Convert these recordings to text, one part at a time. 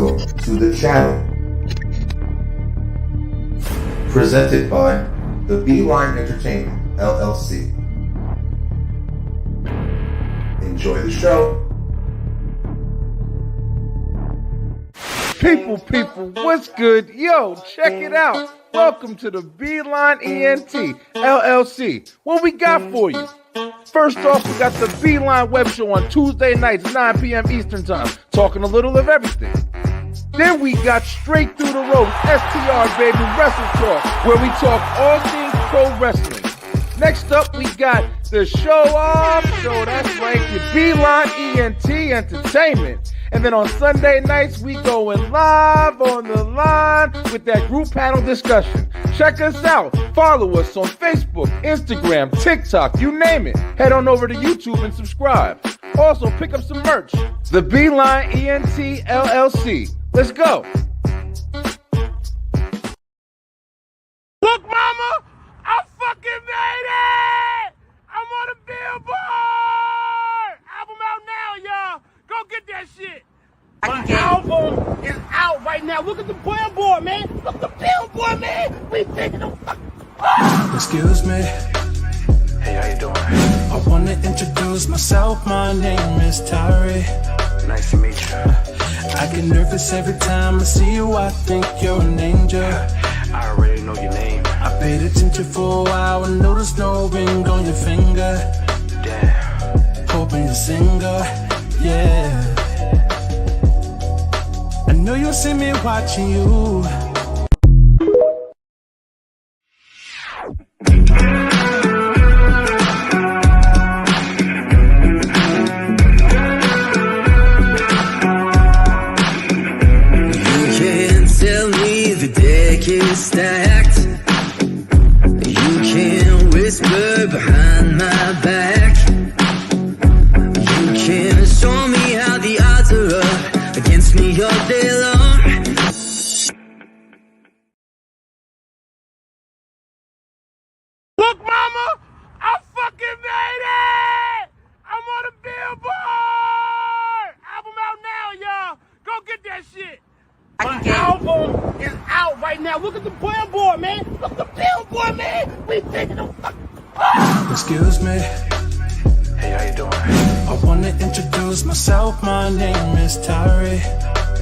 Welcome to the channel. Presented by the Beeline Entertainment, LLC. Enjoy the show. People, what's good? Yo, check it out. Welcome to the Beeline ENT, LLC. What we got for you? First off, we got the Beeline Web Show on Tuesday nights, 9 p.m. Eastern Time, talking a little of everything. Then we got Straight Through the Ropes, STR, baby, Wrestle Talk, where we talk all things pro wrestling. Next up, we got the Show Off Show, that's right, the Beeline ENT Entertainment. And then on Sunday nights, we going live on the line with that group panel discussion. Check us out. Follow us on Facebook, Instagram, TikTok, you name it. Head on over to YouTube and subscribe. Also, pick up some merch. The Beeline ENT LLC. Let's go. Look, mama, I fucking made it! I'm on a billboard! Album out now, y'all. Go get that shit. My album is out right now. Look at the billboard, man. Look at the billboard, man. We taking the Excuse me. Hey, how you doing? I want to introduce myself. My name is Tyree. Nice to meet you. I get nervous every time I see you. I think you're an angel. I already know your name. I paid attention for a while and noticed no ring on your finger. Damn. Hoping you're a singer. Yeah. I know you'll see me watching you. Stacked. You can whisper behind my back. You can show me how the odds are up against me all day long. Look, mama, I fucking made it! I'm on a billboard! Album out now, y'all. Go get that shit. My album is out right now. Look at the billboard, man. Look at the billboard, man. We taking the Excuse me. Hey, how you doing? I want to introduce myself. My name is Tyree.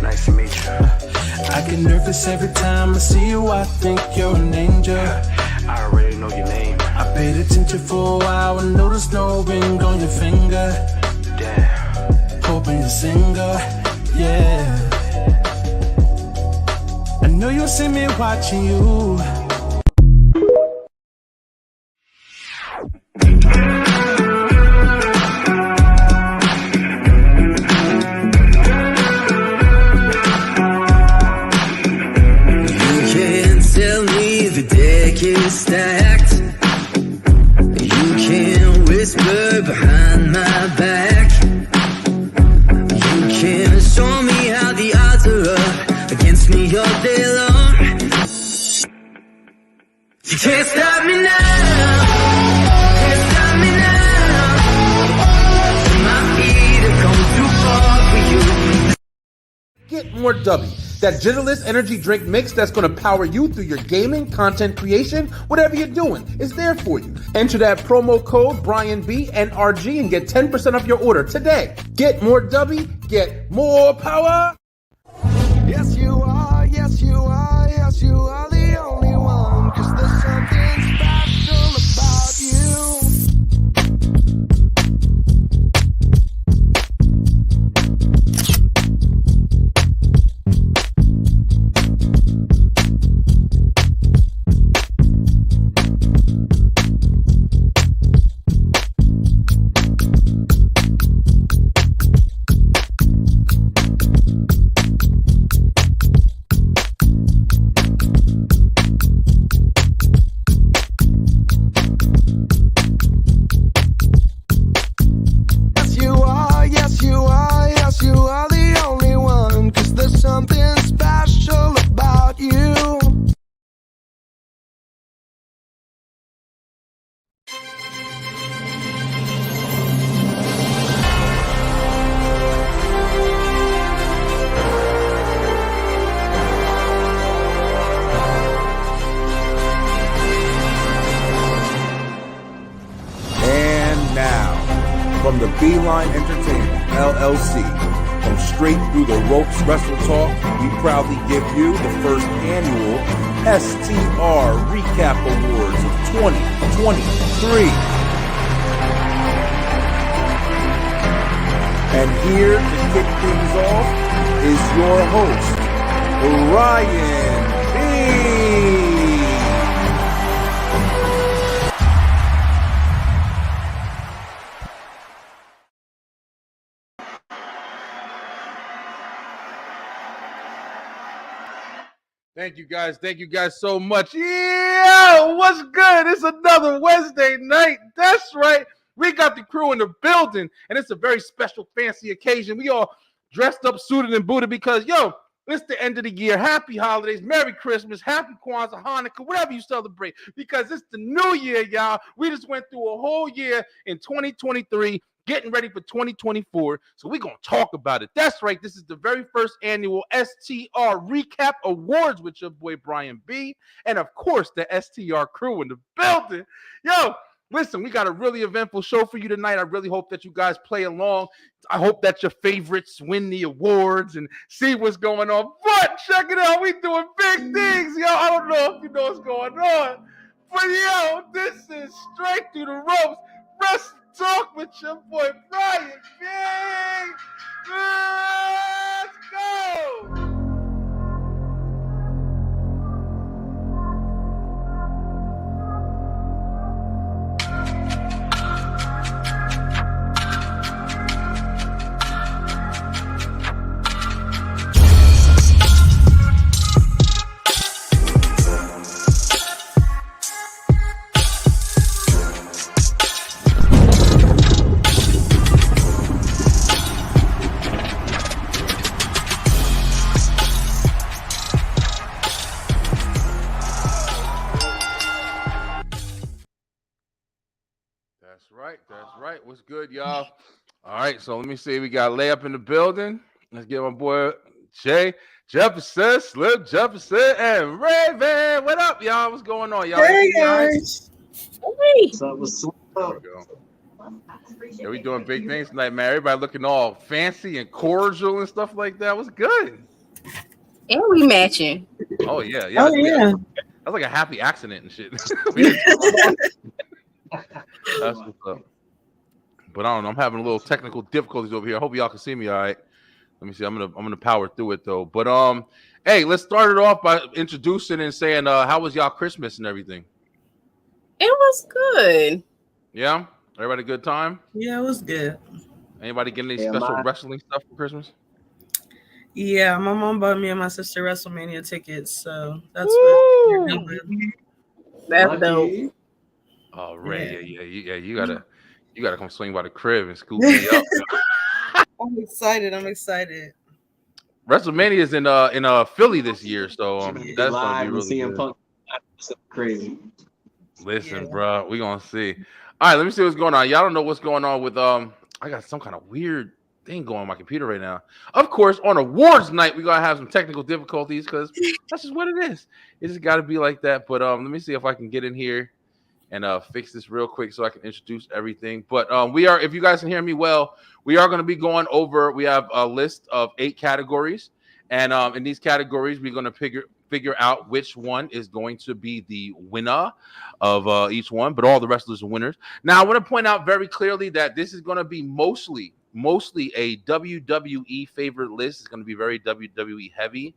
Nice to meet you. I get nervous every time I see you. I think you're an angel. I already know your name. I paid attention for a while and noticed no ring on your finger. Damn. Hoping you're a singer. Yeah. I know you'll see me watching you. You can tell me the deck is stacked. You can whisper behind my back. You can show me how the odds are up against me all day long. You can't stop me now. Can't stop me now. My feet have come too far for you. Get more W, that Genderless energy drink mix that's going to power you through your gaming, content creation, whatever you're doing, is there for you. Enter that promo code BrianB NRG and get 10% off your order today. Get more W, get more power. Yes, you are, yes, you are, yes, you are the only one. 'Cause there's something special about you. from the Beeline Entertainment, LLC. From Straight Through the Ropes Wrestle Talk, we proudly give you the first annual STR Recap Awards of 2023. And here to kick things off is your host, Ryan B. Thank you guys so much. Yeah, what's good? It's another Wednesday night. That's right. We got the crew in the building, and it's a very special, fancy occasion. We all dressed up, suited, and booted because, it's the end of the year. Happy holidays, Merry Christmas, Happy Kwanzaa, Hanukkah, whatever you celebrate, because it's the new year, y'all. We just went through a whole year in 2023, getting ready for 2024, so we're going to talk about it. That's right. This is the very first annual STR Recap Awards with your boy, Brian B., and, of course, the STR crew in the building. Listen, we got a really eventful show for you tonight. I really hope that you guys play along. I hope that your favorites win the awards and see what's going on. But check it out. We doing big things, I don't know if you know what's going on. But, this is Straight Through the Ropes. Wrestle Talk with your boy, Brian B. Let's go. That's right. What's good, y'all? All right, so let me see. We got Layup in the building. Let's get my boy Jay Jefferson, Slim Jefferson, and Raven. What up, y'all? What's going on, y'all? Hey, guys. Hey. What's up? Yeah, we doing big things tonight, man. Everybody looking all fancy and cordial and stuff like that. What's good? And we matching. Oh, yeah. Oh, yeah. That's like a happy accident and shit. That's what's up. But I don't know. I'm having a little technical difficulties over here. I hope y'all can see me all right. Let me see. I'm gonna power through it though. But hey, let's start it off by introducing and saying how was y'all Christmas and everything? It was good. Yeah? Everybody a good time? Yeah, it was good. Anybody getting any special wrestling stuff for Christmas? Yeah, my mom bought me and my sister WrestleMania tickets, so that's what we're doing. That's dope. Oh, Ray, yeah. You gotta come swing by the crib and scoop me up. I'm excited. WrestleMania is in Philly this year, so that's gonna be really good. Punk. That's crazy. Listen, bro, we gonna see. All right, let me see what's going on. Y'all don't know what's going on with I got some kind of weird thing going on my computer right now. Of course, on awards night, we're gonna have some technical difficulties because that's just what it is. It just gotta be like that. But let me see if I can get in here and fix this real quick so I can introduce everything. But if you guys can hear me well, we are going to be going over, we have a list of 8 categories. And in these categories, we're going to figure out which one is going to be the winner of each one. But all the wrestlers are winners. Now, I want to point out very clearly that this is going to be mostly a WWE favorite list. It's going to be very WWE heavy.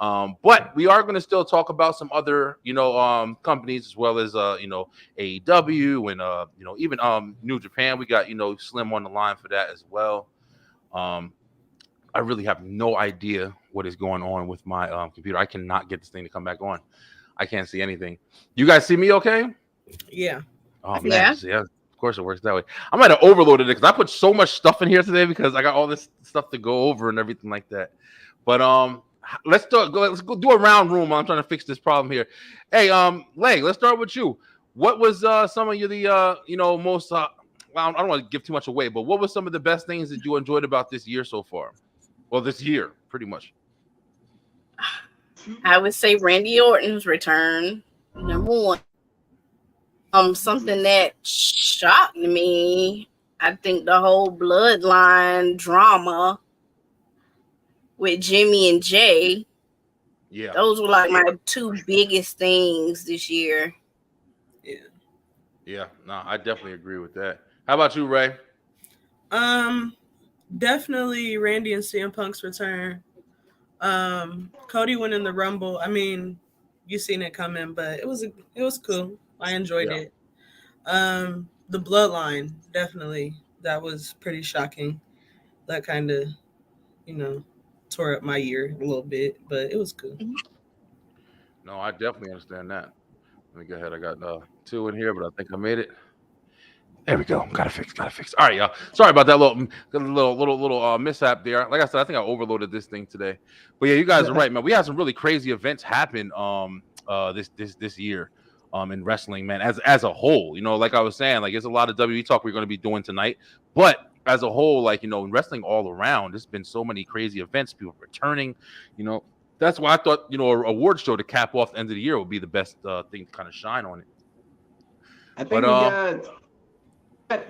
But we are going to still talk about some other, companies as well as, AEW and, even New Japan. We got, Slim on the line for that as well. I really have no idea what is going on with my computer. I cannot get this thing to come back on. I can't see anything. You guys see me okay? Yeah. Oh, man. Yeah. Of course it works that way. I might have overloaded it because I put so much stuff in here today because I got all this stuff to go over and everything like that. But let's go do a round room. I'm trying to fix this problem here. Hey, Lay, let's start with you. What was some of the most I don't want to give too much away, but what was some of the best things that you enjoyed about this year so far? Well, this year, pretty much. I would say Randy Orton's return, number one. Something that shocked me. I think the whole bloodline drama with Jimmy and Jay, Yeah. those were like my two biggest things this year. Yeah. Yeah. No, I definitely agree with that. How about you, Ray? Definitely Randy and CM Punk's return. Cody winning the Rumble. I mean, you seen it coming, but it was cool. I enjoyed Yeah. it. The Bloodline, definitely. That was pretty shocking. That kind of, you know, tore up my year a little bit, but it was cool. No, I definitely understand that. Let me go ahead. I got two in here, but I think I made it. There we go. Gotta fix. All right, y'all. Sorry about that little mishap there. Like I said, I think I overloaded this thing today. But yeah, you guys are right, man. We had some really crazy events happen this year in wrestling, man. As a whole, you know, like I was saying, like there's a lot of WWE talk we're going to be doing tonight, but as a whole, like, you know, in wrestling all around, there's been so many crazy events, people returning, you know. That's why I thought, you know, an award show to cap off the end of the year would be the best thing to kind of shine on it. I think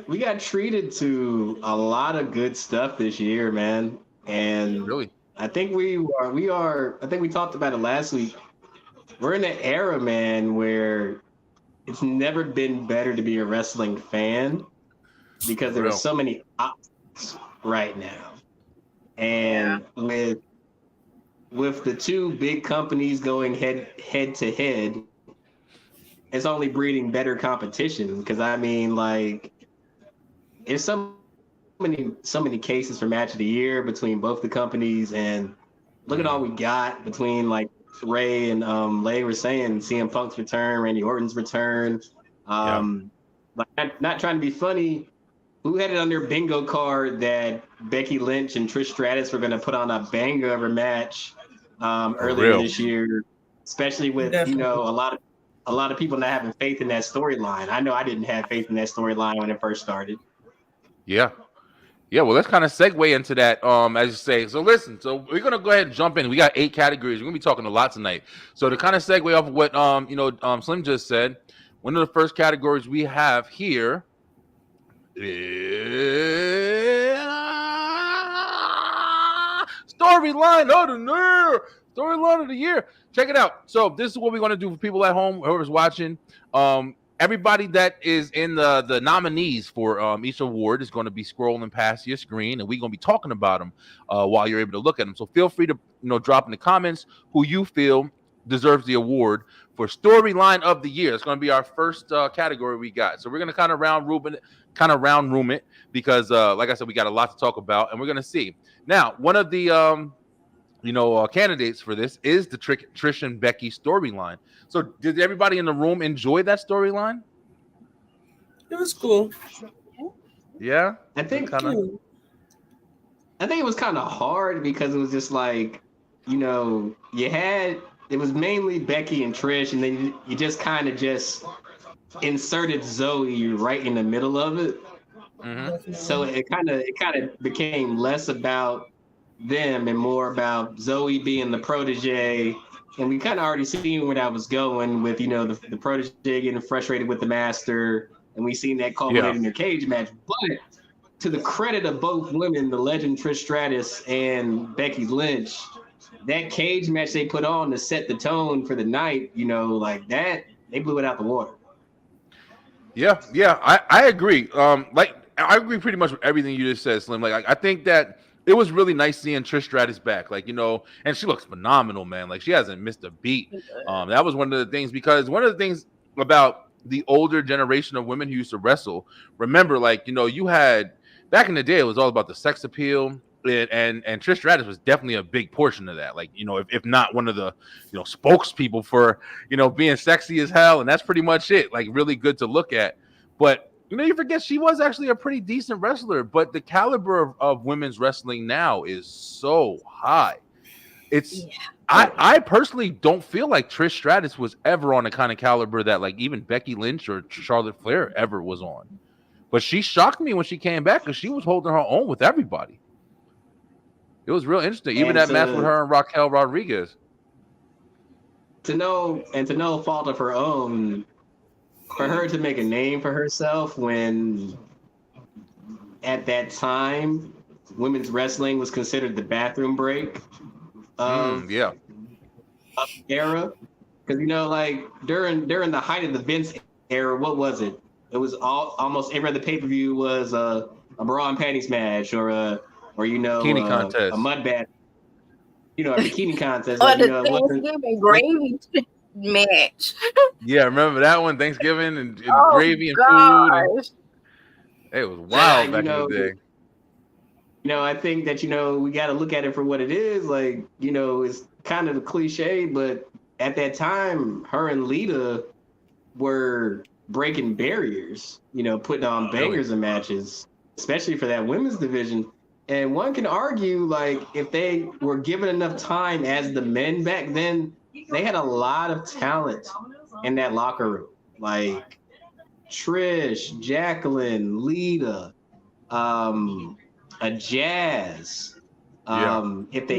we got treated to a lot of good stuff this year, man. And Really? I think I think we talked about it last week. We're in an era, man, where it's never been better to be a wrestling fan because there are so many options right now. And with the two big companies going head to head, it's only breeding better competition. Because I mean, like, there's so many cases for match of the year between both the companies, and look at all we got between, like Ray and Lay were saying, CM Punk's return, Randy Orton's return. Like, not trying to be funny, who had it on their bingo card that Becky Lynch and Trish Stratus were going to put on a banger of a match earlier this year, especially with you know a lot of people not having faith in that storyline. I know I didn't have faith in that storyline when it first started. Yeah. Yeah, well, let's kind of segue into that, as you say. So listen, so we're gonna go ahead and jump in. We got 8 categories. We're gonna be talking a lot tonight. So to kind of segue off of what Slim just said, one of the first categories we have here is storyline of the year. Storyline of the year. Check it out. So this is what we're gonna do for people at home, whoever's watching. Everybody that is in the nominees for each award is going to be scrolling past your screen, and we're going to be talking about them while you're able to look at them. So feel free to drop in the comments who you feel deserves the award for storyline of the year. It's going to be our first category we got. So we're going to kind of round room it because, like I said, we got a lot to talk about, and we're going to see. Now, one of the candidates for this is the Trish and Becky storyline. So did everybody in the room enjoy that storyline? It was cool. Yeah. I think it was kind of hard because it was just like, you know, it was mainly Becky and Trish, and then you just kind of just inserted Zoe right in the middle of it. Mm-hmm. So it kind of became less about them and more about Zoe being the protege, and we kind of already seen where that was going with, you know, the protege getting frustrated with the master, and we seen that culminate in their cage match. But to the credit of both women, the legend Trish Stratus and Becky Lynch, that cage match they put on to set the tone for the night, you know, like that, they blew it out the water. Yeah, I agree. I agree pretty much with everything you just said, Slim. Like I think that it was really nice seeing Trish Stratus back, like, you know, and she looks phenomenal, man. Like, she hasn't missed a beat. That was one of the things, because one of the things about the older generation of women who used to wrestle, remember, like, you know, you had back in the day, it was all about the sex appeal, and Trish Stratus was definitely a big portion of that. Like, you know, if not one of the, you know, spokespeople for, you know, being sexy as hell, and that's pretty much it. Like, really good to look at, but. You know, you forget she was actually a pretty decent wrestler, but the caliber of women's wrestling now is so high. I personally don't feel like Trish Stratus was ever on the kind of caliber that, like, even Becky Lynch or Charlotte Flair ever was on. But she shocked me when she came back because she was holding her own with everybody. It was real interesting. Even that match with her and Raquel Rodriguez. To no fault of her own, for her to make a name for herself when at that time, women's wrestling was considered the bathroom break of era. Because like during the height of the Vince era, what was it? It was almost every other pay-per-view was a bra and panties match or bikini contest, a mud bath, a bikini contest. Or the Thanksgiving gravy match. Yeah, remember that one? Thanksgiving and gravy and gosh. food. It was wild back in the day. I think that we got to look at it for what it is. Like, it's kind of a cliche, but at that time, her and Lita were breaking barriers, putting on bangers and matches, especially for that women's division. And one can argue, like, if they were given enough time as the men back then, they had a lot of talent in that locker room. Like Trish, Jacqueline, Lita, a Jazz. If they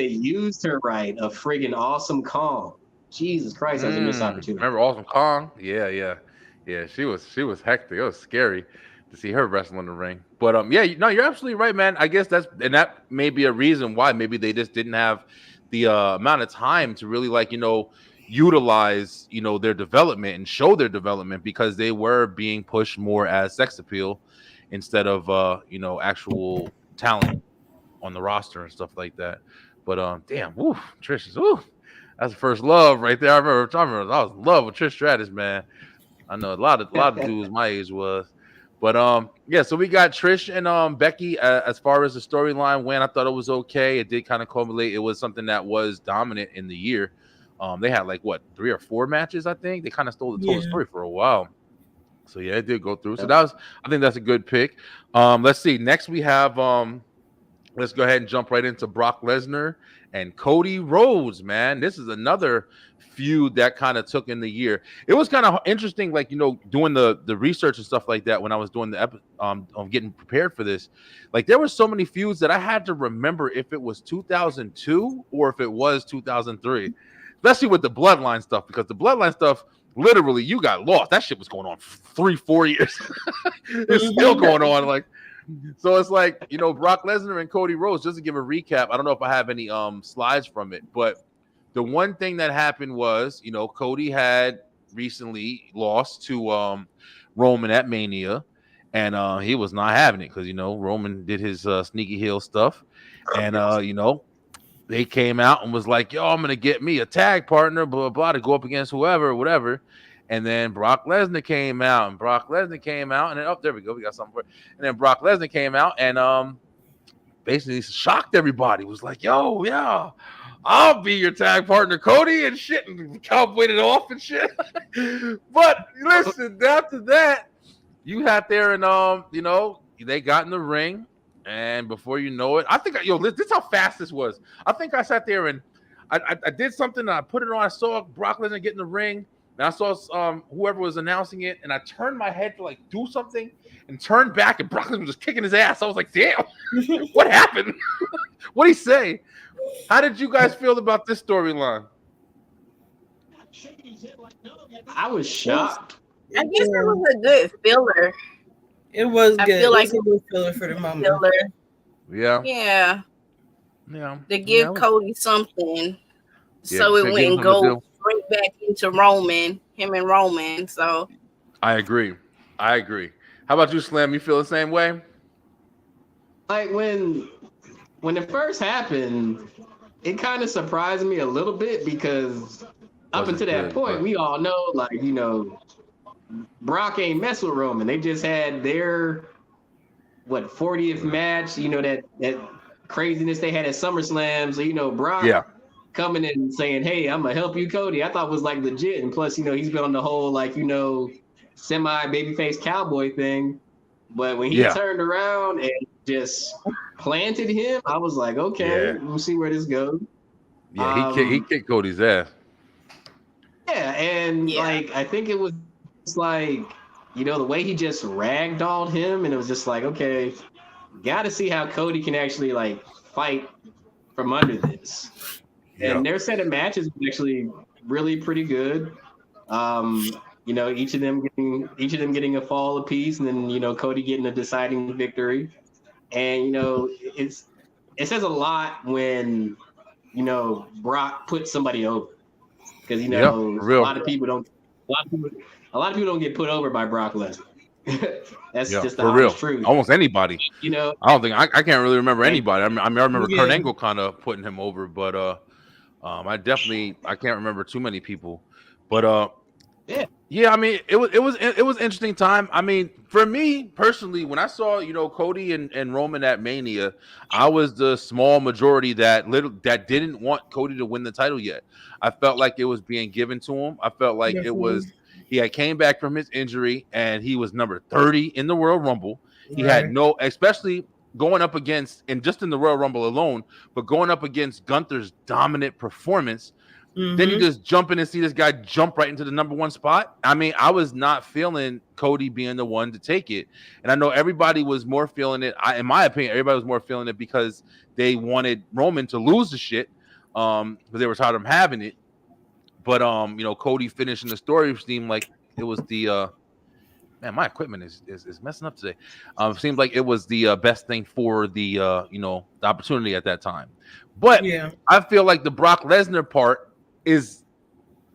used her right, a friggin' Awesome Kong. Jesus Christ, that's a missed opportunity. Remember Awesome Kong? Yeah. She was hectic. It was scary to see her wrestle in the ring. But you're absolutely right, man. I guess that may be a reason why maybe they just didn't have the amount of time to really utilize their development and show their development, because they were being pushed more as sex appeal instead of actual talent on the roster and stuff like that. But damn, Trish is that's the first love right there. I remember I was in love with Trish Stratus, man. I know a lot of dudes my age was. But so we got Trish and Becky. As far as the storyline went, I thought it was okay. It did kind of culminate. It was something that was dominant in the year. They had 3 or 4 matches, I think. They kind of stole the total story for a while. So yeah, it did go through. So I think that's a good pick. Let's see. Next we have let's go ahead and jump right into Brock Lesnar and Cody Rhodes, man. This is another feud that kind of took in the year. It was kind of interesting, doing the research and stuff like that when I was doing the getting prepared for this. There were so many feuds that I had to remember if it was 2002 or if it was 2003, especially with the Bloodline stuff, because the Bloodline stuff, literally, you got lost. That shit was going on 3-4 years. It's still going on. So it's Brock Lesnar and Cody Rhodes, just to give a recap. I don't know if I have any slides from it, but the one thing that happened was, Cody had recently lost to Roman at Mania, and he was not having it because, Roman did his sneaky heel stuff. And, they came out and was like, yo, I'm going to get me a tag partner, blah, blah, blah, to go up against whoever or whatever. And then Brock Lesnar came out, and then, there we go. We got something for it. And then Brock Lesnar came out and basically shocked everybody. Was like, yo, yeah, I'll be your tag partner, Cody, and shit, and cowboyed it off and shit. But listen, after that, you had there and they got in the ring, and before you know it, I think this is how fast this was. I think I sat there and I did something, and I put it on. I saw Brock Lesnar get in the ring. And I saw whoever was announcing it, and I turned my head to do something, and turned back, and Brock Lesnar was just kicking his ass. I was like, "Damn, what happened? What'd he say?" How did you guys feel about this storyline? I was shocked. I guess it was a good filler. It was good. I feel like it was a good filler for the moment. Yeah. To give Cody something, so it wouldn't go straight back into him and Roman. So I agree. How about you, Slim? You feel the same way? When it first happened, it kind of surprised me a little bit, because up until that point, we all know, Brock ain't mess with Roman. They just had their 40th match, that craziness they had at SummerSlam. So, Brock coming in and saying, hey, I'm gonna help you, Cody, I thought was legit. And plus, he's been on the whole semi babyface cowboy thing. But when he turned around and just planted him, I was like, okay, we'll see where this goes. Yeah, he kicked Cody's ass. Yeah, and I think it was the way he just ragdolled him, and it was just like, okay, gotta see how Cody can actually fight from under this. And their set of matches was actually really pretty good. You know, each of them getting a fall apiece, and then Cody getting a deciding victory. And it says a lot when Brock puts somebody over, because a lot of people don't get put over by Brock Lesnar. That's just the honest truth. Almost anybody. I don't think I can't really remember anybody. I remember Kurt Angle kind of putting him over, but I can't remember too many people. But yeah, I mean, it was interesting time. I mean, for me personally, when I saw Cody and Roman at Mania, I was the small majority that didn't want Cody to win the title yet. I felt like it was being given to him. I felt like it was. He had came back from his injury and he was number 30 in the Royal Rumble. He had especially going up against, and just in the Royal Rumble alone, but going up against Gunther's dominant performance. Then you just jump in and see this guy jump right into the number one spot. I mean, I was not feeling Cody being the one to take it. And I know everybody was more feeling it. In my opinion, everybody was more feeling it because they wanted Roman to lose the shit because they were tired of him having it. But Cody finishing the story seemed like it was the man. My equipment is messing up today. Seemed like it was the best thing for the the opportunity at that time. But I feel like the Brock Lesnar part is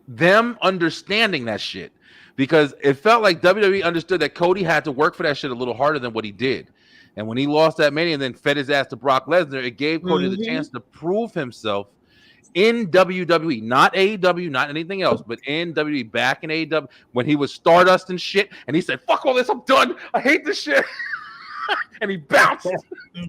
them understanding that shit, because it felt like WWE understood that Cody had to work for that shit a little harder than what he did. And when he lost that Mania and then fed his ass to Brock Lesnar, it gave Cody the chance to prove himself in WWE, not AEW, not anything else, but in WWE, back in AEW, when he was Stardust and shit, and he said, "Fuck all this, I'm done. I hate this shit." And he bounced.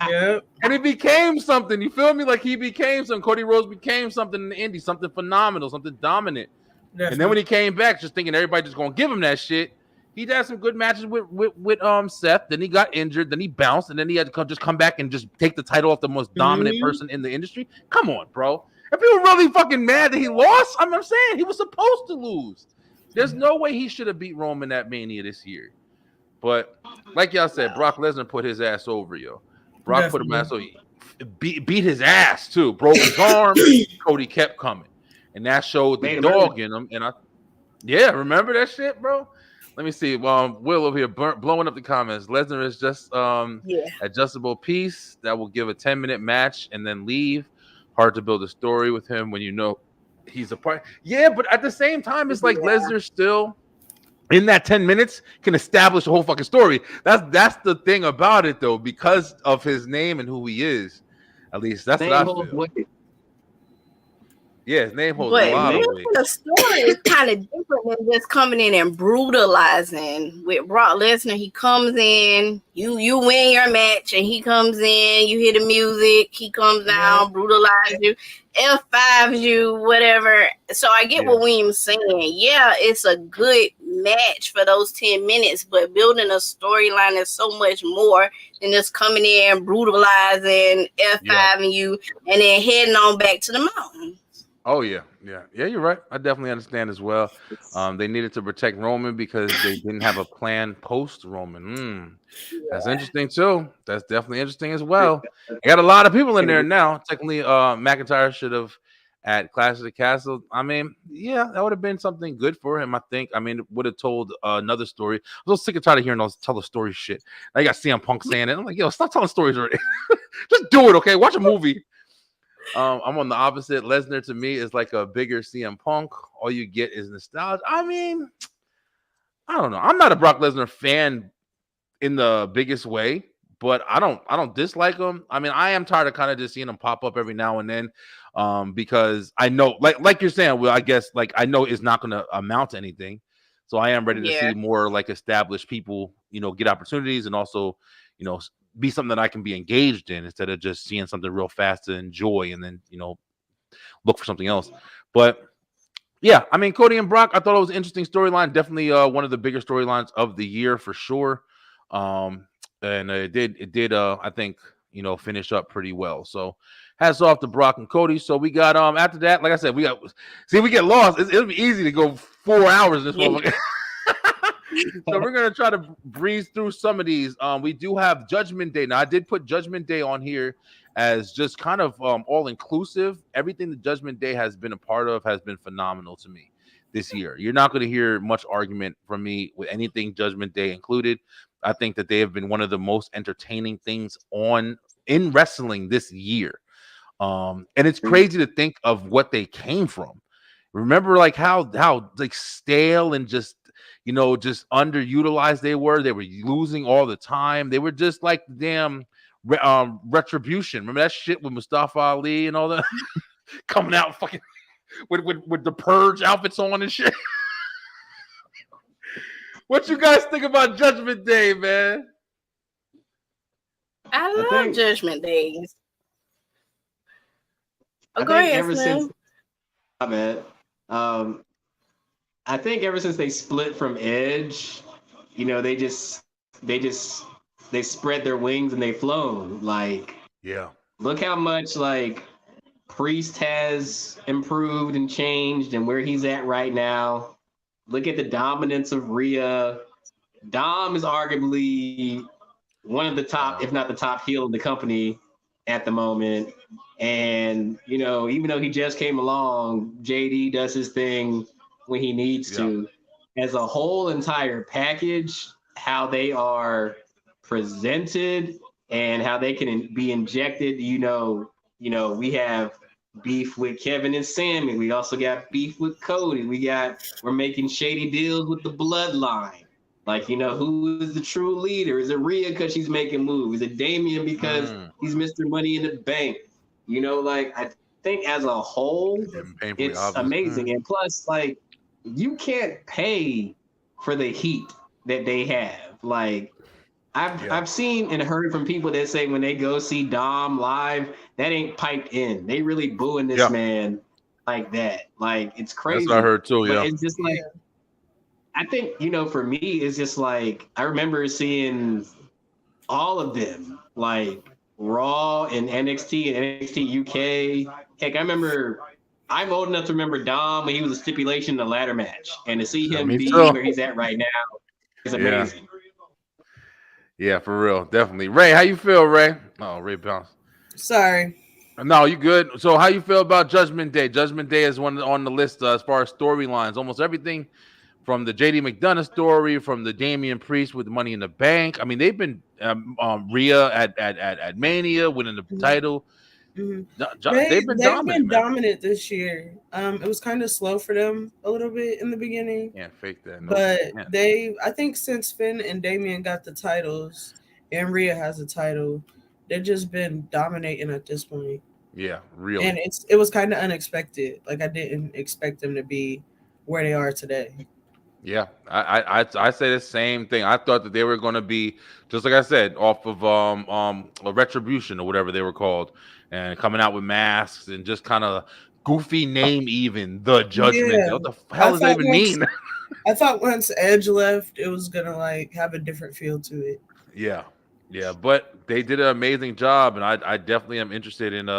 And he became something. You feel me? Like he became something. Cody Rhodes became something in the indie, something phenomenal, something dominant. Definitely. And then when he came back, just thinking everybody just gonna give him that shit, he had some good matches with Seth. Then he got injured. Then he bounced, and then he had to come back and just take the title off the most dominant person in the industry. Come on, bro. If people were really fucking mad that he lost, I'm saying he was supposed to lose. There's no way he should have beat Roman at Mania this year. But like y'all said, Brock Lesnar put his ass over, yo. Brock put him ass over. Beat his ass too. Broke his arm. Cody kept coming, and that showed the dog in him. And remember that shit, bro. Let me see. Will over here blowing up the comments. Lesnar is just adjustable piece that will give a 10-minute match and then leave. Hard to build a story with him when he's a part. Yeah, but at the same time, it's like Lesnar still in that 10 minutes can establish a whole fucking story. That's the thing about it, though, because of his name and who he is. At least that's what I feel. Yeah, his name holds a lot of weight. The story is kind of different than just coming in and brutalizing. With Brock Lesnar, he comes in, you win your match, and he comes in, you hear the music, he comes down, brutalize you, F5 you, whatever. So I get what William's saying. Yeah, it's a good match for those 10 minutes, but building a storyline is so much more than just coming in, brutalizing, F5ing you, and then heading on back to the mountain. Oh yeah, you're right. I definitely understand as well. They needed to protect Roman because they didn't have a plan post Roman. That's interesting too. That's definitely interesting as well. They got a lot of people in there now. Technically, McIntyre should have at Clash of the Castle. I mean, that would have been something good for him. I think. I mean, it would have told another story. I was so sick and tired of hearing those tell the story shit. I got CM Punk saying it. I'm like, yo, stop telling stories already. Just do it, okay? Watch a movie. I'm on the opposite. Lesnar to me is like a bigger CM Punk. All you get is nostalgia. I mean, I don't know. I'm not a Brock Lesnar fan in the biggest way, but I don't dislike him. I mean, I am tired of kind of just seeing him pop up every now and then, because I know, like you're saying, well, I guess like I know it's not going to amount to anything. So I am ready to see more like established people, get opportunities and also, be something that I can be engaged in instead of just seeing something real fast to enjoy and then, look for something else. But yeah, I mean, Cody and Brock, I thought it was an interesting storyline. Definitely one of the bigger storylines of the year for sure. And it did, I think, finish up pretty well. So hats off to Brock and Cody. So we got, after that, like I said, we get lost. It'll be easy to go 4 hours in this motherfucker. So we're going to try to breeze through some of these. We do have Judgment Day. Now, I did put Judgment Day on here as just kind of all-inclusive. Everything that Judgment Day has been a part of has been phenomenal to me. this year. You're not going to hear much argument from me with anything Judgment Day included. I think that they have been one of the most entertaining things in wrestling this year. And it's crazy to think of what they came from. Remember, like how like stale and just just underutilized they were. They were losing all the time. They were just like damn Retribution. Remember that shit with Mustafa Ali and all that coming out fucking with the purge outfits on and shit. What you guys think about Judgment Day, man? I love Judgment Days. Oh, go ahead, ever since I think ever since they split from Edge, they spread their wings and they flown. Like, yeah, look how much like Priest has improved and changed and where he's at right now. Look at the dominance of Rhea. Dom is arguably one of the top, if not the top heel in the company at the moment. And, even though he just came along, JD does his thing when he needs to. As a whole entire package, how they are presented and how they can be injected, we have beef with Kevin and Sammy. We also got beef with Cody. We're making shady deals with the bloodline. Like, who is the true leader? Is it Rhea because she's making moves? Is it Damian because he's Mr. Money in the Bank? I think as a whole, it's amazing. And plus, like, you can't pay for the heat that they have. Like, I've seen and heard from people that say when they go see Dom live, that ain't piped in. They really booing this man like that. Like, it's crazy. That's what I heard too. But it's just like, I think, for me, it's just like, I remember seeing all of them, like Raw and NXT and NXT UK. Heck, I'm old enough to remember Dom when he was a stipulation in the ladder match. And to see him be where he's at right now is amazing. Yeah, for real. Definitely. Ray, how you feel, Ray? Oh, Ray bounced. Sorry. No, you good. So how you feel about Judgment Day? Judgment Day is one on the list as far as storylines. Almost everything from the JD McDonough story, from the Damian Priest with Money in the Bank. I mean, they've been Rhea at Mania winning the title. Mm-hmm. They've been dominant this year. It was kind of slow for them a little bit in the beginning. Yeah, fake that. But I think since Finn and Damian got the titles and Rhea has a title, they've just been dominating at this point. Yeah, really. And it was kind of unexpected. Like, I didn't expect them to be where they are today. Yeah, I say the same thing. I thought that they were going to be, just like I said, off of a Retribution or whatever they were called, and coming out with masks and just kind of goofy name, even the Judgment. Yeah. What the hell does that even mean? I thought once Edge left, it was gonna like have a different feel to it. Yeah, but they did an amazing job, and I definitely am interested in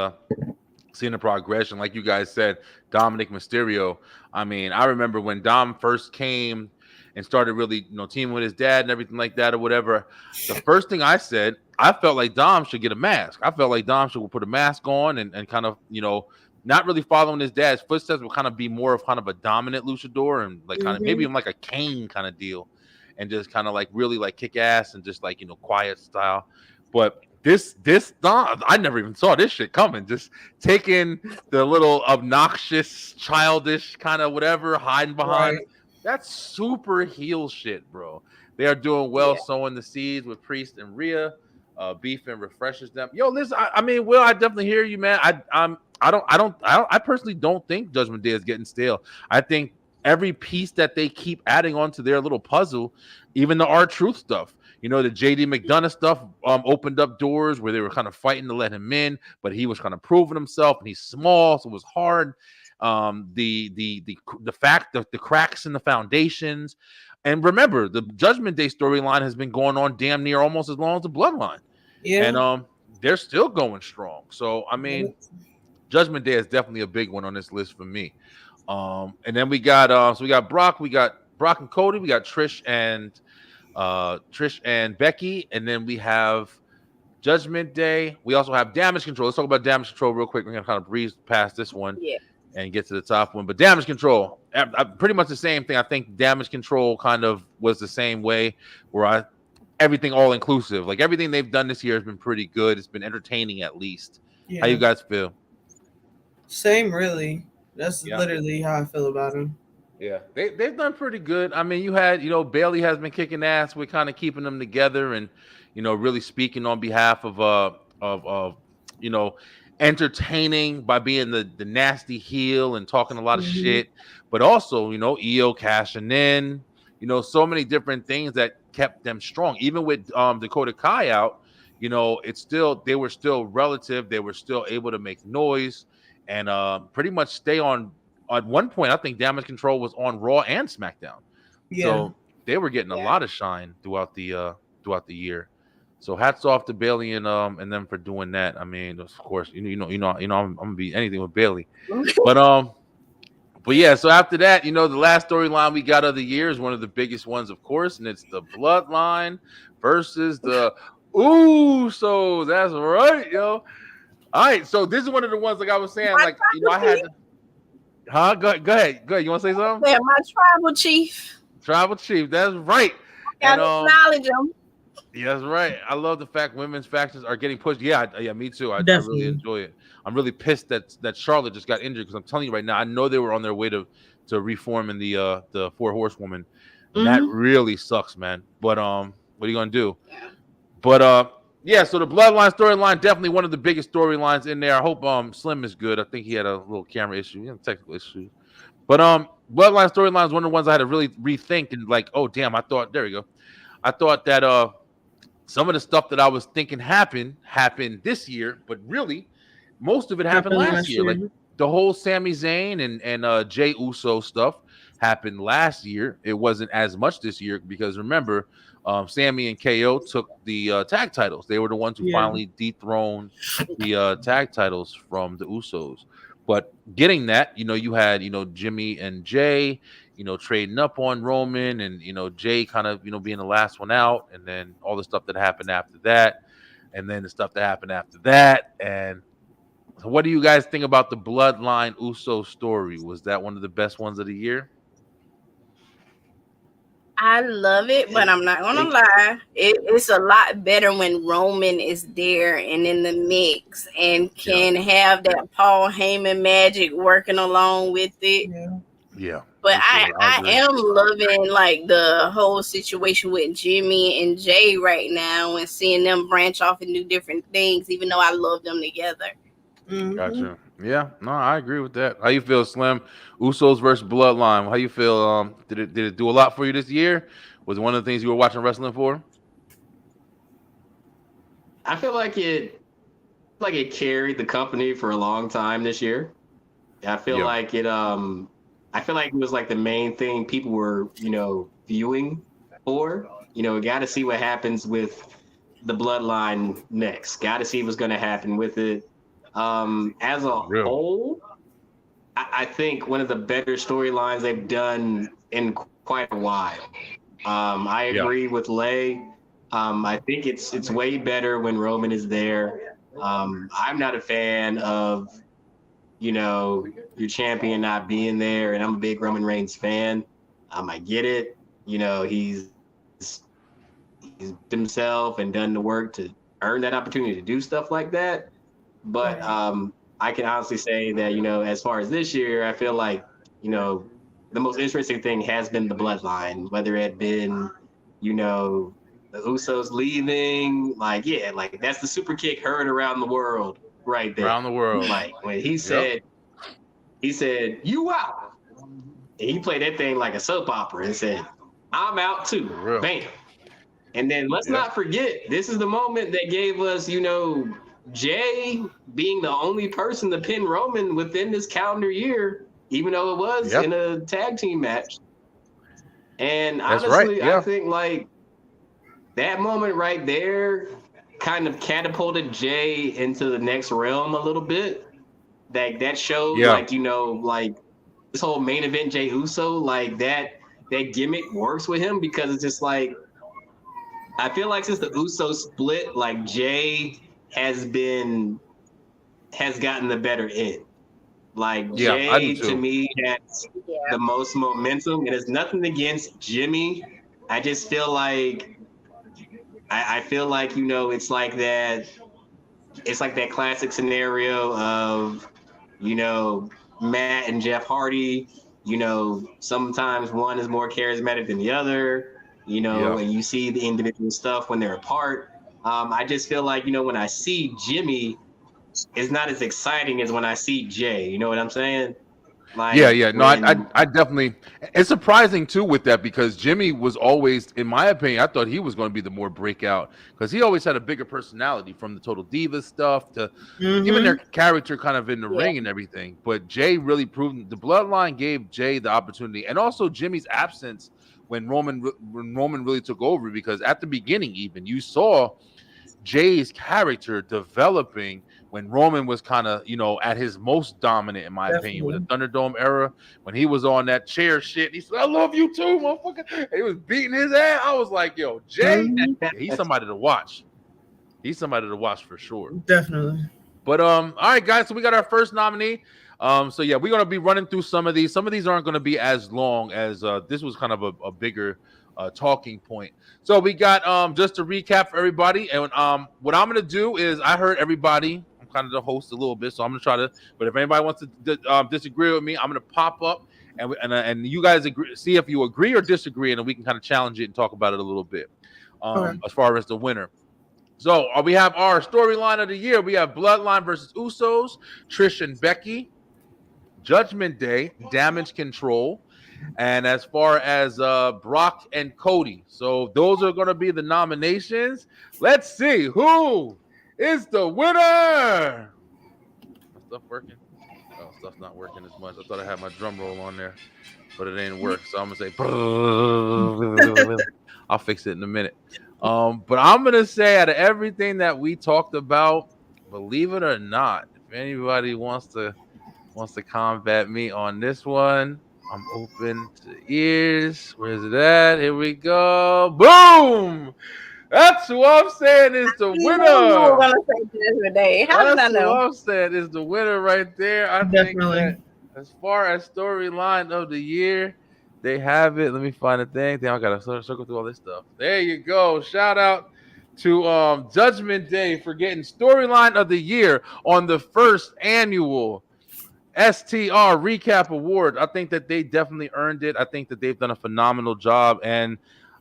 seeing the progression. Like you guys said, Dominic Mysterio. I mean, I remember when Dom first came and started really, teaming with his dad and everything like that or whatever. The first thing I said, I felt like Dom should get a mask. I felt like Dom should put a mask on and kind of, not really following his dad's footsteps, but kind of be more of kind of a dominant luchador and like kind of maybe even like a Kane kind of deal, and just kind of like really like kick ass and just like quiet style. But this I never even saw this shit coming. Just taking the little obnoxious, childish kind of whatever, hiding behind. Right. That's super heel shit, bro. They are doing well sowing the seeds with Priest and Rhea. Beefing refreshes them. Yo, listen, I mean, Will, I definitely hear you, man. I personally don't think Judgment Day is getting stale. I think every piece that they keep adding onto their little puzzle, even the R-Truth stuff, the JD McDonough stuff opened up doors where they were kind of fighting to let him in, but he was kind of proving himself, and he's small, so it was hard. The fact that the cracks in the foundations, and remember, the Judgment Day storyline has been going on damn near almost as long as the Bloodline. Yeah, and they're still going strong. So I mean, Judgment Day is definitely a big one on this list for me. And then we got Brock and Cody, we got Trish and Becky, and then we have Judgment Day. We also have Damage Control. Let's talk about Damage Control real quick. We're gonna kind of breeze past this one. and get to the top one. But Damage Control, pretty much the same thing. I think Damage Control kind of was the same way, where everything all inclusive. Like everything they've done this year has been pretty good. It's been entertaining at least. Yeah. How you guys feel? Same, really. That's literally how I feel about him. Yeah, they've done pretty good. I mean, you had, Bailey has been kicking ass with kind of keeping them together and, really speaking on behalf of entertaining by being the nasty heel and talking a lot of shit, but also, EO cashing in, so many different things that kept them strong. Even with Dakota Kai out, they were still relative. They were still able to make noise and pretty much stay on. At one point, I think Damage Control was on Raw and SmackDown, so they were getting a lot of shine throughout the year. So hats off to Bailey and them for doing that. I mean, of course, I'm gonna be anything with Bailey, but yeah. So after that, the last storyline we got of the year is one of the biggest ones, of course, and it's the Bloodline versus the Usos. That's right, yo. All right, so this is one of the ones like I was saying, like I had to. Huh? Go ahead. You want to say something? Yeah, my tribal chief. Tribal chief. That's right. Gotta acknowledge him. Yeah, that's right. I love the fact women's factions are getting pushed. Yeah, me too. I really enjoy it. I'm really pissed that Charlotte just got injured because I'm telling you right now, I know they were on their way to reforming the Four Horsewomen. And that really sucks, man. But what are you gonna do? But yeah, so the Bloodline storyline, definitely one of the biggest storylines in there. I hope Slim is good. I think he had a little camera issue, technical issue. But Bloodline storyline is one of the ones I had to really rethink and like, oh damn, there we go. I thought that some of the stuff that I was thinking happened this year, but really most of it happened last year. Like the whole Sami Zayn and Jey Uso stuff happened last year. It wasn't as much this year because remember, Sammy and KO took the tag titles. They were the ones who finally dethroned the tag titles from the Usos. But getting that, you had, Jimmy and Jay, trading up on Roman and, Jay kind of, being the last one out. And then all the stuff that happened after that. And then the stuff that happened after that. And so what do you guys think about the Bloodline Uso story? Was that one of the best ones of the year? I love it, but I'm not gonna lie. It's a lot better when Roman is there and in the mix and can have that Paul Heyman magic working along with it. Yeah. But I am loving like the whole situation with Jimmy and Jay right now and seeing them branch off and do different things, even though I love them together. Gotcha. Yeah, no, I agree with that. How you feel, Slim? Usos versus Bloodline. How you feel? Did it do a lot for you this year? Was it one of the things you were watching wrestling for? I feel like it carried the company for a long time this year. I feel like it was like the main thing people were, viewing for. Got to see what happens with the Bloodline next. Got to see what's going to happen with it. As a whole, I think one of the better storylines they've done in quite a while. I agree with Lay. I think it's way better when Roman is there. I'm not a fan of, your champion not being there, and I'm a big Roman Reigns fan. I get it. He's himself and done the work to earn that opportunity to do stuff like that. But I can honestly say that, as far as this year, I feel like, the most interesting thing has been the Bloodline, whether it had been, the Usos leaving, that's the super kick heard around the world right there. Around the world. Like when he said, you out. And he played that thing like a soap opera and said, I'm out too. Bam. And then let's not forget, this is the moment that gave us, Jay being the only person to pin Roman within this calendar year, even though it was in a tag team match. And honestly, I think like that moment right there kind of catapulted Jay into the next realm a little bit. That showed like this whole main event Jay Uso, like that gimmick works with him because it's just like I feel like since the Uso split, like Jay has gotten the better end. Like Yeah, I do Jay to too. me has the most momentum, and it's nothing against Jimmy. I just feel like I feel like it's like that. It's like that classic scenario of Matt and Jeff Hardy. Sometimes one is more charismatic than the other. Yeah. And you see the individual stuff when they're apart. I just feel like when I see Jimmy, it's not as exciting as when I see Jay. You know what I'm saying? Yeah, Like yeah. No, when I definitely. It's surprising too with that because Jimmy was always, in my opinion, I thought he was going to be the more breakout because he always had a bigger personality from the Total Divas stuff to even their Mm-hmm. character kind of in the Yeah. ring and everything. But Jay really proved the Bloodline gave Jay the opportunity, and also Jimmy's absence when Roman really took over because at the beginning even you saw Jay's character developing when Roman was kind of, at his most dominant, in my opinion, with the Definitely. Thunderdome era, when he was on that chair shit. He said, I love you too, motherfucker. And he was beating his ass. I was like, yo, Jay, Mhm. yeah, he's somebody to watch. He's somebody to watch for sure. Definitely. But all right, guys. So we got our first nominee. So yeah, we're gonna be running through some of these. Some of these aren't gonna be as long as this was kind of a bigger talking point. So we got just to recap for everybody, and what I'm gonna do is I heard everybody. I'm kind of the host a little bit, so I'm gonna try to. But if anybody wants to disagree with me, I'm gonna pop up and you guys agree, see if you agree or disagree, and then we can kind of challenge it and talk about it a little bit. Okay. As far as the winner. So we have our storyline of the year. We have Bloodline versus Usos, Trish and Becky, Judgment Day, Damage Control, and as far as Brock and Cody. So those are going to be the nominations. Let's see who is the winner. My stuff working? Oh, stuff's not working as much. I thought I had my drum roll on there, but it didn't work. So I'm gonna say, I'll fix it in a minute. But I'm gonna say out of everything that we talked about, believe it or not, if anybody wants to combat me on this one, I'm open to ears. Where's it at? Here we go. Boom! That's who I'm saying is the You knew you were winner. gonna say Judgment Day. How did I That's who know? I'm saying is the winner right there. I think Definitely. that as far as storyline of the year, they have it. Let me find the thing. Damn, I gotta circle through all this stuff. There you go. Shout out to Judgment Day for getting storyline of the year on the first annual STR Recap Award. I think that they definitely earned it. I think that they've done a phenomenal job. And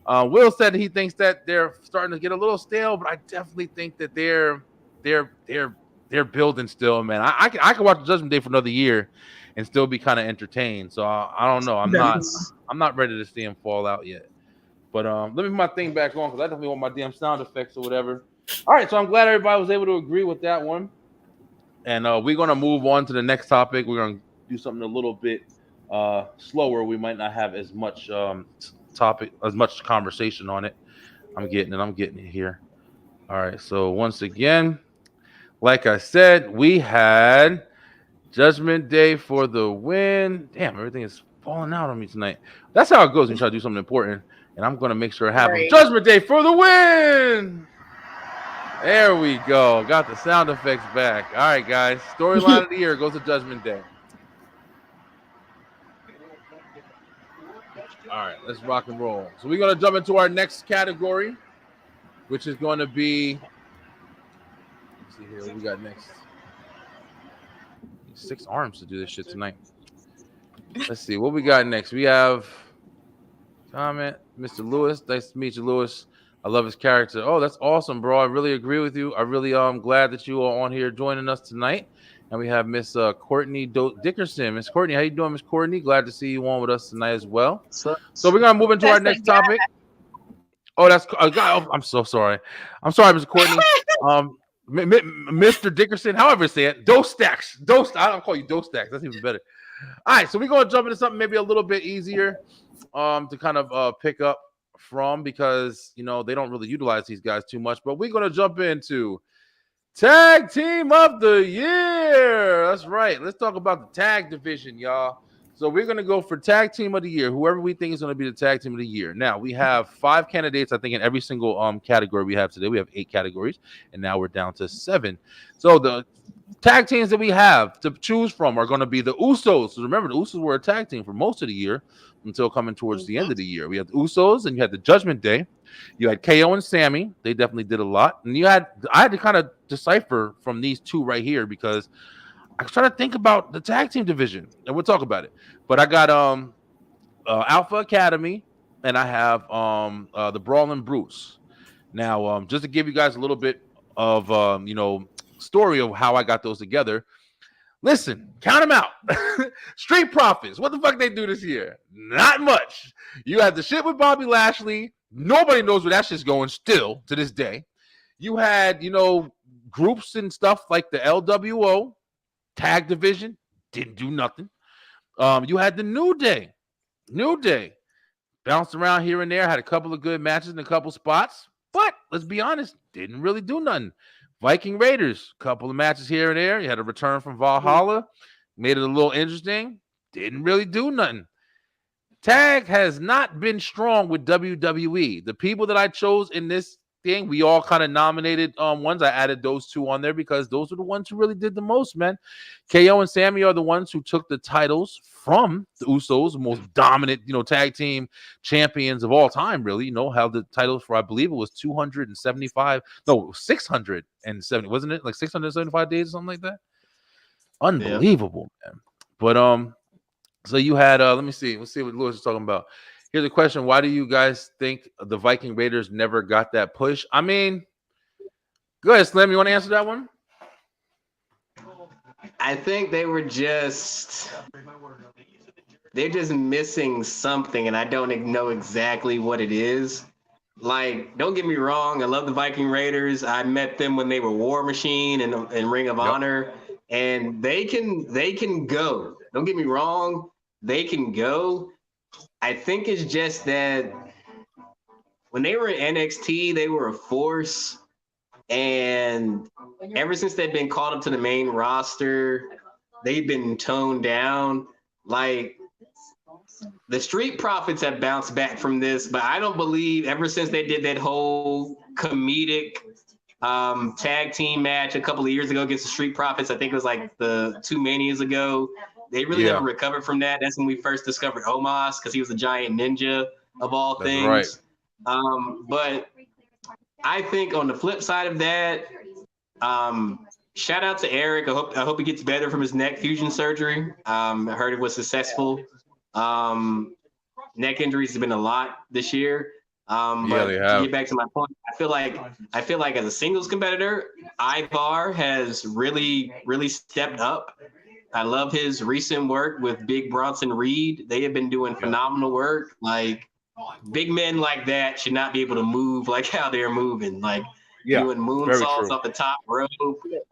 Will said he thinks that they're starting to get a little stale, but I definitely think that they're building still, man. I can watch Judgment Day for another year and still be kind of entertained. So I don't know. I'm not ready to see him fall out yet. But let me put my thing back on because I definitely want my damn sound effects or whatever. All right, so I'm glad everybody was able to agree with that one. And we're going to move on to the next topic. We're going to do something a little bit slower. We might not have as much much conversation on it. I'm getting it here. All right. So once again, like I said, we had Judgment Day for the win. Damn, everything is falling out on me tonight. That's how it goes when you try to do something important. And I'm going to make sure it happens. Right. Judgment Day for the win. There we go. Got the sound effects back. All right, guys. Storyline of the year goes to Judgment Day. All right, let's rock and roll. So we're going to jump into our next category, which is going to be, let's see here, what we got next. 6 arms to do this shit tonight. Let's see, what we got next. We have comment, Mr. Lewis. Nice to meet you, Lewis. I love his character. Oh, that's awesome, bro. I really agree with you. I really glad that you are on here joining us tonight. And we have Miss Courtney Dickerson. Miss Courtney, how you doing, Miss Courtney? Glad to see you on with us tonight as well. So we're gonna move into our next topic. Oh, that's I'm so sorry. I'm sorry, Miss Courtney. Mr. Dickerson, however you say it. Dostacks. I don't call you Dostacks. That's even better. All right, so we're gonna jump into something maybe a little bit easier to kind of pick up from because they don't really utilize these guys too much. But we're gonna jump into Tag Team of the Year. That's right. Let's talk about the tag division, y'all. So we're going to go for tag team of the year, whoever we think is going to be the tag team of the year. Now, we have 5 candidates, I think, in every single category we have today. We have 8 categories, and now we're down to 7. So the tag teams that we have to choose from are going to be the Usos. So remember, the Usos were a tag team for most of the year until coming towards the end of the year. We had the Usos, and you had the Judgment Day. You had KO and Sammy. They definitely did a lot. And I had to kind of decipher from these two right here because I was trying to think about the tag team division, and we'll talk about it. But I got Alpha Academy, and I have the Brawling Brutes. Now, just to give you guys a little bit of story of how I got those together. Listen, count them out. Street Profits. What the fuck they do this year? Not much. You had the shit with Bobby Lashley. Nobody knows where that shit's going still to this day. You had, groups and stuff like the LWO. Tag division didn't do nothing. You had the New Day bounced around here and there, had a couple of good matches in a couple spots, but let's be honest, didn't really do nothing. Viking Raiders, couple of matches here and there. You had a return from Valhalla, made it a little interesting, didn't really do nothing. Tag has not been strong with WWE. The people that I chose in this thing, we all kind of nominated ones. I added those 2 on there because those are the ones who really did the most, man. KO and Sammy are the ones who took the titles from the Usos, the most dominant, tag team champions of all time, really. Held the titles for, I believe it was 670, wasn't it? Like 675 days or something like that. Unbelievable, man. But so you had let me see. Let's see what Lewis is talking about. Here's a question. Why do you guys think the Viking Raiders never got that push? I mean, go ahead, Slim. You want to answer that one? I think they're just missing something, and I don't know exactly what it is. Like, don't get me wrong. I love the Viking Raiders. I met them when they were War Machine and Ring of Honor, and they can go. Don't get me wrong. They can go. I think it's just that when they were in NXT, they were a force. And ever since they've been called up to the main roster, they've been toned down. Like, the Street Profits have bounced back from this, but I don't believe ever since they did that whole comedic tag team match a couple of years ago against the Street Profits, I think it was like the 2 Manias ago, they really never recovered from that. That's when we first discovered Omos, because he was a giant ninja of all things. Right. But I think on the flip side of that, shout out to Eric. I hope he gets better from his neck fusion surgery. I heard it was successful. Neck injuries have been a lot this year. But to get back to my point, I feel like as a singles competitor, Ivar has really, really stepped up. I love his recent work with Big Bronson Reed. They have been doing phenomenal work. Like, big men like that should not be able to move like how they're moving. Like, doing moonsaults off the top rope,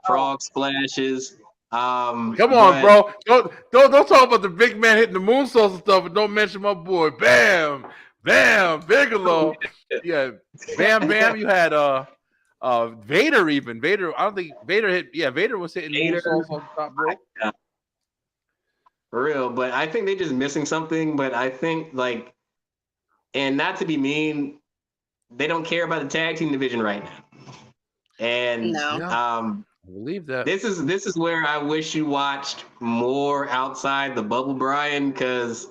frog splashes. Come on, bro. Don't talk about the big man hitting the moonsaults and stuff, and don't mention my boy Bam Bigelow. Yeah, Bam. You had Vader even. Vader, I don't think Vader hit. Yeah, Vader was hitting moonsaults off the top rope. For real, but I think they're just missing something. But I think, like, and not to be mean, they don't care about the tag team division right now. And I believe that this is where I wish you watched more outside the bubble, Brian, because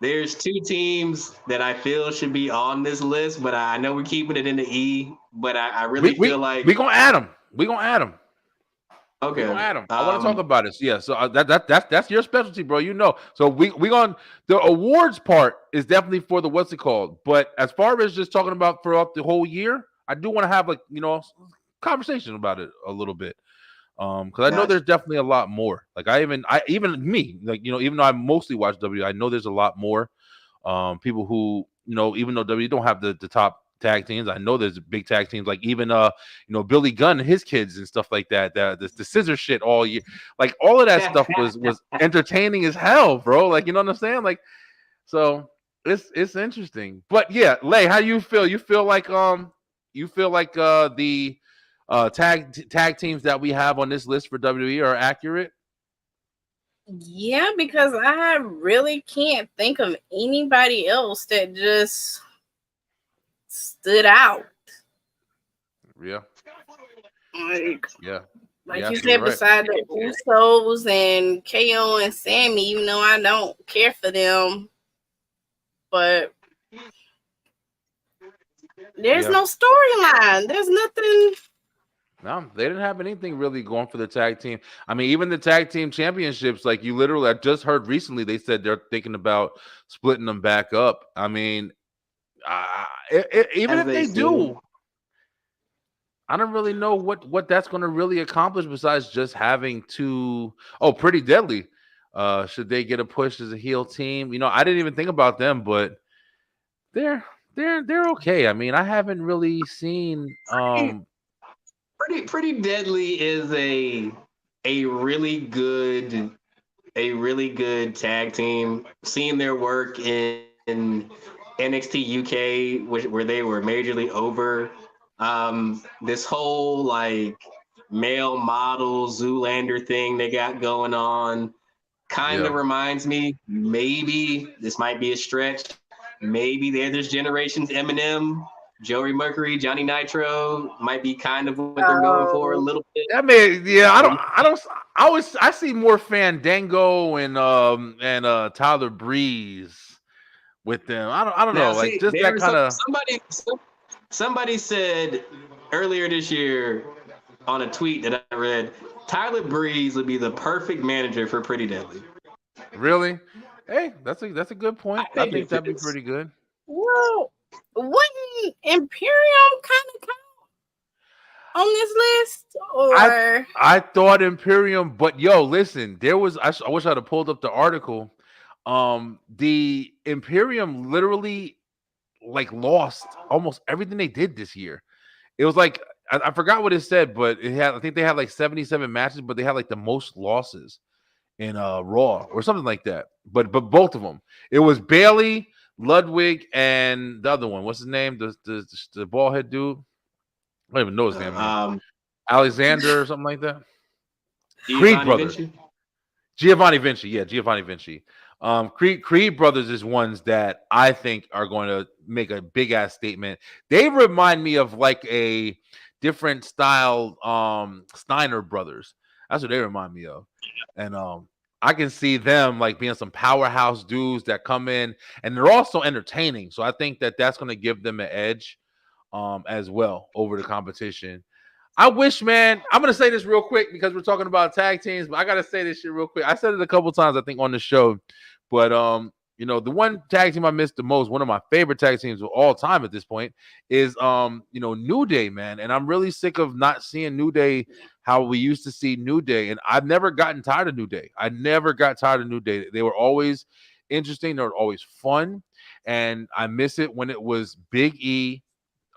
there's 2 teams that I feel should be on this list, but I know we're keeping it in the E. But I really feel like we're gonna add them. Okay, Adam, I want to talk about it. Yeah, so that's your specialty, bro. So we going the awards part is definitely for the what's it called. But as far as just talking about throughout the whole year, I do want to have conversation about it a little bit, because I know there's definitely a lot more. Like even though I mostly watch W, I know there's a lot more people who even though W don't have the top tag teams. I know there's big tag teams like even Billy Gunn and his kids and stuff like that. The scissor shit all year, like all of that stuff was entertaining as hell, bro. Like, you know what I'm saying? Like, so it's interesting. But yeah, Lay, how do you feel? You feel like the tag teams that we have on this list for WWE are accurate? Yeah, because I really can't think of anybody else that just stood out. Yeah. Like, Yeah. like Yeah, you so you're said, right. beside the Usos and KO and Sammy, even though I don't care for them, but there's Yeah. no storyline. There's nothing. No, they didn't have anything really going for the tag team. I mean, even the tag team championships, like you literally, I just heard recently, they said they're thinking about splitting them back up. I mean, even As if they they should. do, I don't really know what that's going to really accomplish besides just having two. Oh, Pretty Deadly. Should they get a push as a heel team? You know, I didn't even think about them, but they're they're okay. I mean, I haven't really seen Pretty Deadly is a really good tag team. Seeing their work in NXT UK, where they were majorly over. This whole like male model Zoolander thing they got going on kind yeah. of reminds me. Maybe this might be a stretch. Maybe they're this generation's Eminem. Joey Mercury, Johnny Nitro might be kind of what they're going for a little bit. I mean, yeah, Maybe. I see more Fandango and Tyler Breeze with them. I don't Now, know, like see, just that there's kind of somebody said earlier this year on a tweet that I read, Tyler Breeze would be the perfect manager for Pretty Deadly. really. Hey, that's a good point. I I think think it that'd be fits. pretty good. Well, wouldn't Imperium kind of count on this list? I Or I thought Imperium, but yo, listen, there was I wish I'd have pulled up the article. The Imperium literally like lost almost everything they did this year. It was like I forgot what it said, but it had I think they had like 77 matches, but they had like the most losses in Raw or something like that. But both of them. It was Bailey, Ludwig, and the other one. What's his name? The bald head dude. I don't even know his damn name. Um, Alexander or something like that. Creed Giovanni brothers. Vinci. Giovanni Vinci. Yeah, Giovanni Vinci. Creed brothers is ones that I think are going to make a big ass statement. They remind me of like a different style Steiner brothers. That's what they remind me of. And I can see them like being some powerhouse dudes that come in and they're also entertaining. So I think that that's going to give them an edge as well over the competition. I wish, man. I'm gonna say this real quick because we're talking about tag teams, but I gotta say this shit real quick. I said it a couple times, I think, on the show, but you know, the one tag team I missed the most, one of my favorite tag teams of all time at this point, is you know, New Day, man. And I'm really sick of not seeing New Day how we used to see New Day, and I've never gotten tired of New Day. I never got tired of New Day. They were always interesting. They were always fun, and I miss it when it was Big E,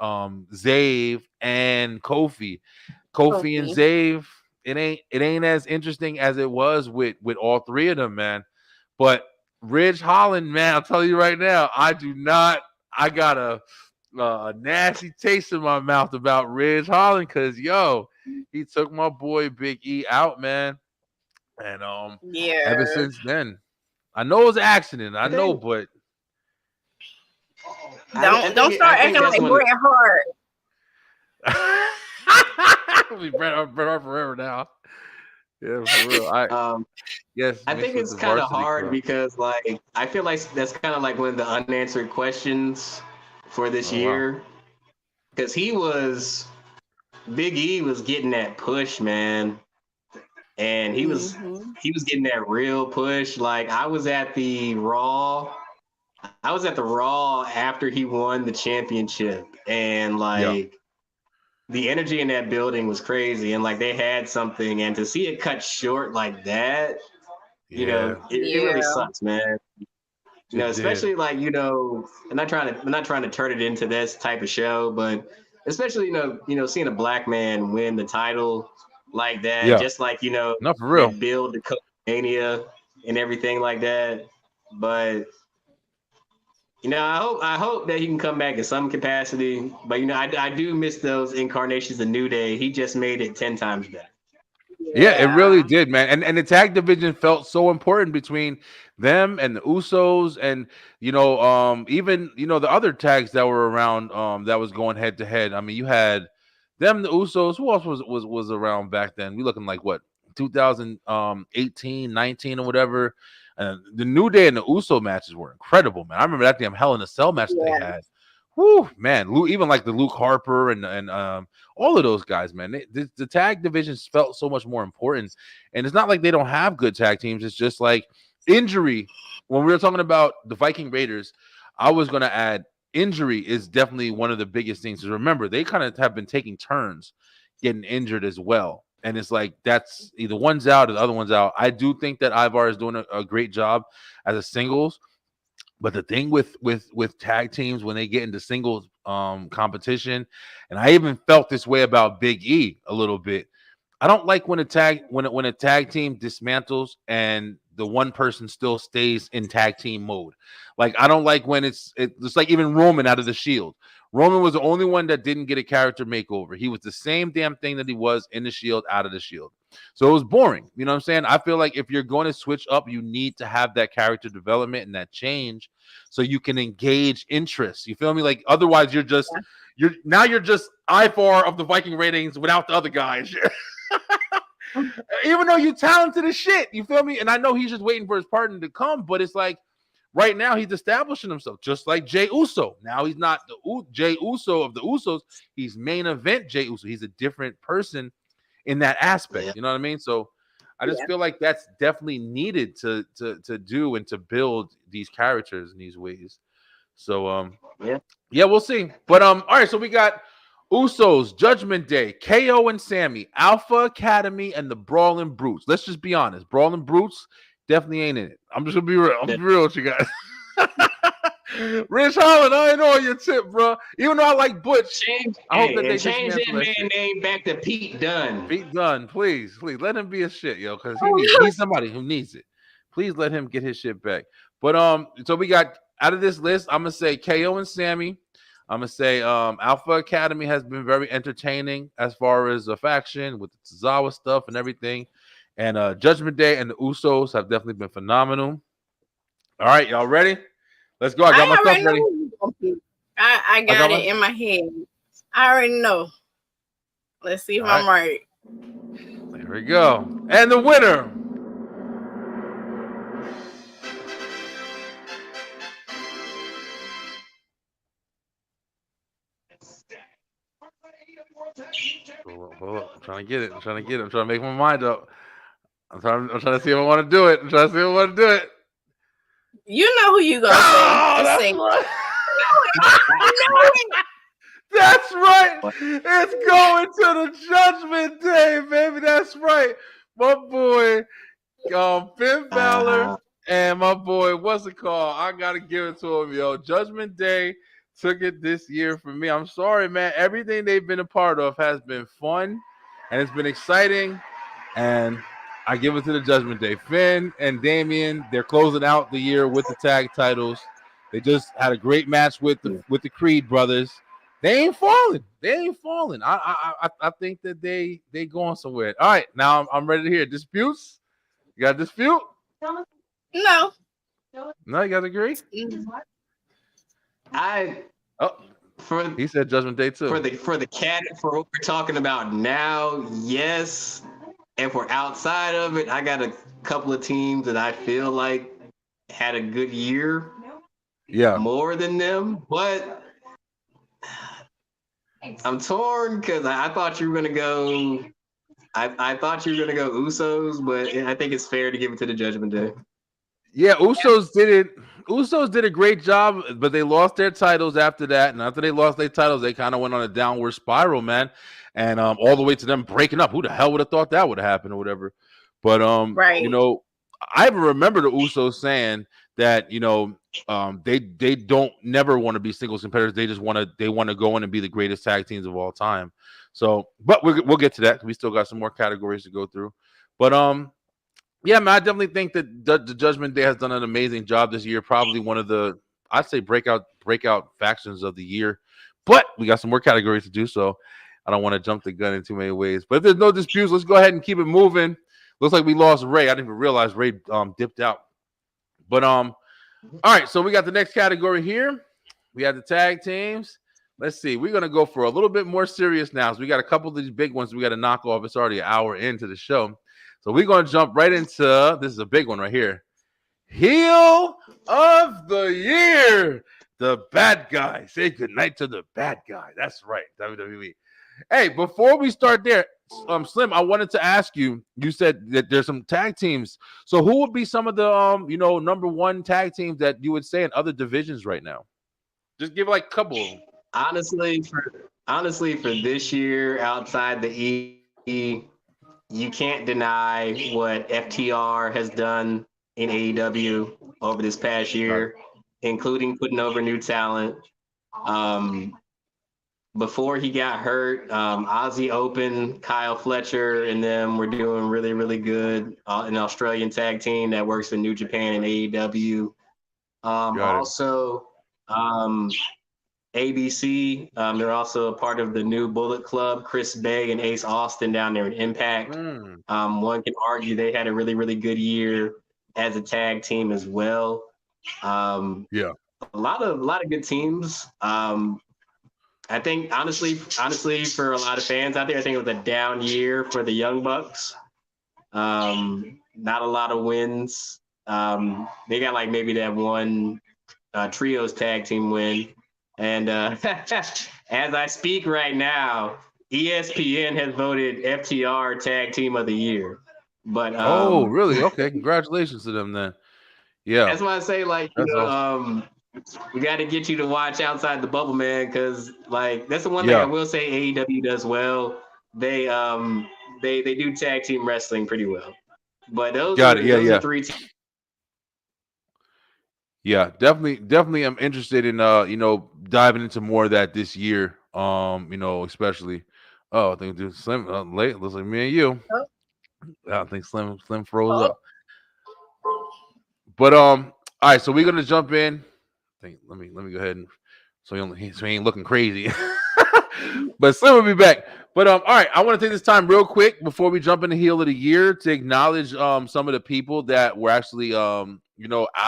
Zave, and Kofi. Kofi and Zave, it ain't as interesting as it was with all three of them, man. But Ridge Holland, man, I'll tell you right now, I got a nasty taste in my mouth about Ridge Holland because yo, he took my boy Big E out, man. And ever yeah, since then, I know it was an accident, I I know, think but don't start I think acting that's like when Bret Hart. we Bret Hart forever now. Yeah, for real. Yes, I mixed think with it's the kind of varsity hard club. because like I feel like that's kind of like one of the unanswered questions for this Oh wow. year because Big E was getting that push, man, and Mm-hmm. he was getting that real push. Like I was at the Raw. I was at the Raw after he won the championship, and Yeah. like the energy in that building was crazy, and like they had something, and to see it cut short like that, you know, Yeah. it really Yeah, sucks, man. You know, It did. especially like, you know, I'm not trying to turn it into this type of show, but especially, seeing a black man win the title like that, Yeah. just like, you know, Not for real. that build to Mania and everything like that. But you know, I hope that he can come back in some capacity. But you know, I do miss those incarnations of New Day. He just made it 10 times better. Yeah, it really did, man. And the tag division felt so important between them and the Usos, and even the other tags that were around that was going head to head. I mean, you had them, the Usos. Who else was around back then? We looking like what, 2018, 19 or whatever. The New Day and the Uso matches were incredible, man. I remember that damn Hell in a Cell match that they had. Whew, man, even like the Luke Harper and all of those guys, man. The tag divisions felt so much more important, and it's not like they don't have good tag teams. It's just like injury. When we were talking about the Viking Raiders, I was going to add injury is definitely one of the biggest things. Because remember, they kind of have been taking turns getting injured as well, and it's like that's either one's out or the other one's out. I do think that Ivar is doing a great job as a singles. But the thing with tag teams when they get into singles competition, and I even felt this way about Big E a little bit. I don't like when a tag team dismantles and the one person still stays in tag team mode. Like I don't like when it's like even Roman out of the Shield. Roman was the only one that didn't get a character makeover. He was the same damn thing that he was in the Shield, out of the Shield. So it was boring. You know what I'm saying? I feel like if you're going to switch up, you need to have that character development and that change so you can engage interest. You feel me? Like otherwise you're just Ivar of the Viking ratings without the other guys. Even though you're talented as shit, you feel me? And I know he's just waiting for his partner to come, but it's like right now he's establishing himself, just like Jey Uso. Now he's not the Jey Uso of the Usos. He's main event Jey Uso. He's a different person in that aspect. You know what I mean? So I just feel like that's definitely needed to do and to build these characters in these ways. So yeah, we'll see. But all right, so we got Usos, Judgment Day, KO and Sammy, Alpha Academy, and the Brawling Brutes. Let's just be honest. Brawling Brutes definitely ain't in it. I'm just gonna be real. I'm gonna be real with you guys. Rich Holland, I ain't on your tip, bro. Even though I like Butch, I hope that they change that man name back to Pete Dunne. Pete Dunne, please let him be a shit, yo, because he's somebody who needs it. Please let him get his shit back. But so we got out of this list, I'm gonna say KO and Sammy. I'm gonna say Alpha Academy has been very entertaining as far as a faction with the Tozawa stuff and everything. And Judgment Day and the Usos have definitely been phenomenal. All right, y'all ready? Let's go. I got my stuff ready. I got it in my head. I already know. Let's see if I'm right. There we go. And the winner. Hold up. I'm trying to get it. I'm trying to make my mind up. I'm trying to see if I want to do it. You know who you gonna say. Right. That's right. It's going to the Judgment Day, baby. That's right. My boy, Finn Balor, and my boy, what's it called? I gotta give it to him, yo. Judgment Day took it this year for me. I'm sorry, man. Everything they've been a part of has been fun, and it's been exciting, and I give it to the Judgment Day. Finn and Damian, they're closing out the year with the tag titles. They just had a great match with the Creed brothers. They ain't falling. I think that they going somewhere. All right, now I'm ready to hear disputes. You got a dispute? No. No, you guys agree? He said Judgment Day too. For what we're talking about now, yes. And for outside of it, I got a couple of teams that I feel like had a good year. Yeah. More than them, but I'm torn because I thought you were gonna go. I thought you were gonna go Usos, but I think it's fair to give it to the Judgment Day. Yeah, Usos did it. Usos did a great job, but they lost their titles after that. And after they lost their titles, they kind of went on a downward spiral, man. And all the way to them breaking up. Who the hell would have thought that would have happened or whatever? But you know, I even remember the Usos saying that, you know, they don't never want to be singles competitors. They just want to go in and be the greatest tag teams of all time. So, but we'll get to that. We still got some more categories to go through. But yeah, man, I definitely think that the Judgment Day has done an amazing job this year. Probably one of the, I'd say, breakout factions of the year. But we got some more categories to do. So I don't want to jump the gun in too many ways. But if there's no disputes, let's go ahead and keep it moving. Looks like we lost Ray. I didn't even realize Ray dipped out. But all right, so we got the next category here. We have the tag teams. Let's see. We're gonna go for a little bit more serious now. So we got a couple of these big ones we got to knock off. It's already an hour into the show. So we're gonna jump right into this is a big one right here. Heel of the year. The bad guy. Say goodnight to the bad guy. That's right. WWE. Hey, before we start there, Slim, I wanted to ask you. You said that there's some tag teams. So who would be some of the number one tag teams that you would say in other divisions right now? Just give like a couple. Honestly, for this year, outside the E, you can't deny what FTR has done in AEW over this past year, including putting over new talent. Before he got hurt, Aussie Open, Kyle Fletcher, and them were doing really, really good. An Australian tag team that works in New Japan and AEW. Also, ABC, they're also a part of the new Bullet Club, Chris Bay and Ace Austin down there in Impact. One can argue they had a really, really good year as a tag team as well. A lot of good teams. I think honestly, for a lot of fans out there, I think it was a down year for the Young Bucks. Not a lot of wins. They got like maybe that one trios tag team win. And as I speak right now, ESPN has voted FTR Tag Team of the Year. But oh, really? Okay, congratulations to them then. Yeah, that's why I say we got to get you to watch Outside the Bubble, man, because like that's the one thing I will say AEW does well. They do tag team wrestling pretty well. But those are three teams. Yeah, definitely. I'm interested in diving into more of that this year. Especially. Oh, I think Slim late. Looks like me and you. I think Slim froze up. But all right, so we're gonna jump in. Let me go ahead and so he ain't looking crazy. But Slim will be back. But all right, I want to take this time real quick before we jump into Heel of the Year to acknowledge some of the people that were actually out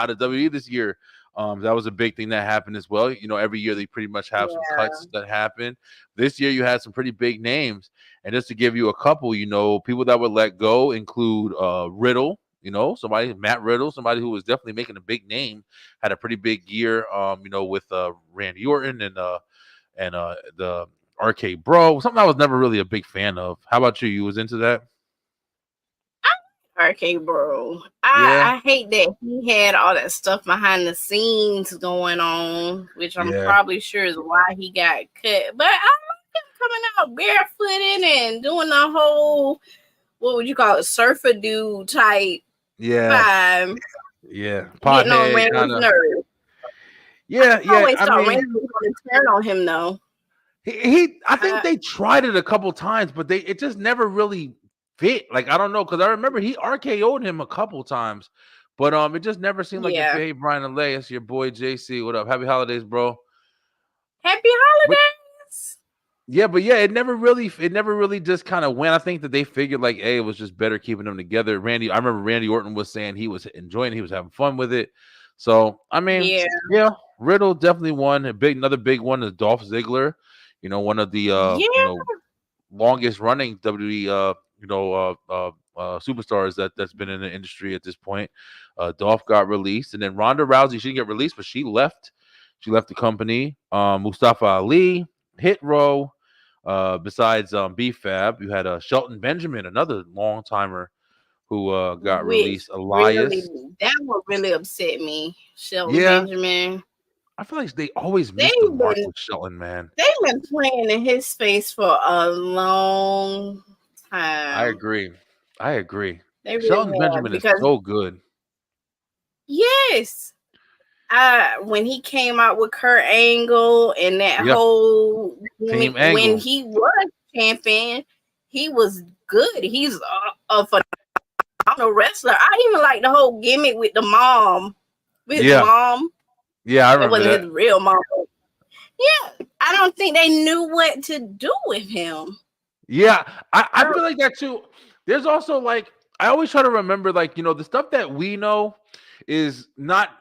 of WWE this year. That was a big thing that happened as well. Every year they pretty much have some cuts that happen. This year you had some pretty big names, and just to give you a couple, people that were let go include Riddle. Matt Riddle, somebody who was definitely making a big name, had a pretty big year. With Randy Orton and the RK Bro, something I was never really a big fan of. How about you? You was into that? RK Bro. I hate that he had all that stuff behind the scenes going on, which I'm probably sure is why he got cut. But I like him coming out barefooted and doing the whole, what would you call it, surfer dude type vibe. Yeah. Getting on Randy's nerves. Yeah. I always thought Randy was going to turn on him, though. I think they tried it a couple times, but it just never really fit. Like, I don't know, because I remember he RKO'd him a couple times, but it just never seemed like it fit. Hey, Brian Elias, your boy JC, what up? Happy holidays, bro. Happy holidays. It never really just kind of went. I think that they figured like, hey, it was just better keeping them together. I remember Randy Orton was saying he was enjoying it, he was having fun with it. So Riddle definitely won. Another big one is Dolph Ziggler. One of the longest running WWE superstars that's been in the industry at this point. Dolph got released, and then Ronda Rousey, she didn't get released, but she left. She left the company. Mustafa Ali, Hit Row. Besides B-Fab, you had Shelton Benjamin, another long timer who got released. Elias. That one really upset me. Shelton Benjamin. I feel like they always miss the mark with Shelton, man. They've been playing in his space for a long time. I agree. Really Shelton Benjamin is so good. Yes. When he came out with Kurt Angle and that whole Team when he was champion, he was good. He's a phenomenal wrestler. I even like the whole gimmick with the mom. Yeah, I remember it wasn't that. his real mom. Yeah, I don't think they knew what to do with him. Yeah, I feel like that too. There's also like I always try to remember like the stuff that we know is not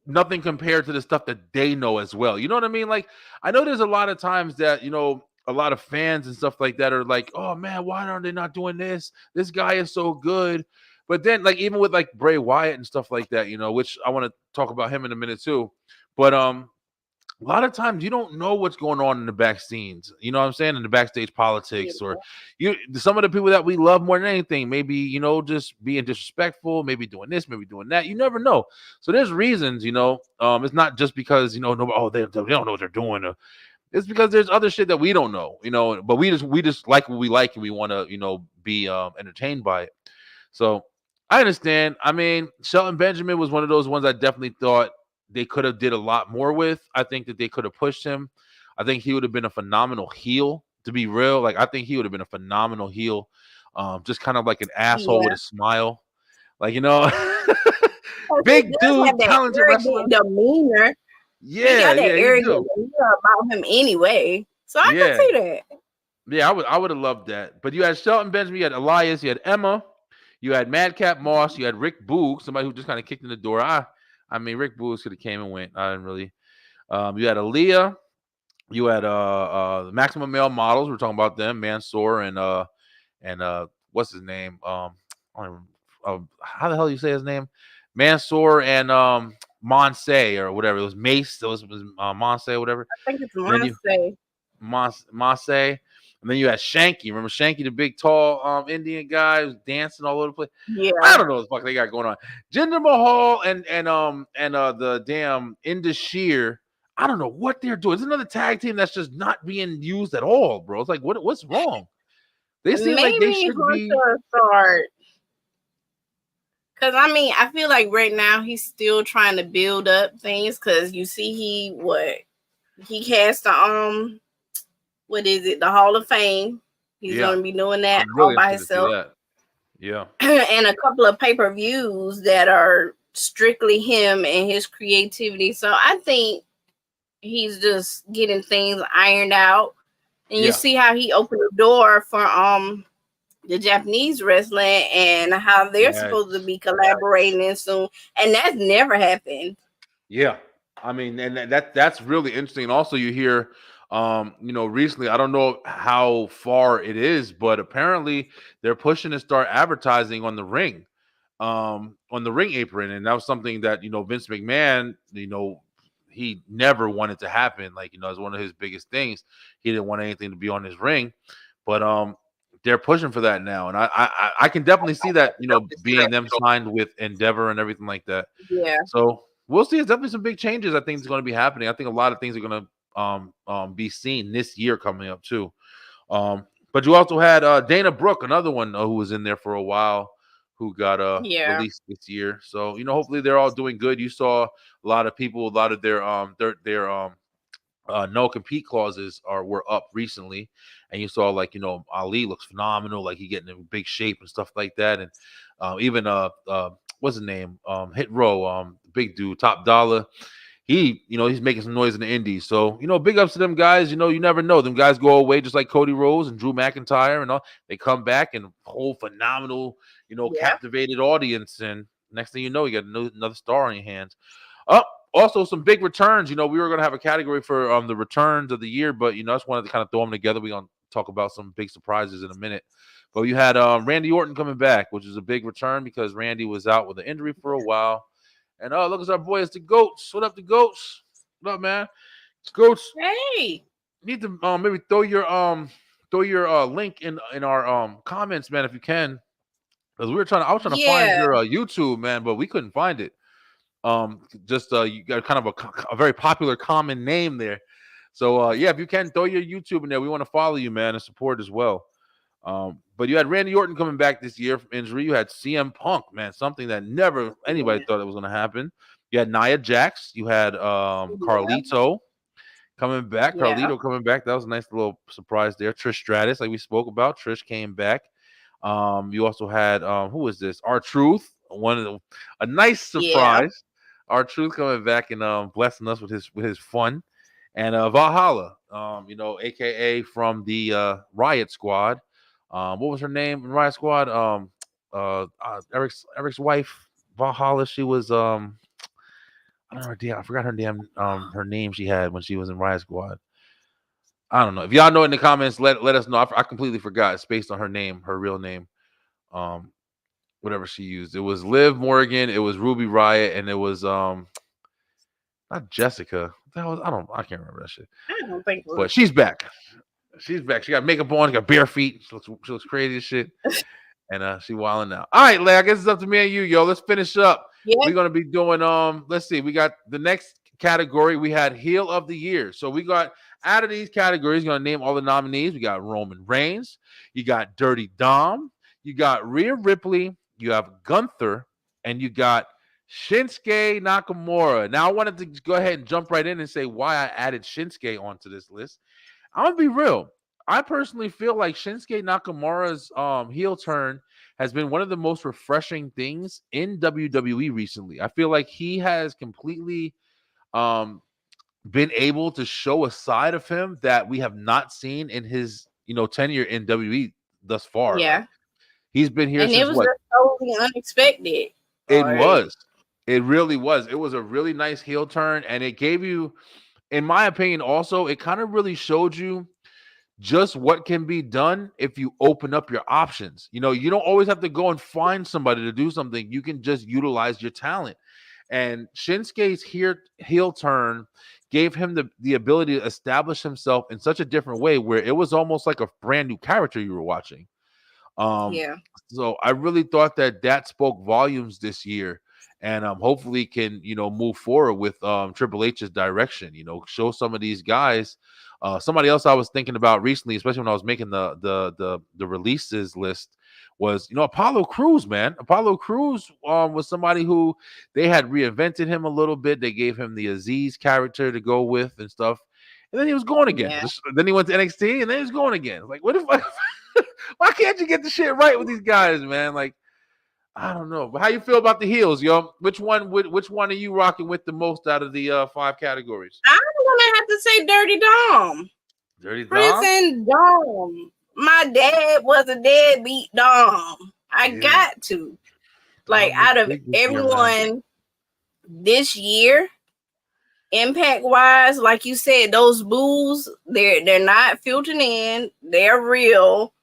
nothing compared to the stuff that they know as well. You know what I mean? Like I know there's a lot of times that a lot of fans and stuff like that are like, oh man, why aren't they not doing this? This guy is so good. But then like even with like Bray Wyatt and stuff like that, which I want to talk about him in a minute too. But a lot of times you don't know what's going on in the back scenes. You know what I'm saying? In the backstage politics, or some of the people that we love more than anything, maybe, just being disrespectful, maybe doing this, maybe doing that. You never know. So there's reasons, it's not just because, nobody, they don't know what they're doing. It's because there's other shit that we don't know, but we just like what we like and we want to, be entertained by it. So I understand. I mean, Shelton Benjamin was one of those ones I definitely thought they could have did a lot more with. I think that they could have pushed him. I think he would have been a phenomenal heel, to be real. Like I think he would have been a phenomenal heel. Just kind of like an asshole with a smile. Like, big dude, talented wrestler. Demeanor. Yeah, he got that yeah, arrogant demeanor about him anyway. So I can see that. Yeah, I would have loved that. But you had Shelton Benjamin, you had Elias, you had Emma, you had Madcap Moss, you had Rick Boog, somebody who just kind of kicked in the door. I mean, Rick Boog could have came and went. I didn't really. You had Aaliyah, you had the Maximum Male Models. We're talking about them, Mansoor and what's his name? How the hell do you say his name? Mansoor and Monse or whatever. It was Mace. It was Monse or whatever. I think it's Monse. Monse. And then you had Shanky. Remember Shanky, the big, tall Indian guy who's dancing all over the place? Yeah. I don't know what the fuck they got going on. Jinder Mahal and the damn Indus Sheer. I don't know what they're doing. It's another tag team that's just not being used at all, bro. It's like, what's wrong? They seem like they should be. Start. Because, I mean, I feel like right now he's still trying to build up things because you see he cast the what is it? The Hall of Fame. He's going to be doing that all by himself. Yeah. And a couple of pay-per-views that are strictly him and his creativity. So I think he's just getting things ironed out. And you see how he opened the door for the Japanese wrestling and how they're supposed to be collaborating soon. And that's never happened. Yeah. I mean, and that's really interesting. Also, you hear recently, I don't know how far it is, but apparently they're pushing to start advertising on the ring apron. And that was something that, Vince McMahon, he never wanted to happen. Like, it's one of his biggest things. He didn't want anything to be on his ring, but they're pushing for that now. And I can definitely see that, being them signed with Endeavor and everything like that. Yeah. So we'll see. It's definitely some big changes I think is going to be happening. I think a lot of things are going to be seen this year coming up too. But you also had Dana Brooke, another one who was in there for a while, who got released this year. So hopefully they're all doing good. You saw a lot of people, a lot of their no compete clauses were up recently, and you saw like Ali looks phenomenal, like he getting in big shape and stuff like that, and even what's his name, Hit Row, big dude, Top Dollar. He's making some noise in the indies. So, big ups to them guys. You never know. Them guys go away just like Cody Rhodes and Drew McIntyre and all. They come back and whole phenomenal, captivated audience. And next thing you know, you got another star on your hands. Also some big returns. We were going to have a category for the returns of the year, but, I just wanted to kind of throw them together. We're going to talk about some big surprises in a minute. But you had Randy Orton coming back, which is a big return because Randy was out with an injury for a while. And look at our boy, it's the Goats. What up, the Goats? What up, man? It's Goats. Hey. Need to maybe throw your link in our comments, man, if you can. Because I was trying to find your YouTube, man, but we couldn't find it. You got kind of a very popular common name there. So if you can throw your YouTube in there, we want to follow you, man, and support as well. But you had Randy Orton coming back this year from injury. You had CM Punk, man, something that never anybody thought it was going to happen. You had Nia Jax. You had Carlito coming back. Yeah. Carlito coming back. That was a nice little surprise there. Trish Stratus, like we spoke about. Trish came back. You also had who was this? R-Truth. A nice surprise. Yeah. R-Truth coming back and blessing us with his fun and Valhalla, aka from the Riot Squad. What was her name in Riot Squad? Eric's wife, Valhalla. She was I don't know her damn. I forgot her name she had when she was in Riot Squad. I don't know. If y'all know in the comments, let us know. I completely forgot. It's based on her name, her real name. Um, whatever she used. It was Liv Morgan, it was Ruby Riot, and it was not Jessica. That was I can't remember that shit. I don't think it But was. she's back. She's back. She got makeup on, she got bare feet. She looks crazy as shit. And she wilding out. All right, Leigh, I guess it's up to me and you, yo. Let's finish up. Yeah. We're gonna be doing let's see, we got the next category. We had Heel of the Year. So we got out of these categories, gonna name all the nominees. We got Roman Reigns, you got Dirty Dom, you got Rhea Ripley, you have Gunther, and you got Shinsuke Nakamura. Now I wanted to go ahead and jump right in and say why I added Shinsuke onto this list. I'm gonna be real. I personally feel like Shinsuke Nakamura's heel turn has been one of the most refreshing things in WWE recently. I feel like he has completely been able to show a side of him that we have not seen in his tenure in WWE thus far. Yeah. Like, he's been here And since it was what? just totally unexpected. It was. It really was. It was a really nice heel turn, and it gave you, in my opinion, also it kind of really showed you just what can be done if you open up your options. You don't always have to go and find somebody to do something. You can just utilize your talent. And Shinsuke's heel turn gave him the ability to establish himself in such a different way where it was almost like a brand new character you were watching. Yeah. So I really thought that spoke volumes this year, and hopefully can move forward with Triple H's direction. Show some of these guys. Somebody else I was thinking about recently, especially when I was making the releases list, was Apollo Crews. Man, Apollo Crews was somebody who they had reinvented him a little bit. They gave him the Aziz character to go with and stuff, and then he was going again. Yeah. Then he went to NXT, and then he was going again. Like, what if? Why can't you get the shit right with these guys, man? Like, I don't know. But how you feel about the heels, yo? Which one are you rocking with the most out of the 5 categories? I'm gonna have to say Dirty Dom. Dirty Dom? Prison Dom. My dad was a deadbeat Dom. I got to. Like, out of everyone this year, impact wise, like you said, those boos, they're not filtering in, they're real.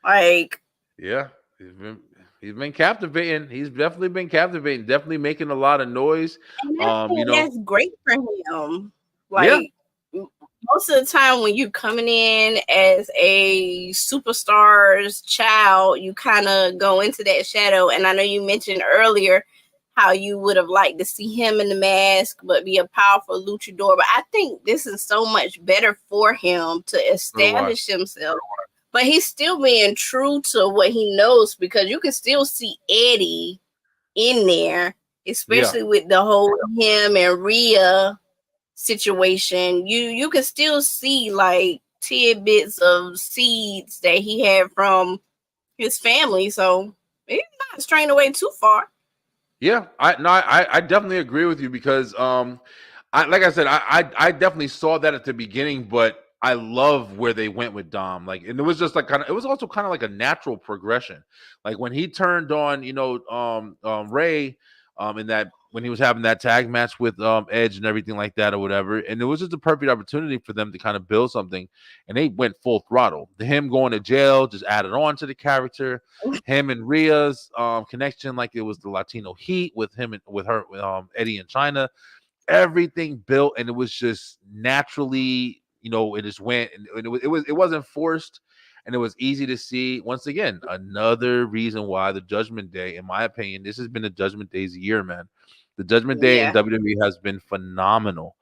Like, yeah, he's been captivating. He's definitely been captivating, definitely making a lot of noise. That's great for him. Like, most of the time when you're coming in as a superstar's child, you kind of go into that shadow. And I know you mentioned earlier how you would have liked to see him in the mask, but be a powerful luchador. But I think this is so much better for him to establish himself. But he's still being true to what he knows, because you can still see Eddie in there, especially with the whole him and Rhea situation. You can still see like tidbits of seeds that he had from his family. So he's not straying away too far. Yeah, I definitely agree with you, because like I said, I definitely saw that at the beginning, but I love where they went with Dom. Like, and it was just like it was also kind of like a natural progression. Like when he turned on, Ray, in that, when he was having that tag match with Edge and everything like that or whatever, and it was just a perfect opportunity for them to kind of build something, and they went full throttle. Him going to jail just added on to the character. Him and Rhea's connection, like it was the Latino heat with him and with her, Eddie and China. Everything built, and it was just naturally, it just went, and it wasn't forced, and it was easy to see. Once again, another reason why the Judgment Day, in my opinion, this has been the Judgment Day's year, man. The Judgment Day in WWE has been phenomenal.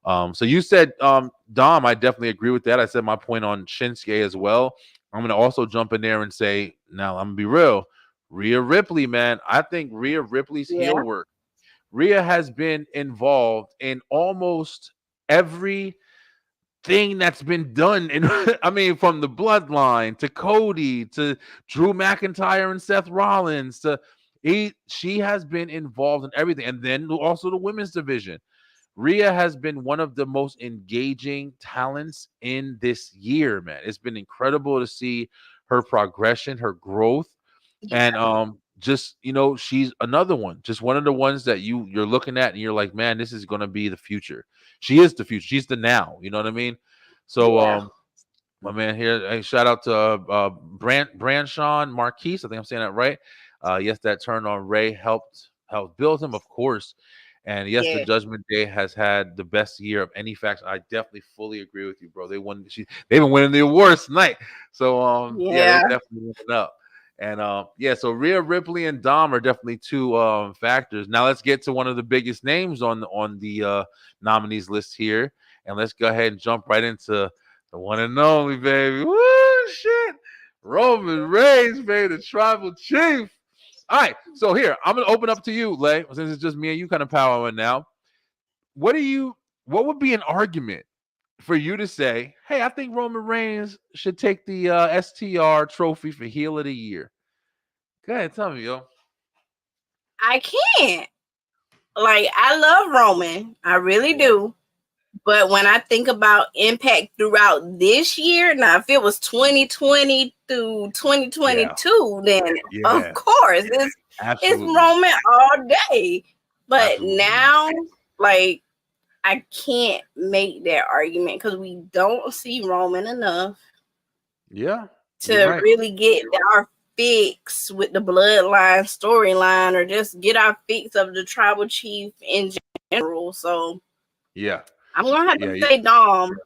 So you said Dom, I definitely agree with that. I said my point on Shinsuke as well. I'm going to also jump in there and say, now I'm going to be real. Rhea Ripley, man. I think Rhea Ripley's heel work. Rhea has been involved in almost every thing that's been done. I mean, from the Bloodline to Cody to Drew McIntyre and Seth Rollins to she has been involved in everything. And then also the women's division. Rhea has been one of the most engaging talents in this year, man. It's been incredible to see her progression, her growth, and just she's another one, just one of the ones that you're looking at and you're like, man, this is going to be the future. She is the future. She's the now. You know what I mean? So, my man here, hey, shout out to Branshon Marquise. I think I'm saying that right. Yes, that turn on Ray helped build him, of course. And yes, the Judgment Day has had the best year of any faction. I definitely fully agree with you, bro. They've been winning the awards tonight. So they definitely went up. And so Rhea Ripley and Dom are definitely two factors. Now let's get to one of the biggest names on the nominees list here. And let's go ahead and jump right into the one and only, baby. Woo, shit. Roman Reigns, baby, the tribal chief. All right, so here, I'm going to open up to you, Lay, since it's just me and you kind of powering now. What would be an argument for you to say, hey, I think Roman Reigns should take the STR trophy for heel of the year? Go ahead, tell me, yo. I can't. Like, I love Roman. I really do. But when I think about impact throughout this year, now if it was 2020 through 2022, then of course it's Roman all day. But now, like, I can't make that argument because we don't see Roman enough. Yeah. To really get our fix with the bloodline storyline or just get our fix of the tribal chief in general. So I'm gonna have to say Dom.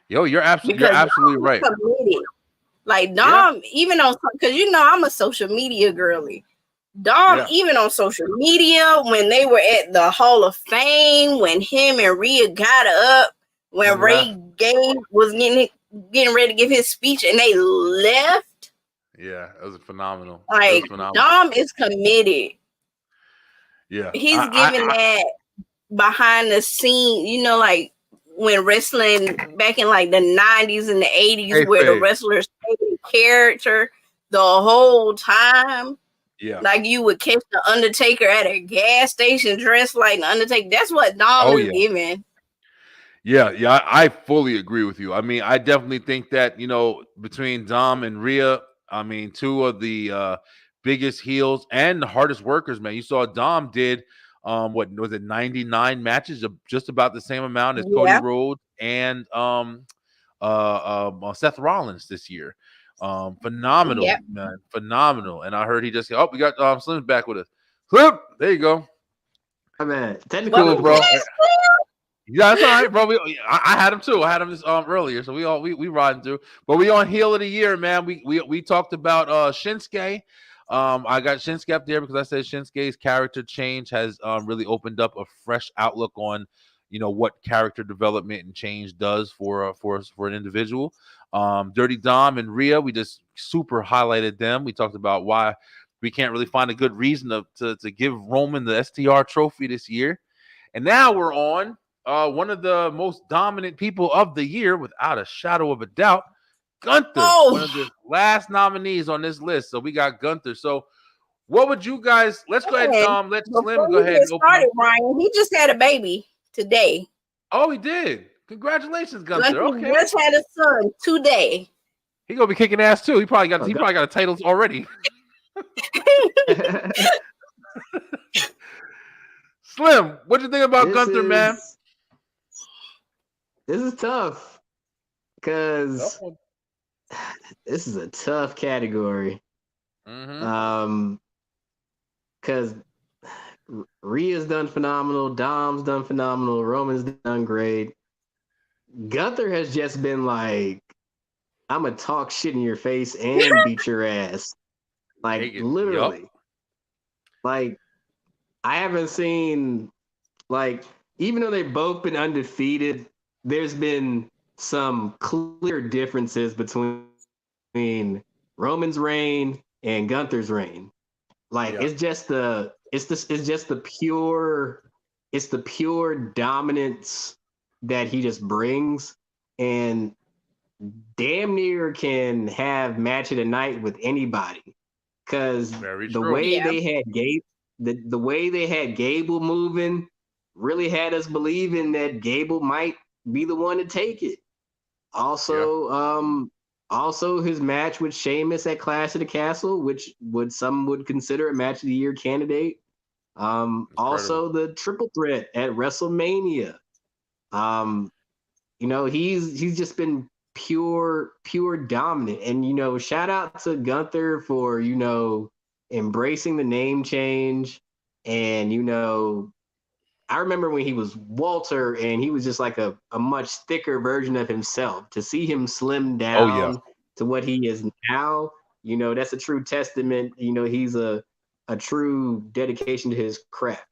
Yo, you're absolutely right. Committed. Like Dom, even on, because I'm a social media girly. Dom, even on social media, when they were at the Hall of Fame, when him and Rhea got up, when Ray was getting ready to give his speech, and they left. Yeah, it was phenomenal. Like Dom is committed. Yeah, he's giving that behind the scene, like when wrestling back in like the 90s and the 80s, where the wrestlers stayed in character the whole time. Yeah, like you would catch the Undertaker at a gas station dressed like the Undertaker. That's what Dom is giving. Yeah, I fully agree with you. I mean, I definitely think that between Dom and Rhea, I mean, two of the biggest heels and the hardest workers, man. You saw Dom did what was it, 99 matches, just about the same amount as Cody Rhodes and Seth Rollins this year. Phenomenal, man, phenomenal. And I heard he just we got Slim's back with us. Slim, there you go. I mean, technically, cool, bro. Yeah, that's all right, bro. I had him too. I had him this earlier, so we riding through. But we on heel of the year, man. We talked about Shinsuke. I got Shinsuke up there because I said Shinsuke's character change has really opened up a fresh outlook on what character development and change does for an individual. Dirty Dom and Rhea, we just super highlighted them. We talked about why we can't really find a good reason to give Roman the STR trophy this year. And now we're on one of the most dominant people of the year, without a shadow of a doubt, Gunther, one of the last nominees on this list. So we got Gunther. So what would you guys, let's go ahead, let Slim go ahead and open up. Ryan, he just had a baby today. Oh, he did. Congratulations, Gunther. Okay. Just had a son today. He gonna be kicking ass too. He probably got a title already. Slim, what you think about Gunther, man? This is tough because this is a tough category. Because Rhea's done phenomenal, Dom's done phenomenal, Roman's done great. Gunther has just been like, I'm gonna talk shit in your face and beat your ass, like literally. Like I haven't seen, like, even though they've both been undefeated, there's been some clear differences between Roman's reign and Gunther's reign. Like it's just the pure dominance that he just brings, and damn near can have match of the night with anybody. Because the way they had the way they had Gable moving really had us believing that Gable might be the one to take it. Also, also his match with Sheamus at Clash of the Castle, which some would consider a match of the year candidate. Also the triple threat at WrestleMania. You know, he's just been pure dominant. And, you know, shout out to Gunther for, you know, embracing the name change. And, you know, I remember when he was Walter and he was just like a much thicker version of himself. To see him slim down to what he is now, you know, that's a true testament. You know, he's a true dedication to his craft.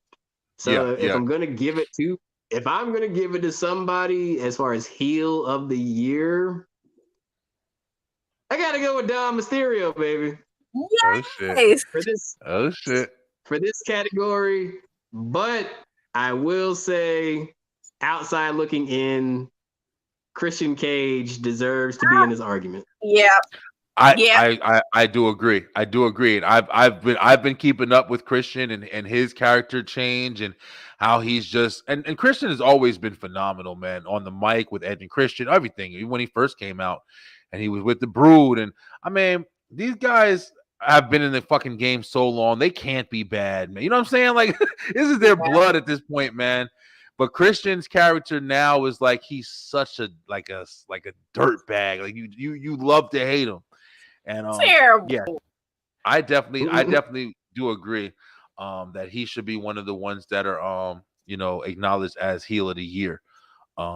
So if I'm gonna give it to somebody as far as heel of the year, I gotta go with Dom Mysterio, baby. Yes. For this category, but I will say, outside looking in, Christian Cage deserves to be in this argument. Yeah. I do agree. And I've been keeping up with Christian and his character change and how he's just and Christian has always been phenomenal, man, on the mic with Edge and Christian, everything. Even when he first came out and he was with the Brood. And I mean, these guys have been in the fucking game so long, they can't be bad, man. You know what I'm saying? Like, this is their blood at this point, man. But Christian's character now is like he's such a dirt bag. Like you love to hate him. And terrible. Yeah, I definitely do agree that he should be one of the ones that are you know, acknowledged as heel of the year,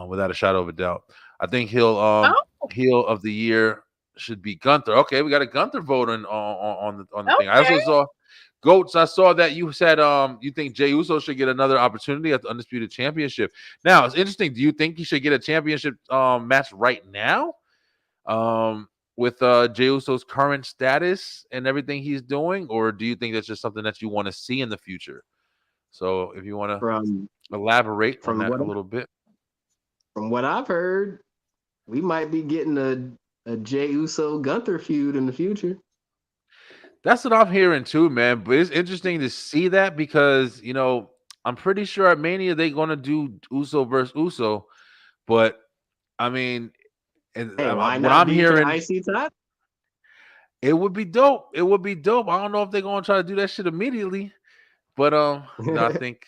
without a shadow of a doubt. I think heel of the year should be Gunther. Okay, we got a Gunther vote on the thing. I also saw Goats. I saw that you said you think Jey Uso should get another opportunity at the Undisputed Championship. Now it's interesting. Do you think he should get a championship match right now? With Jey Uso's current status and everything he's doing, or do you think that's just something that you want to see in the future? So if you want to elaborate on that a little bit. From what I've heard, we might be getting a Jey Uso Gunther feud in the future. That's what I'm hearing too, man. But it's interesting to see that because, you know, I'm pretty sure at Mania they're going to do Uso versus Uso. But, I mean, and why what not I'm be hearing, IC title? It would be dope. I don't know if they're going to try to do that shit immediately. But, no, I think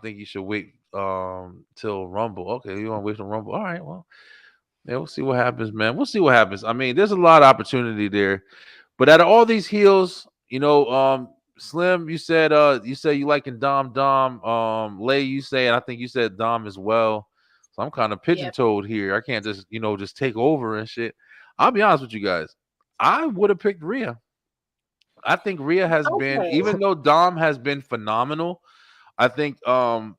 you should wait till Rumble. Okay, you want to wait till Rumble? All right, well. Yeah, we'll see what happens, man. We'll see what happens. I mean, there's a lot of opportunity there. But out of all these heels, you know, Slim, you said you liking Dom. Lay, you say, and I think you said Dom as well. So I'm kind of pigeon-toed here. I can't just, you know, just take over and shit. I'll be honest with you guys. I would have picked Rhea. I think Rhea has been, even though Dom has been phenomenal, I think Dom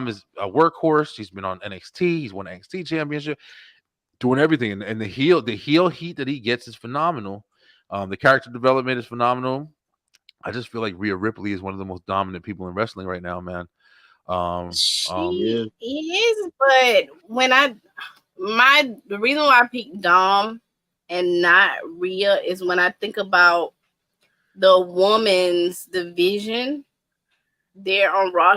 is a workhorse. He's been on NXT. He's won an NXT championship. Doing everything, and the heel heat that he gets is phenomenal. The character development is phenomenal. I just feel like Rhea Ripley is one of the most dominant people in wrestling right now, man. She is, but the reason why I picked Dom and not Rhea is when I think about the woman's division there on Raw.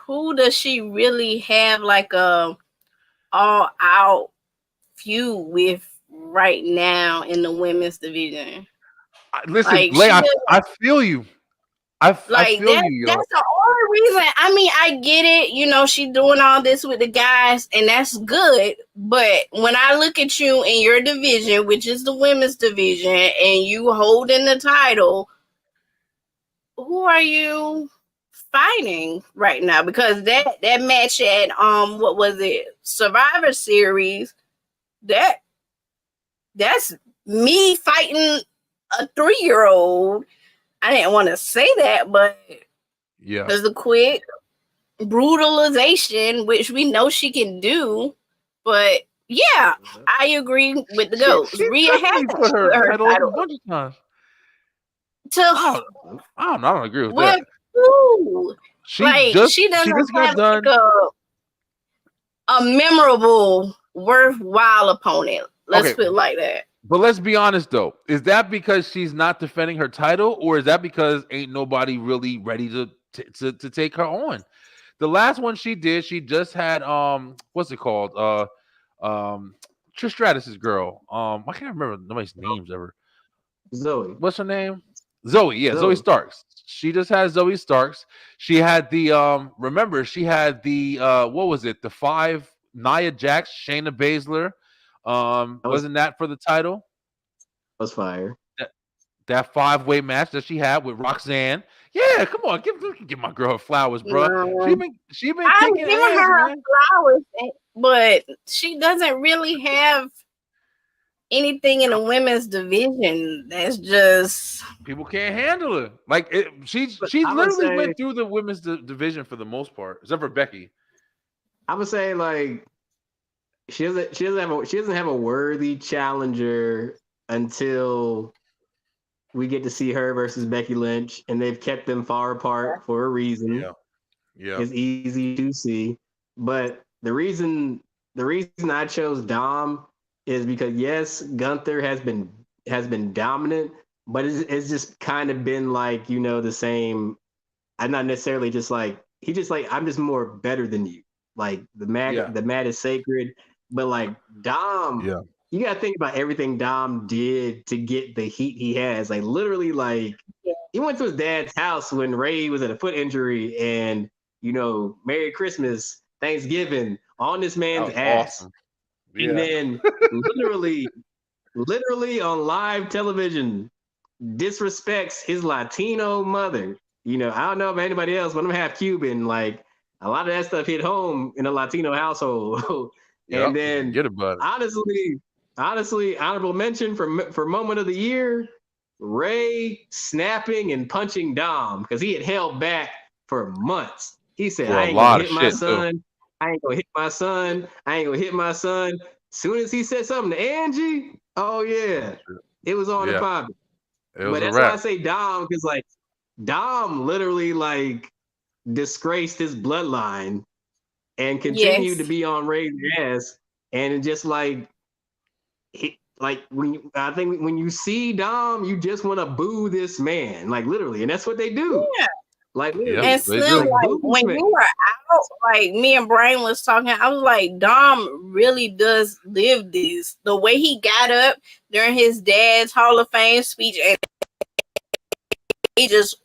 Who does she really have like a all out feud with right now in the women's division? Listen, like, Lay, I feel you. I feel you. That's the only reason. I mean, I get it. You know, she's doing all this with the guys, and that's good. But when I look at you in your division, which is the women's division, and you holding the title, who are you fighting right now? Because that match at what was it, Survivor Series, that's me fighting a 3-year-old. I didn't want to say that, but yeah, there's a quick brutalization, which we know she can do. But yeah, I agree with the Ghost. Rhea has put her title a bunch of times. I don't agree with that. Who? She doesn't have like a memorable, worthwhile opponent. Let's put it like that. But let's be honest, though. Is that because she's not defending her title, or is that because ain't nobody really ready to to take her on. The last one she did, she just had what's it called? Trish Stratus's girl. I can't remember nobody's names ever. Zoe. What's her name? Zoe. Yeah, Zoe Starks. She just had Zoe Starks. She had the remember, she had the what was it? The 5 Nia Jax, Shayna Baszler. Wasn't that for the title? Was fire. That 5-way match that she had with Roxanne. Yeah, come on, give my girl her flowers, bro. She been I'm kicking giving ass, her man. flowers, but she doesn't really have anything in the women's division that's just people can't handle her. Like she's literally went through the women's division for the most part, except for Becky. I would say like she doesn't have a worthy challenger until we get to see her versus Becky Lynch, and they've kept them far apart for a reason. Yeah, it's easy to see. But the reason I chose Dom is because yes, Gunther has been dominant, but it's just kind of been like, the same. I'm not necessarily just like he just like I'm just more better than you. Like the mat is sacred, but like Dom, you gotta think about everything Dom did to get the heat he has. Like literally, like he went to his dad's house when Ray was at a foot injury, and Merry Christmas, Thanksgiving on this man's ass. Awesome. And then literally on live television, disrespects his Latino mother. I don't know about anybody else, but I'm half Cuban. Like a lot of that stuff hit home in a Latino household. And then honestly, honorable mention for moment of the year, Ray snapping and punching Dom because he had held back for months. He said, I ain't gonna hit my son. I ain't gonna hit my son. I ain't gonna hit my son. Soon as he said something to Angie, oh yeah, it was on the popping. But that's why I say Dom, because like Dom literally like disgraced his bloodline and continued to be on Ray's ass, and just like I think when you see Dom, you just want to boo this man, like literally, and that's what they do. Yeah. Like and Slim, like when you were out, like me and Brian was talking, I was like, Dom really does live this. The way he got up during his dad's Hall of Fame speech and he just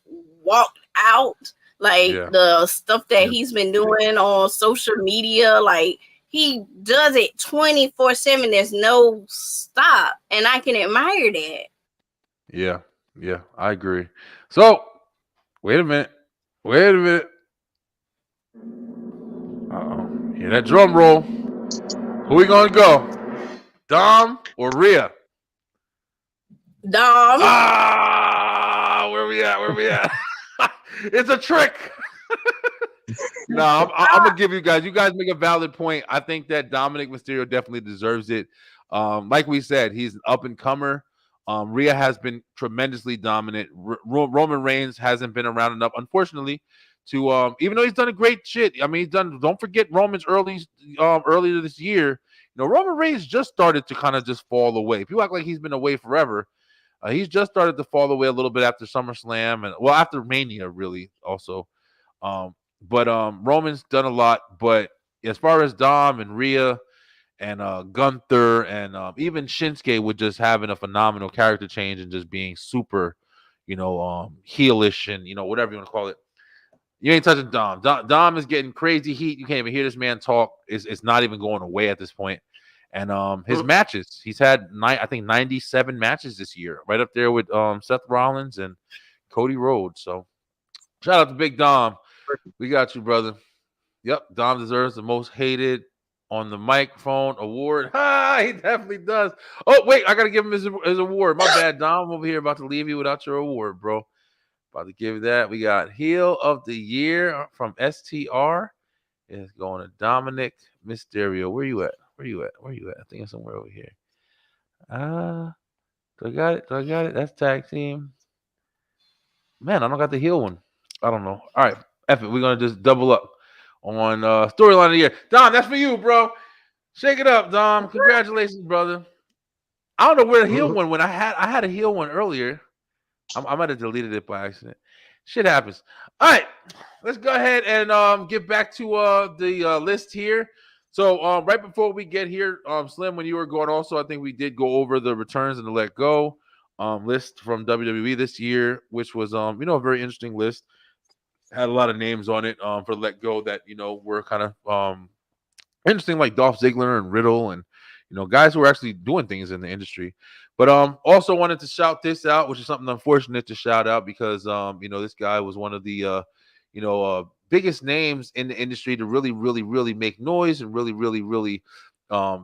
walked out, like the stuff that he's been doing on social media, like he does it 24/7. There's no stop, and I can admire that. Yeah, I agree. So wait a minute. Uh-oh. Hear that drum roll. Who we gonna go? Dom or Rhea? Dom. Where we at? It's a trick. No, I'm gonna give you guys. You guys make a valid point. I think that Dominic Mysterio definitely deserves it. Like we said, he's an up and comer. Rhea has been tremendously dominant. Roman Reigns hasn't been around enough, unfortunately, to even though he's done a great shit. I mean, he's done. Don't forget Roman's earlier this year. Roman Reigns just started to kind of just fall away. People act like he's been away forever. He's just started to fall away a little bit after SummerSlam and after Mania, really also. But Roman's done a lot. But as far as Dom and Rhea and Gunther and even Shinsuke with just having a phenomenal character change and just being super, heelish and whatever you want to call it. You ain't touching Dom. Dom is getting crazy heat. You can't even hear this man talk. It's not even going away at this point. And his matches, he's had 97 matches this year, right up there with Seth Rollins and Cody Rhodes. So shout out to Big Dom. We got you, brother. Yep, Dom deserves the most hated on the microphone award. He definitely does. Oh, wait, I got to give him his award. My bad, Dom. I'm over here about to leave you without your award, bro. About to give you that. We got Heel of the Year from STR. It's going to Dominic Mysterio. Where you at? I think it's somewhere over here. Do I got it? That's tag team. Man, I don't got the heel one. I don't know. All right, F it. We're going to just double up on storyline of the year. Dom, that's for you, bro. Shake it up, Dom. Congratulations, brother. I don't know where the heel one went. I had a heel one earlier. I might have deleted it by accident. Shit happens. All right, let's go ahead and get back to the list here. So right before we get here, Slim, when you were going, also I think we did go over the returns and the let go list from WWE this year, which was a very interesting list. Had a lot of names on it for let go that were kind of interesting, like Dolph Ziggler and Riddle, and guys who are actually doing things in the industry. But also wanted to shout this out, which is something unfortunate to shout out because this guy was one of the biggest names in the industry to really, really, really make noise and really, really, really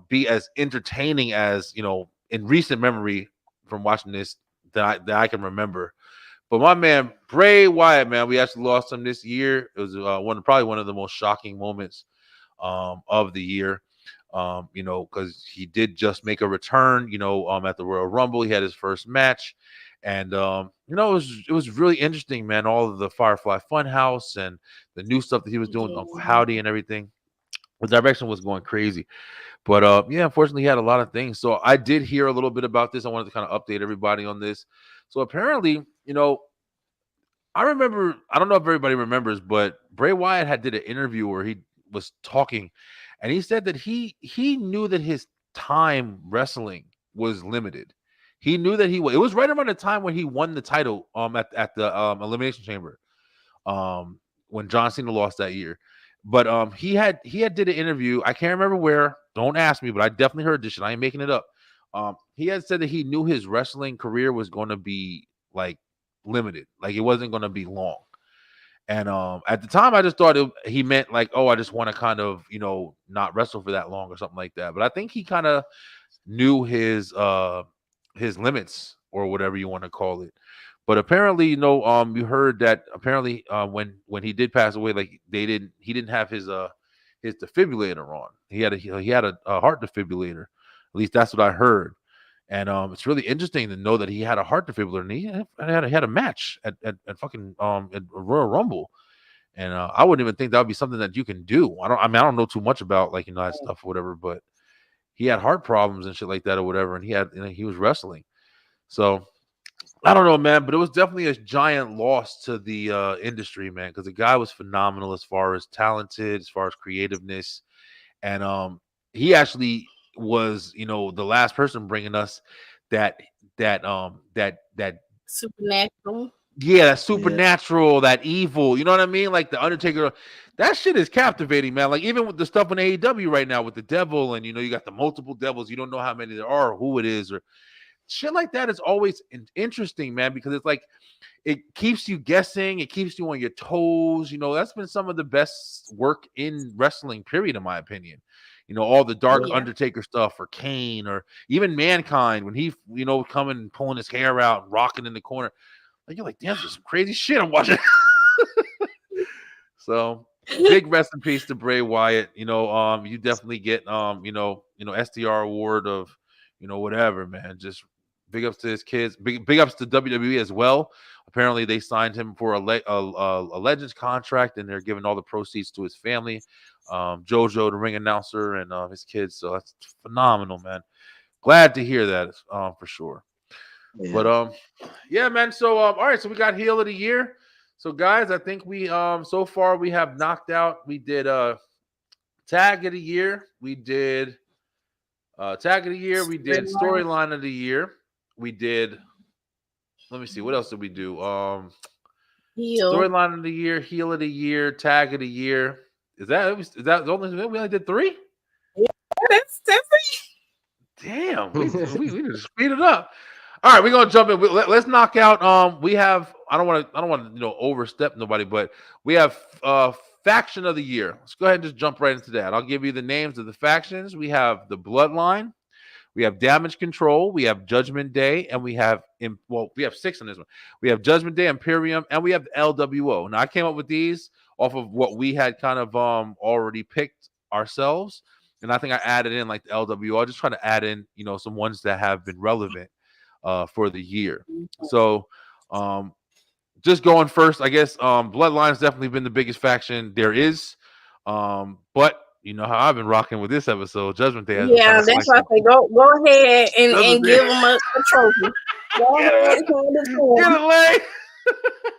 be as entertaining as in recent memory from watching this that I can remember. But my man Bray Wyatt, man, we actually lost him this year. It was probably one of the most shocking moments of the year, because he did just make a return, at the Royal Rumble. He had his first match, and it was really interesting, man. All of the Firefly Funhouse and the new stuff that he was doing with Uncle Howdy and everything. The direction was going crazy, but unfortunately, he had a lot of things. So I did hear a little bit about this. I wanted to kind of update everybody on this. So apparently, I remember. I don't know if everybody remembers, but Bray Wyatt did an interview where he was talking, and he said that he knew that his time wrestling was limited. He knew that it was right around the time when he won the title at the Elimination Chamber, when John Cena lost that year. But he had did an interview. I can't remember where. Don't ask me, but I definitely heard this shit. I ain't making it up. He had said that he knew his wrestling career was going to be like limited, like it wasn't going to be long. And at the time, I just thought he meant like, oh, I just want to kind of not wrestle for that long or something like that. But I think he kind of knew his limits or whatever you want to call it. But apparently, you heard that apparently when he did pass away, like he didn't have his defibrillator on. He had a heart defibrillator. At least that's what I heard. And it's really interesting to know that he had a heart defibrillator and he had a match at fucking at Royal Rumble. And I wouldn't even think that would be something that you can do. I don't know too much about like that stuff or whatever, but he had heart problems and shit like that or whatever, and he was wrestling. So I don't know, man, but it was definitely a giant loss to the industry, man, because the guy was phenomenal as far as talented, as far as creativeness, and he actually was, the last person bringing us that Supernatural. Yeah, that supernatural, that evil. You know what I mean? Like the Undertaker. That shit is captivating, man. Like even with the stuff on AEW right now with the devil, and you got the multiple devils. You don't know how many there are, or who it is, or shit like that is always interesting, man, because it's like it keeps you guessing, it keeps you on your toes. That's been some of the best work in wrestling, period, in my opinion. All the dark Undertaker stuff, or Kane, or even Mankind when he, coming and pulling his hair out and rocking in the corner. Like you're like, damn, there's some crazy shit I'm watching. So big rest in peace to Bray Wyatt. You definitely get STR award of whatever, man. Just big ups to his kids. Big ups to WWE as well. Apparently they signed him for a Legends contract, and they're giving all the proceeds to his family. JoJo, the ring announcer, and his kids. So that's phenomenal, man. Glad to hear that for sure. Yeah. But yeah, man. So all right, so we got heel of the year. So guys, I think we so far we have knocked out. We did tag of the year. We did tag of the year. We did storyline of the year. We did. Let me see. What else did we do? Storyline of the year, heel of the year, tag of the year. Is that the only? We only did 3. Yeah, that's damn. We just speed it up. All right, we're gonna jump in. Let's knock out. We have. I don't want to overstep nobody, but we have faction of the year. Let's go ahead and just jump right into that. I'll give you the names of the factions. We have the Bloodline, we have Damage Control, we have Judgment Day, and we have 6 on this one. We have Judgment Day, Imperium, and we have the LWO. Now I came up with these off of what we had kind of already picked ourselves, and I think I added in like the LWO. I'll just try to add in some ones that have been relevant for the year. So just going first, I guess Bloodline's definitely been the biggest faction there is. But you know how I've been rocking with this episode. Judgment Day. Yeah, that's why I say go ahead and give them a trophy. Go ahead and get it, Lay.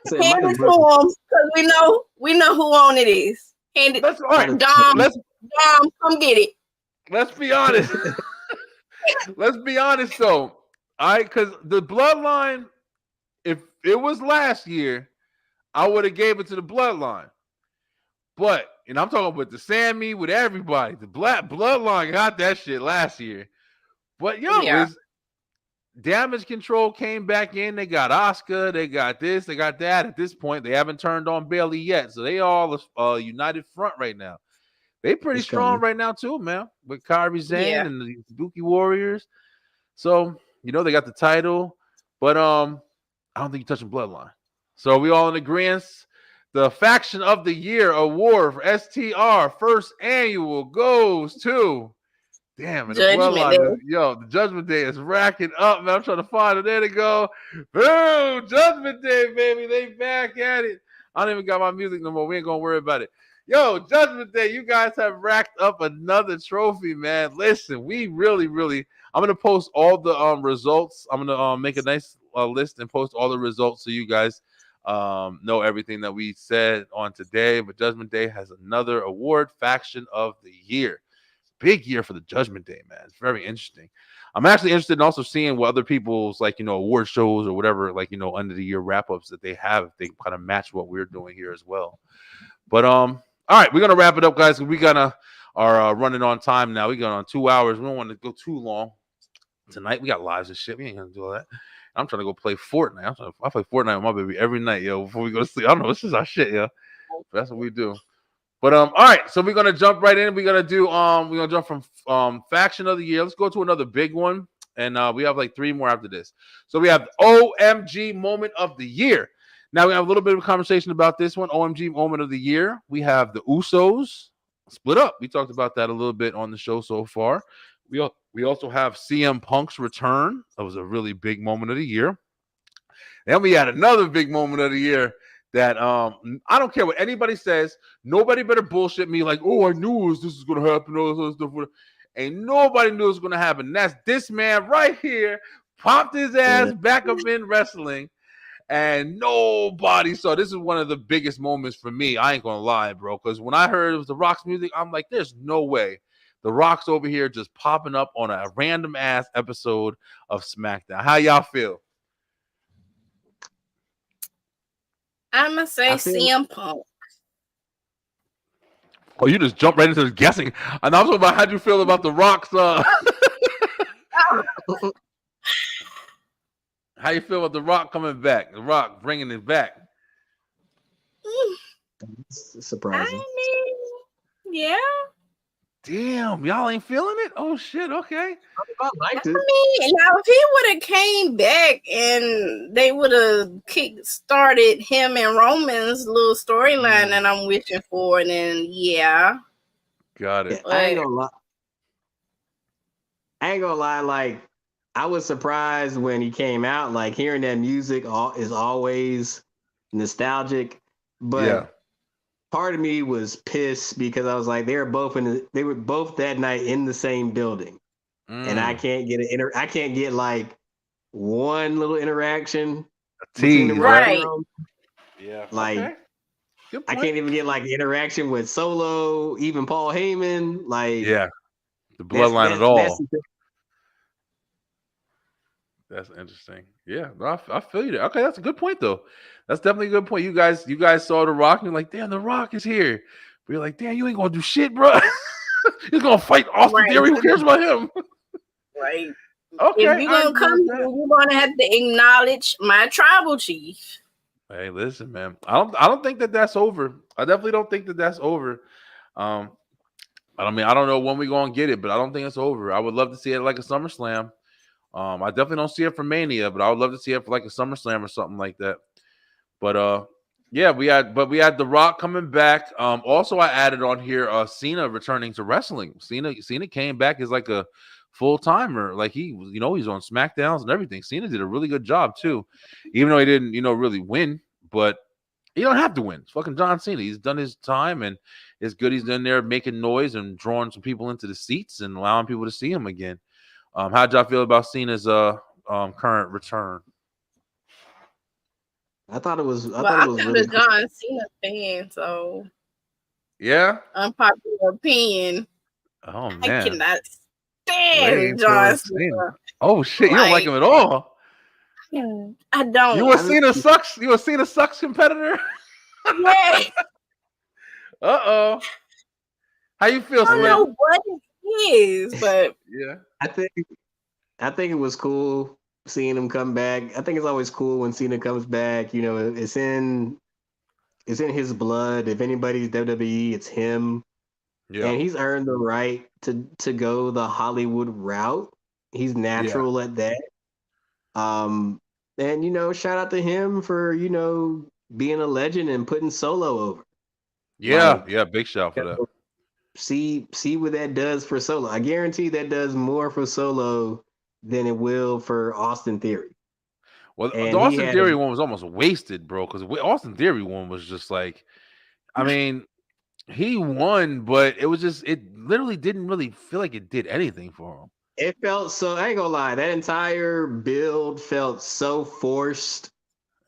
So it Hand might it have to him because we know who on it is. Hand it. Let's all right. Dom, Let's come get it. be honest. Let's be honest though. Because the bloodline, if it was last year, I would have gave it to the bloodline. But and I'm talking with the Sammy, with everybody. The black bloodline got that shit last year. But it's Damage Control came back in. They got Oscar. They got this. They got that. At this point, they haven't turned on Bailey yet. So they all a united front right now. They pretty strong right now too, man. With Kairi Sane and the Ibuki Warriors. So they got the title, but I don't think you're touching Bloodline. So we all in agreement. The Faction of the Year award for STR first annual goes to and the Bloodline. The Judgment Day is racking up, man. I'm trying to find it. There they go. Boom! Judgment Day, baby. They back at it. I don't even got my music no more. We ain't gonna worry about it. Judgment Day, you guys have racked up another trophy, man. Listen, we really, I'm gonna post all the results. I'm gonna make a nice list and post all the results so you guys know everything that we said on today. But Judgment Day has another award, Faction of the Year. Big year for the Judgment Day, man. It's very interesting. I'm actually interested in also seeing what other people's award shows or whatever under the year wrap-ups that they have, if they kind of match what we're doing here as well. But all right, we're gonna wrap it up, guys. We are running on time now. We got on 2 hours. We don't want to go too long tonight. We got lives and shit. We ain't gonna do all that. I'm trying to go play Fortnite. I play Fortnite with my baby every night, before we go to sleep. I don't know. This is our shit, But that's what we do. But all right, so we're gonna jump right in. We're gonna do we're gonna jump from Faction of the Year. Let's go to another big one, and we have like 3 more after this. So we have OMG Moment of the Year. Now we have a little bit of a conversation about this one. OMG Moment of the Year. We have the Usos split up. We talked about that a little bit on the show so far. We also have CM Punk's return. That was a really big moment of the year. Then we had another big moment of the year that I don't care what anybody says. Nobody better bullshit me like, oh, I knew this was going to happen. All this other stuff. Ain't nobody knew it was going to happen. And that's this man right here. Popped his ass back up in wrestling. And nobody saw. This is one of the biggest moments for me. I ain't going to lie, bro. Because when I heard it was The Rock's music, I'm like, there's no way. The Rock's over here just popping up on a random ass episode of SmackDown. How y'all feel? I'm going to say CM Punk. Oh, you just jumped right into the guessing. And I'm talking about how you feel about The Rock's. How you feel about The Rock coming back? The Rock bringing it back. It's surprising. I mean, yeah. Damn, y'all ain't feeling it? Oh, shit, okay. I liked it. I mean, now if he would have came back and they would have started him and Roman's little storyline that I'm wishing for, then yeah. Got it. I ain't gonna lie, like, I was surprised when he came out. Like, hearing that music is always nostalgic, but part of me was pissed because I was like, they were both that night in the same building, and I can't get like one little interaction. Right. Yeah. Like, okay. I can't even get like interaction with Solo, even Paul Heyman. Like, the bloodline at all. That's interesting. Yeah, I feel you there. Okay, that's a good point though. That's definitely a good point. You guys saw The Rock and you're like, damn, The Rock is here. But you're like, damn, you ain't gonna do shit, bro. He's gonna fight Austin Theory. Who cares about him? Right. Okay. If you're gonna come here, you're gonna have to acknowledge my tribal chief. Hey, listen, man. I don't think that's over. I definitely don't think that's over. I mean, I don't know when we're gonna get it, but I don't think it's over. I would love to see it like a SummerSlam. I definitely don't see it for Mania, but I would love to see it for like a SummerSlam or something like that. But we had The Rock coming back. Also I added on here Cena returning to wrestling. Cena came back as like a full-timer. Like he's on SmackDowns and everything. Cena did a really good job too. Even though he didn't, really win, but he don't have to win. It's fucking John Cena. He's done his time and it's good he's in there making noise and drawing some people into the seats and allowing people to see him again. How'd y'all feel about Cena's current return? I thought it was I'm really a cool. John Cena fan, so Yeah. unpopular opinion. Oh I man. cannot Way stand John John Cena. Cena. Oh shit, you don't like Like him at all. I You don't. a I mean, Cena sucks. You a Cena sucks competitor. Yeah, Uh-oh. How you feel, I don't Slim? know what it is, but Yeah. I think it was cool seeing him come back. I think it's always cool when Cena comes back. You know, it's in his blood. If anybody's WWE, it's him. Yeah. And he's earned the right to go the Hollywood route. He's natural at that. And shout out to him for being a legend and putting Solo over. Yeah. Like, Yeah. Big shout for that. see what that does for Solo. I guarantee that does more for Solo than it will for Austin Theory. Well, the And he Austin had Theory one was almost wasted, bro. Because Austin Theory one was just like, I mean, he won, but it literally didn't really feel like it did anything for him. it felt so. I ain't gonna lie, that entire build felt so forced.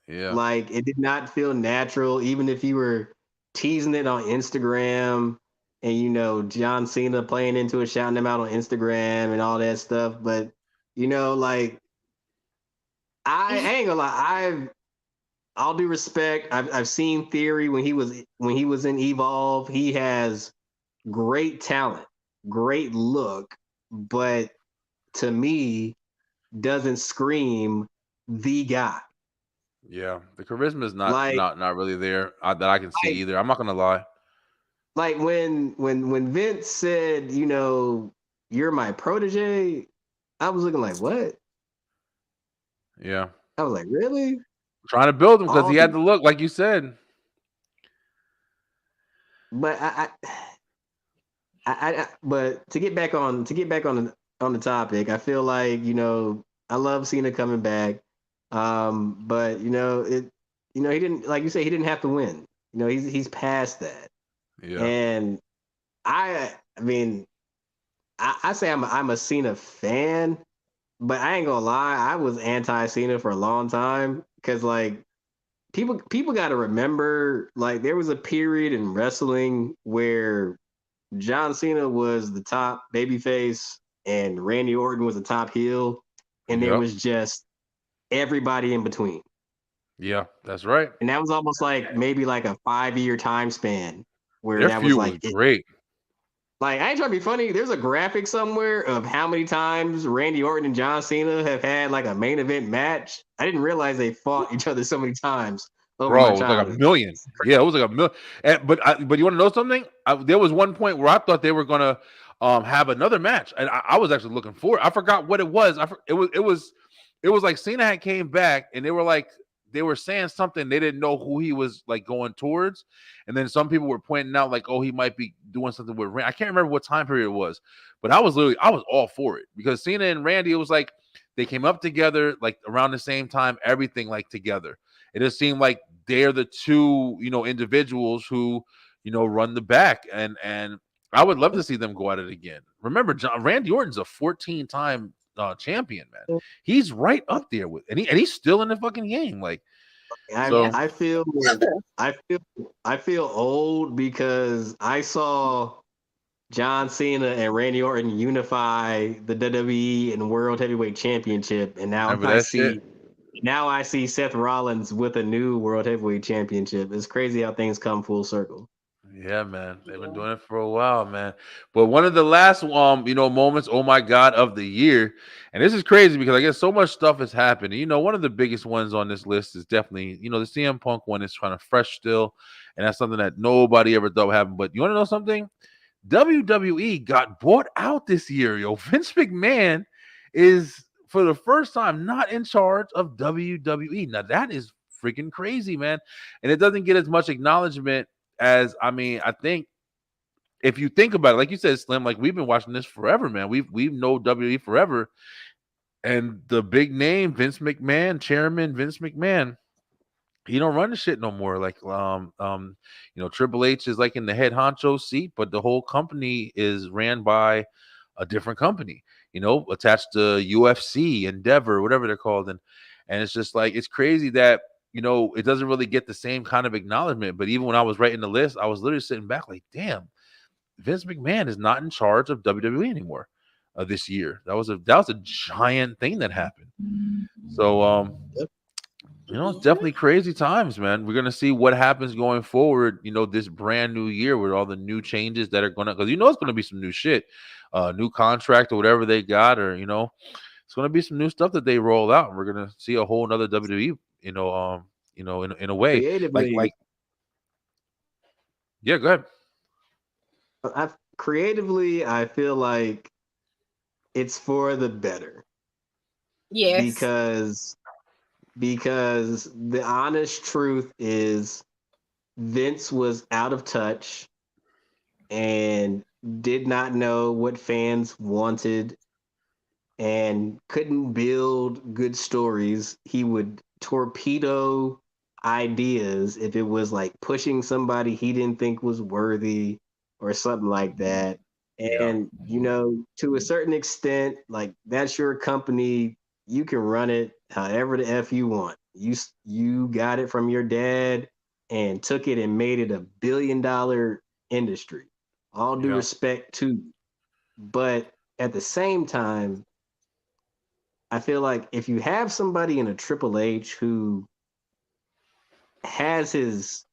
Yeah. Like it did not feel natural, even if you were teasing it on Instagram and John Cena playing into it, shouting them out on Instagram and all that stuff. But like I ain't gonna lie, all due respect, I've seen Theory when he was in Evolve. He has great talent, great look, but to me doesn't scream the guy. Yeah. The charisma is Like not really there that I can see either. I'm not gonna lie. like when Vince said, you're my protege, I was looking like, what? Yeah. I was like, really? Trying to build him because All he had the look, like you said. but but to get back on the topic, I feel like, I love Cena coming back. But he didn't, like you say, he didn't have to win. He's past that. Yeah. And I mean, I say I'm a Cena fan, but I ain't gonna lie, I was anti Cena for a long time because like people got to remember, like there was a period in wrestling where John Cena was the top babyface and Randy Orton was the top heel, and there Yep. was just everybody in between. Yeah, that's right. And that was almost like maybe like a 5-year time span where Their that was feud like was great. Like, I ain't trying to be funny. There's a graphic somewhere of how many times Randy Orton and John Cena have had like a main event match. I didn't realize they fought each other so many times over my Bro, it was like a childhood. million. Yeah, it was like a million. But you want to know something? There was one point where I thought they were gonna have another match, and I was actually looking for it. I forgot what it was. It was like Cena had came back, and they were saying something. They didn't know who he was like going towards, and then some people were pointing out like, oh, he might be doing something with Randy. I can't remember what time period it was, but I was all for it because Cena and Randy, it was like they came up together like around the same time, everything like together. It just seemed like they're the two, individuals who, run the back, and I would love to see them go at it again. Remember, Randy Orton's a 14-time champion, man. He's right up there with, and he's still in the fucking game. Like, I feel old because I saw John Cena and Randy Orton unify the WWE and World Heavyweight Championship, and now I see Seth Rollins with a new World Heavyweight Championship. It's crazy how things come full circle. yeah, man, they've been doing it for a while, man. But one of the last, moments, oh my god, of the year, and this is crazy because I guess so much stuff has happened. One of the biggest ones on this list is definitely, the CM Punk one is kind of fresh still, and that's something that nobody ever thought would happen. But you want to know something? WWE got bought out this year, yo. Vince McMahon is, for the first time, not in charge of WWE. Now, that is freaking crazy, man. And it doesn't get as much acknowledgement as, I think, if you think about it, like you said, Slim, like we've been watching this forever, man. We've known WWE forever. And the big name, Vince McMahon, Chairman Vince McMahon, he don't run the shit no more. Like, Triple H is like in the head honcho seat, but the whole company is ran by a different company, attached to UFC, Endeavor, whatever they're called. And it's just like, it's crazy that, it doesn't really get the same kind of acknowledgement. But even when I was writing the list, I was literally sitting back like, damn, Vince McMahon is not in charge of WWE anymore this year. That was a giant thing that happened. So it's definitely crazy times, man. We're gonna see what happens going forward, this brand new year with all the new changes that are gonna, because it's gonna be some new shit, new contract or whatever they got, or it's gonna be some new stuff that they roll out, and we're gonna see a whole nother WWE, in a way. Creatively, Yeah, go ahead. creatively, I feel like it's for the better. Yes. Because the honest truth is Vince was out of touch and did not know what fans wanted and couldn't build good stories. He would torpedo ideas if it was like pushing somebody he didn't think was worthy or something like that. And to a certain extent, like, that's your company. You can run it however the F you want. You got it from your dad and took it and made it $1 billion industry. All due respect to you. But at the same time, I feel like if you have somebody in a Triple H who has his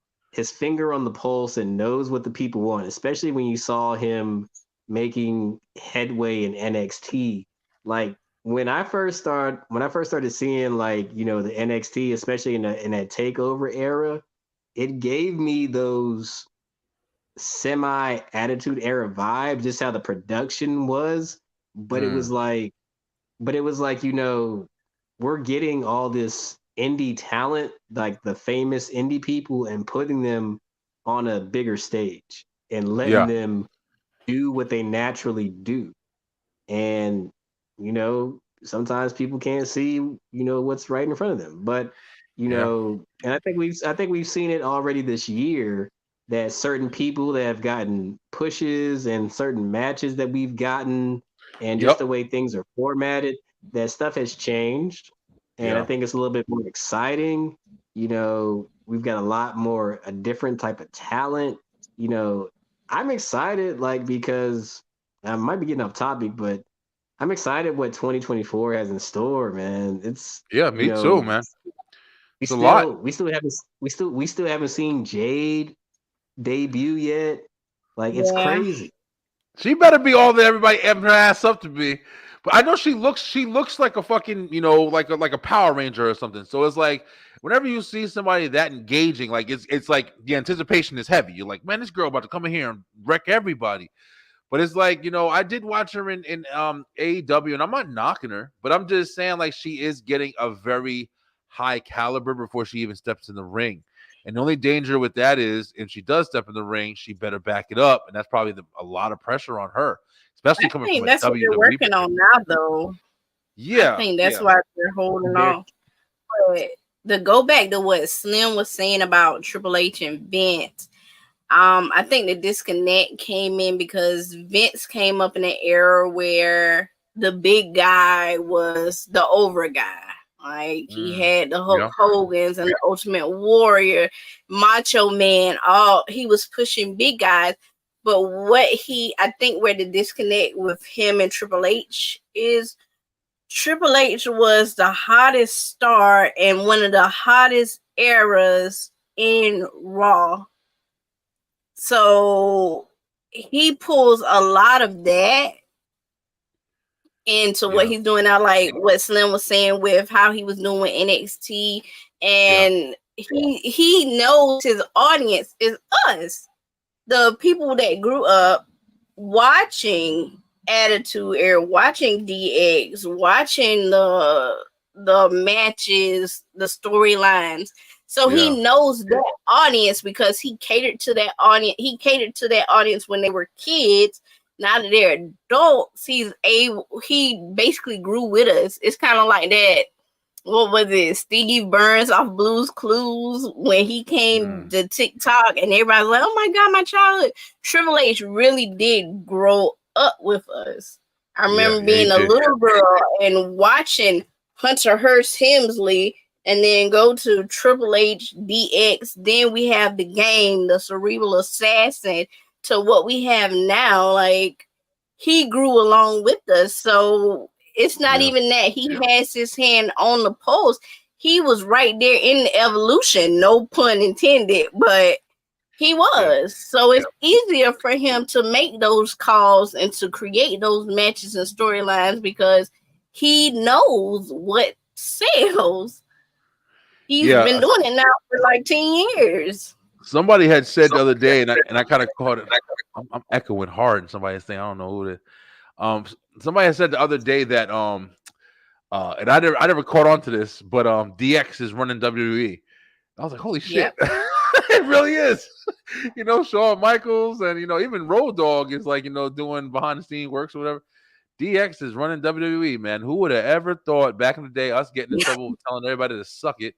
finger on the pulse and knows what the people want, especially when you saw him making headway in NXT, like when I first started seeing, like, the NXT, especially in that takeover era, it gave me those semi Attitude Era vibes, just how the production was. But it was like, we're getting all this indie talent, like the famous indie people, and putting them on a bigger stage and letting them do what they naturally do. And, sometimes people can't see, what's right in front of them. But, and I think we've seen it already this year, that certain people that have gotten pushes and certain matches that we've gotten, and just the way things are formatted, that stuff has changed. And I think it's a little bit more exciting. We've got a different type of talent. I'm excited, like, because I might be getting off topic, but I'm excited what 2024 has in store, man. It's me too, man. It's a lot. We still haven't seen Jade debut yet. Like, it's crazy. She better be all that everybody amped her ass up to be. But I know she looks like a fucking, like a Power Ranger or something. So it's like, whenever you see somebody that engaging, like, it's like the anticipation is heavy. You're like, man, this girl about to come in here and wreck everybody. But it's like, I did watch her in AEW, and I'm not knocking her, but I'm just saying, like, she is getting a very high caliber before she even steps in the ring. And the only danger with that is, if she does step in the ring, she better back it up, and that's probably a lot of pressure on her, especially coming from a that's what they're working on now, though. Yeah, I think that's why they're holding off. But to go back to what Slim was saying about Triple H and Vince, I think the disconnect came in because Vince came up in an era where the big guy was the over guy. Like, he had the Hulk Hogan's and the Ultimate Warrior, Macho Man. He was pushing big guys. But I think where the disconnect with him and Triple H is, Triple H was the hottest star in one of the hottest eras in Raw. So he pulls a lot of that into what he's doing now, like what Slim was saying with how he was doing NXT, and he knows his audience is us, the people that grew up watching Attitude Era, watching DX, watching the matches, the storylines. So he knows that audience because he catered to that audience. He catered to that audience when they were kids. Now that they're adults, he basically grew with us. It's kind of like that. What was it? Steve Burns off Blue's Clues when he came to TikTok and everybody's like, "Oh my God, my childhood." Triple H really did grow up with us. I remember being a little girl and watching Hunter Hearst Helmsley and then go to Triple H DX. Then we have the Game, the Cerebral Assassin, to what we have now. Like, he grew along with us. So it's not even that he has his hand on the pulse. He was right there in the evolution, no pun intended, but he was. So it's easier for him to make those calls and to create those matches and storylines because he knows what sells. He's been doing it now for like 10 years. Somebody had said the other day, and I kind of caught it. I'm echoing hard, and somebody's saying, I don't know who it is. Somebody had said the other day that and I never caught on to this, but DX is running WWE. I was like, holy shit. It really is. Shawn Michaels and even Road Dogg is like, doing behind the scene works or whatever. DX is running WWE, man. Who would have ever thought back in the day us getting in trouble telling everybody to suck it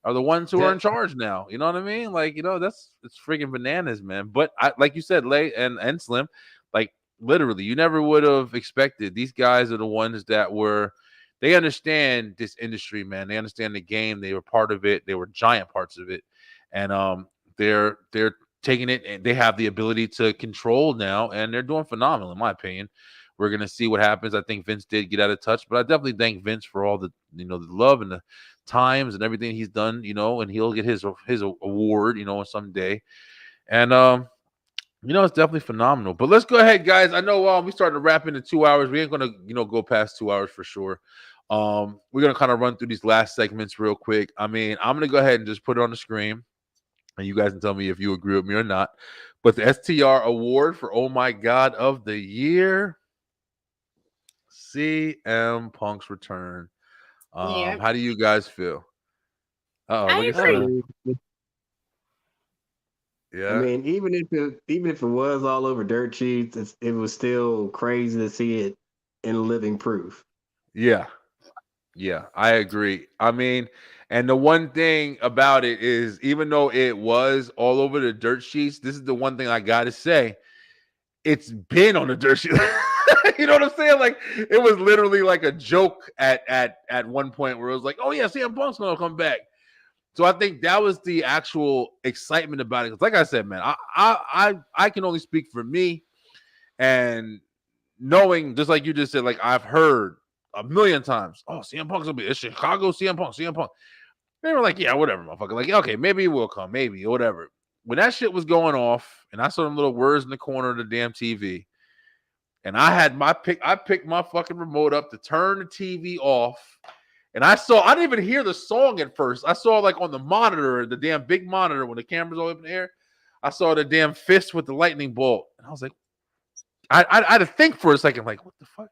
are the ones who are in charge now? You know what I mean? Like, it's freaking bananas, man. But like you said, Lay and Slim, like literally, you never would have expected. These guys are the ones that they understand this industry, man. They understand the game. They were part of it. They were giant parts of it. And they're taking it, and they have the ability to control now, and they're doing phenomenal, in my opinion. We're gonna see what happens. I think Vince did get out of touch, but I definitely thank Vince for all the the love and the times and everything he's done, and he'll get his award, someday. And it's definitely phenomenal. But let's go ahead, guys. I know we started to wrap into 2 hours. We ain't gonna, go past 2 hours for sure. We're gonna kind of run through these last segments real quick. I mean, I'm gonna go ahead and just put it on the screen, and you guys can tell me if you agree with me or not. But the STR award for Oh My God of the Year, CM Punk's return. How do you guys feel? I agree. Yeah. I mean, even if it was all over dirt sheets, it was still crazy to see it in living proof. Yeah, I agree. I mean, and the one thing about it is, even though it was all over the dirt sheets, this is the one thing I gotta say: it's been on the dirt sheet. You know what I'm saying? Like, it was literally like a joke at one point where it was like, "Oh yeah, CM Punk's gonna come back." So I think that was the actual excitement about it. Because, like I said, man, I can only speak for me, and knowing, just like you just said, like I've heard a million times, "Oh, CM Punk's gonna be in Chicago, CM Punk." They were like, "Yeah, whatever, motherfucker." Like, okay, maybe it will come, maybe, or whatever. When that shit was going off, and I saw them little words in the corner of the damn TV, and I had my pick. I picked my fucking remote up to turn the TV off. And I didn't even hear the song at first. I saw, like, on the monitor, the damn big monitor, when the camera's all up in the air, I saw the damn fist with the lightning bolt. And I was like, I had to think for a second, like, what the fuck?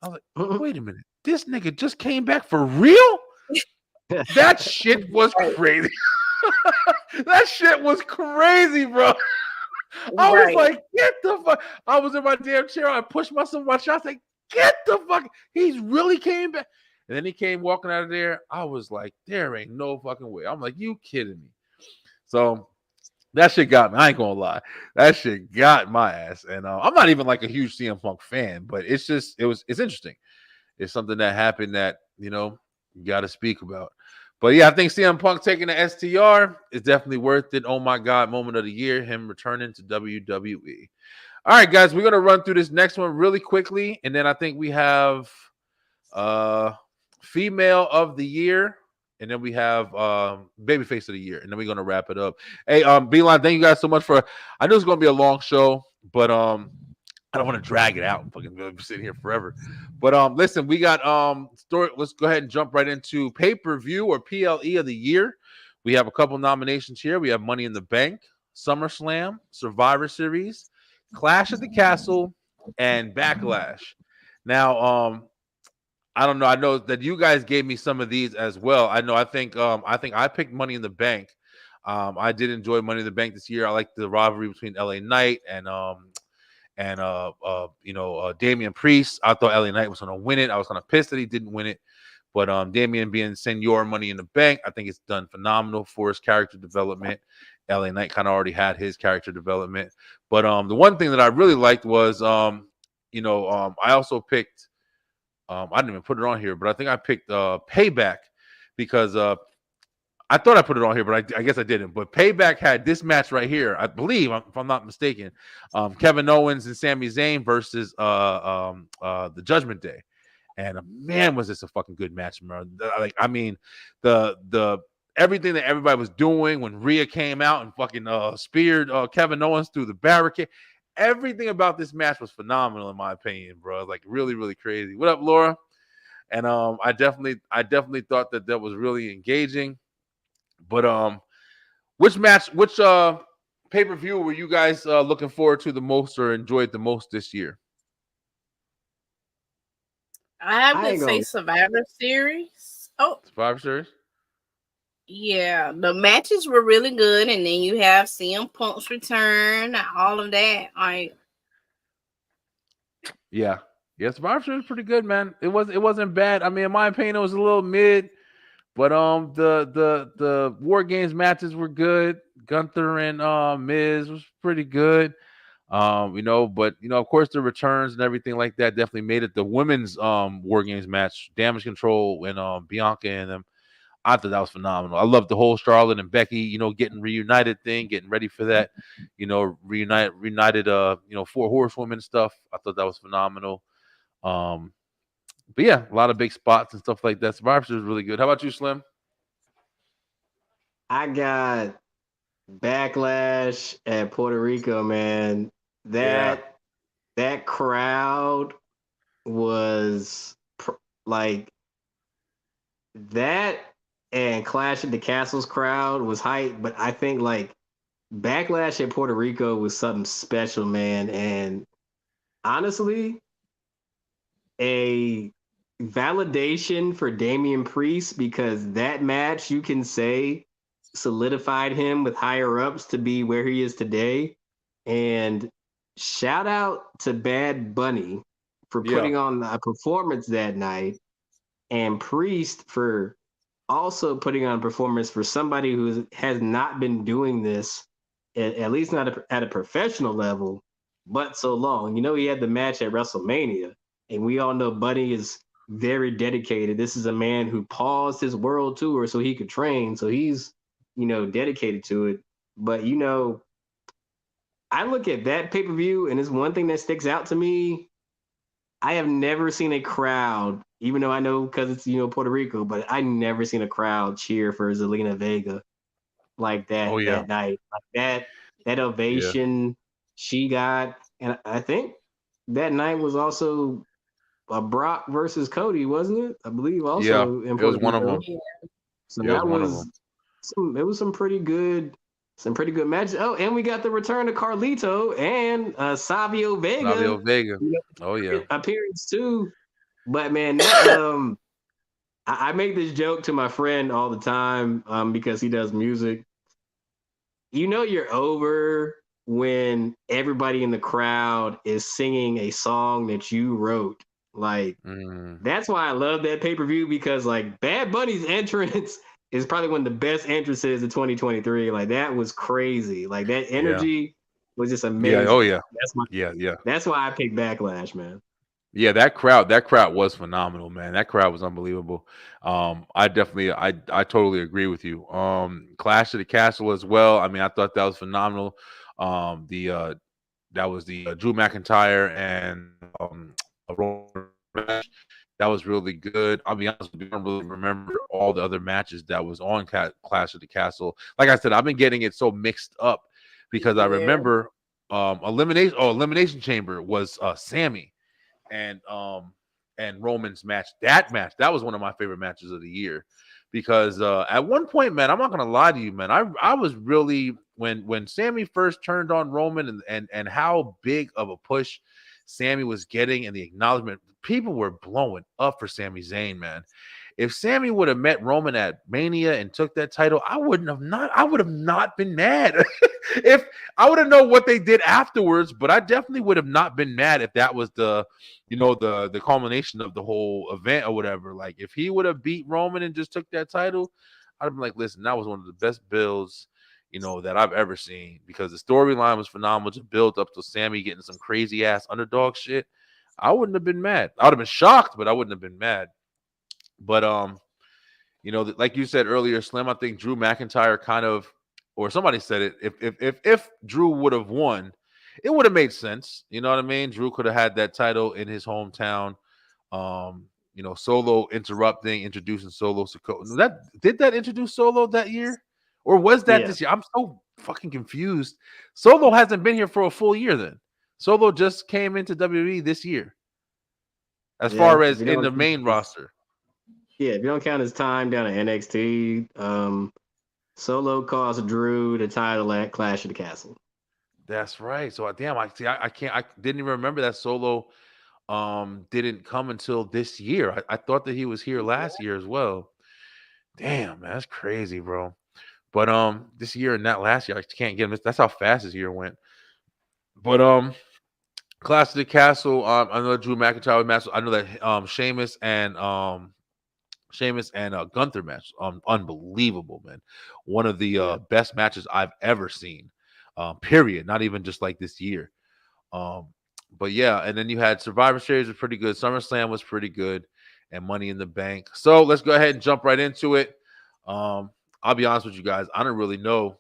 I was like, wait a minute. This nigga just came back for real? That shit was crazy. That shit was crazy, bro. I was like, get the fuck. I was in my damn chair. I pushed myself in my shot. I was like, get the fuck. He's really came back. And then he came walking out of there. I was like, there ain't no fucking way. I'm like, you kidding me? So that shit got me. I ain't gonna lie. That shit got my ass. And I'm not even like a huge CM Punk fan, but it's interesting. It's something that happened that, you got to speak about. But yeah, I think CM Punk taking the STR is definitely worth it. Oh my God, moment of the year, him returning to WWE. All right, guys, we're gonna run through this next one really quickly, and then I think we have female of the year, and then we have babyface of the year, and then we're gonna wrap it up. Hey, Beeline, thank you guys so much for. I knew it's gonna be a long show, but I don't want to drag it out. I'm fucking sitting here forever. But listen, we got story. Let's go ahead and jump right into pay-per-view or PLE of the year. We have a couple nominations here. We have Money in the Bank, SummerSlam, Survivor Series, Clash at the Castle, and Backlash. Now, I don't know. I know that you guys gave me some of these as well. I know. I think I picked Money in the Bank. I did enjoy Money in the Bank this year. I like the rivalry between LA Knight and Damian Priest. I thought LA Knight was going to win it. I was kind of pissed that he didn't win it. But Damian being Senor Money in the Bank, I think it's done phenomenal for his character development. LA Knight kind of already had his character development. But the one thing that I really liked was, I also picked, I didn't even put it on here, but I think I picked Payback because I thought I put it on here, but I guess I didn't. But Payback had this match right here, I believe, if I'm not mistaken. Kevin Owens and Sami Zayn versus the Judgment Day. And man, was this a fucking good match, man. Like, I mean, the everything that everybody was doing when Rhea came out and fucking speared Kevin Owens through the barricade. Everything about this match was phenomenal, in my opinion, bro. Like, really, really crazy. What up, Laura? And I definitely thought that was really engaging. But which pay-per-view were you guys looking forward to the most or enjoyed the most this year? I would say Survivor Series. Oh, Survivor Series? Yeah, the matches were really good, and then you have CM Punk's return, all of that. Yeah, Survivor Series was pretty good, man. It wasn't bad. I mean, in my opinion, it was a little mid, but the War Games matches were good. Gunther and Miz was pretty good. But of course, the returns and everything like that definitely made it. The women's War Games match, Damage Control and Bianca and them, I thought that was phenomenal. I love the whole Charlotte and Becky, getting reunited thing, getting ready for that, reunited, 4 horsewomen stuff. I thought that was phenomenal. But yeah, a lot of big spots and stuff like that. Survivor Series was really good. How about you, Slim? I got Backlash at Puerto Rico, man. That crowd was like that, and Clash at the Castles crowd was hype, but I think like Backlash at Puerto Rico was something special, man. And honestly, a validation for Damian Priest, because that match, you can say, solidified him with higher ups to be where he is today. And shout out to Bad Bunny for putting on a performance that night, and Priest for also putting on a performance for somebody who has not been doing this, at least not at a professional level, but so long. He had the match at WrestleMania, and we all know Bunny is very dedicated. This is a man who paused his world tour so he could train, so he's dedicated to it. But I look at that pay-per-view, and it's one thing that sticks out to me. I have never seen a crowd, even though I know because it's Puerto Rico, but I never seen a crowd cheer for Zelina Vega like that that night. Like that ovation she got. And I think that night was also a Brock versus Cody, wasn't it? I believe also in Puerto Rico. It was one of them. So that was some pretty good matches. Oh, and we got the return of Carlito and Savio Vega. Oh yeah. Appearance too. But man, that I make this joke to my friend all the time because he does music. You're over when everybody in the crowd is singing a song that you wrote. Like that's why I love that pay-per-view, because like Bad Bunny's entrance is probably one of the best entrances of 2023. Like that was crazy. Like that energy was just amazing. Yeah. Oh yeah. That's why I picked Backlash, man. Yeah, that crowd was phenomenal, man. That crowd was unbelievable. I totally agree with you. Clash of the Castle as well. I mean, I thought that was phenomenal. That was the Drew McIntyre and Roman match. That was really good. I'll be honest with you, I don't really remember all the other matches that was on Clash of the Castle. Like I said, I've been getting it so mixed up because I remember Elimination Chamber was Sammy and Roman's match. That was one of my favorite matches of the year, because at one point, man, I'm not gonna lie to you, man, I was really, when Sammy first turned on Roman and how big of a push Sammy was getting and the acknowledgement, people were blowing up for Sami Zayn, man. If Sammy would have met Roman at Mania and took that title, I would have not been mad. If I would have known what they did afterwards, but I definitely would have not been mad if that was the culmination of the whole event or whatever. Like if he would have beat Roman and just took that title, I'd have been like, listen, that was one of the best builds, that I've ever seen, because the storyline was phenomenal to build up to Sammy getting some crazy ass underdog shit. I wouldn't have been mad. I would have been shocked, but I wouldn't have been mad. But like you said earlier, Slim, I think Drew McIntyre kind of, or somebody said it, if Drew would have won, it would have made sense. You know what I mean? Drew could have had that title in his hometown. Solo introducing Solo Sikoa. That introduce Solo that year? Or was that this year? I'm so fucking confused. Solo hasn't been here for a full year then. Solo just came into WWE this year. As far as in the main roster. Yeah, if you don't count his time down at NXT, Solo cost Drew the title at Clash of the Castle. That's right. So damn, I didn't even remember that Solo didn't come until this year. I thought that he was here last year as well. Damn, man, that's crazy, bro. But this year and that last year, I can't get him. That's how fast this year went. But Clash of the Castle, I know Drew McIntyre match. I know that Sheamus and Gunther match, unbelievable, man. One of the best matches I've ever seen. Period. Not even just like this year. But yeah, and then you had Survivor Series was pretty good. SummerSlam was pretty good, and Money in the Bank. So let's go ahead and jump right into it. I'll be honest with you guys. I don't really know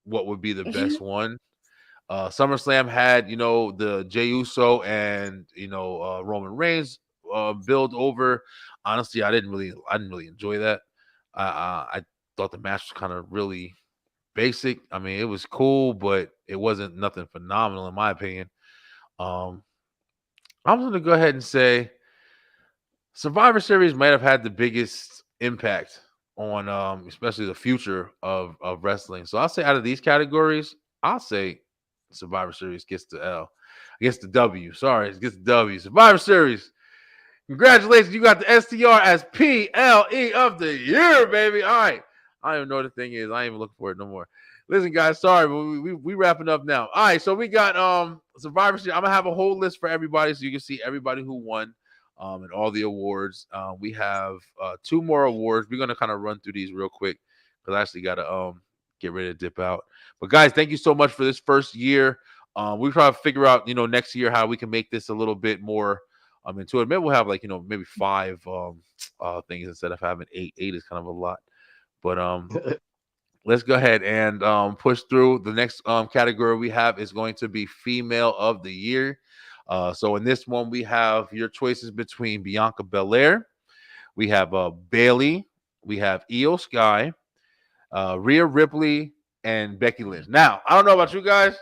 what would be the best one. SummerSlam had, the Jey Uso and Roman Reigns build over. Honestly, I didn't really enjoy that. I thought the match was kind of really basic. I mean, it was cool, but it wasn't nothing phenomenal in my opinion. I'm going to go ahead and say Survivor Series might have had the biggest impact on especially the future of wrestling. So I'll say out of these categories, I'll say Survivor Series gets the L. Gets the W. Sorry, it gets the W. Survivor Series. Congratulations, you got the STR as PLE of the year, baby. All right. I don't even know what the thing is. I ain't even looking for it no more. Listen, guys, sorry, but we wrapping up now. All right, so we got Survivor Series. I'm gonna have a whole list for everybody so you can see everybody who won and all the awards. We have 2 more awards. We're gonna kind of run through these real quick because I actually gotta get ready to dip out. But guys, thank you so much for this first year. We try to figure out, next year how we can make this a little bit more into it. Maybe we'll have maybe 5 things instead of having 8. 8 is kind of a lot. But let's go ahead and push through. The next category we have is going to be Female of the Year. So in this one, we have your choices between Bianca Belair. We have Bayley. We have Io Sky, Rhea Ripley, and Becky Lynch. Now, I don't know about you guys.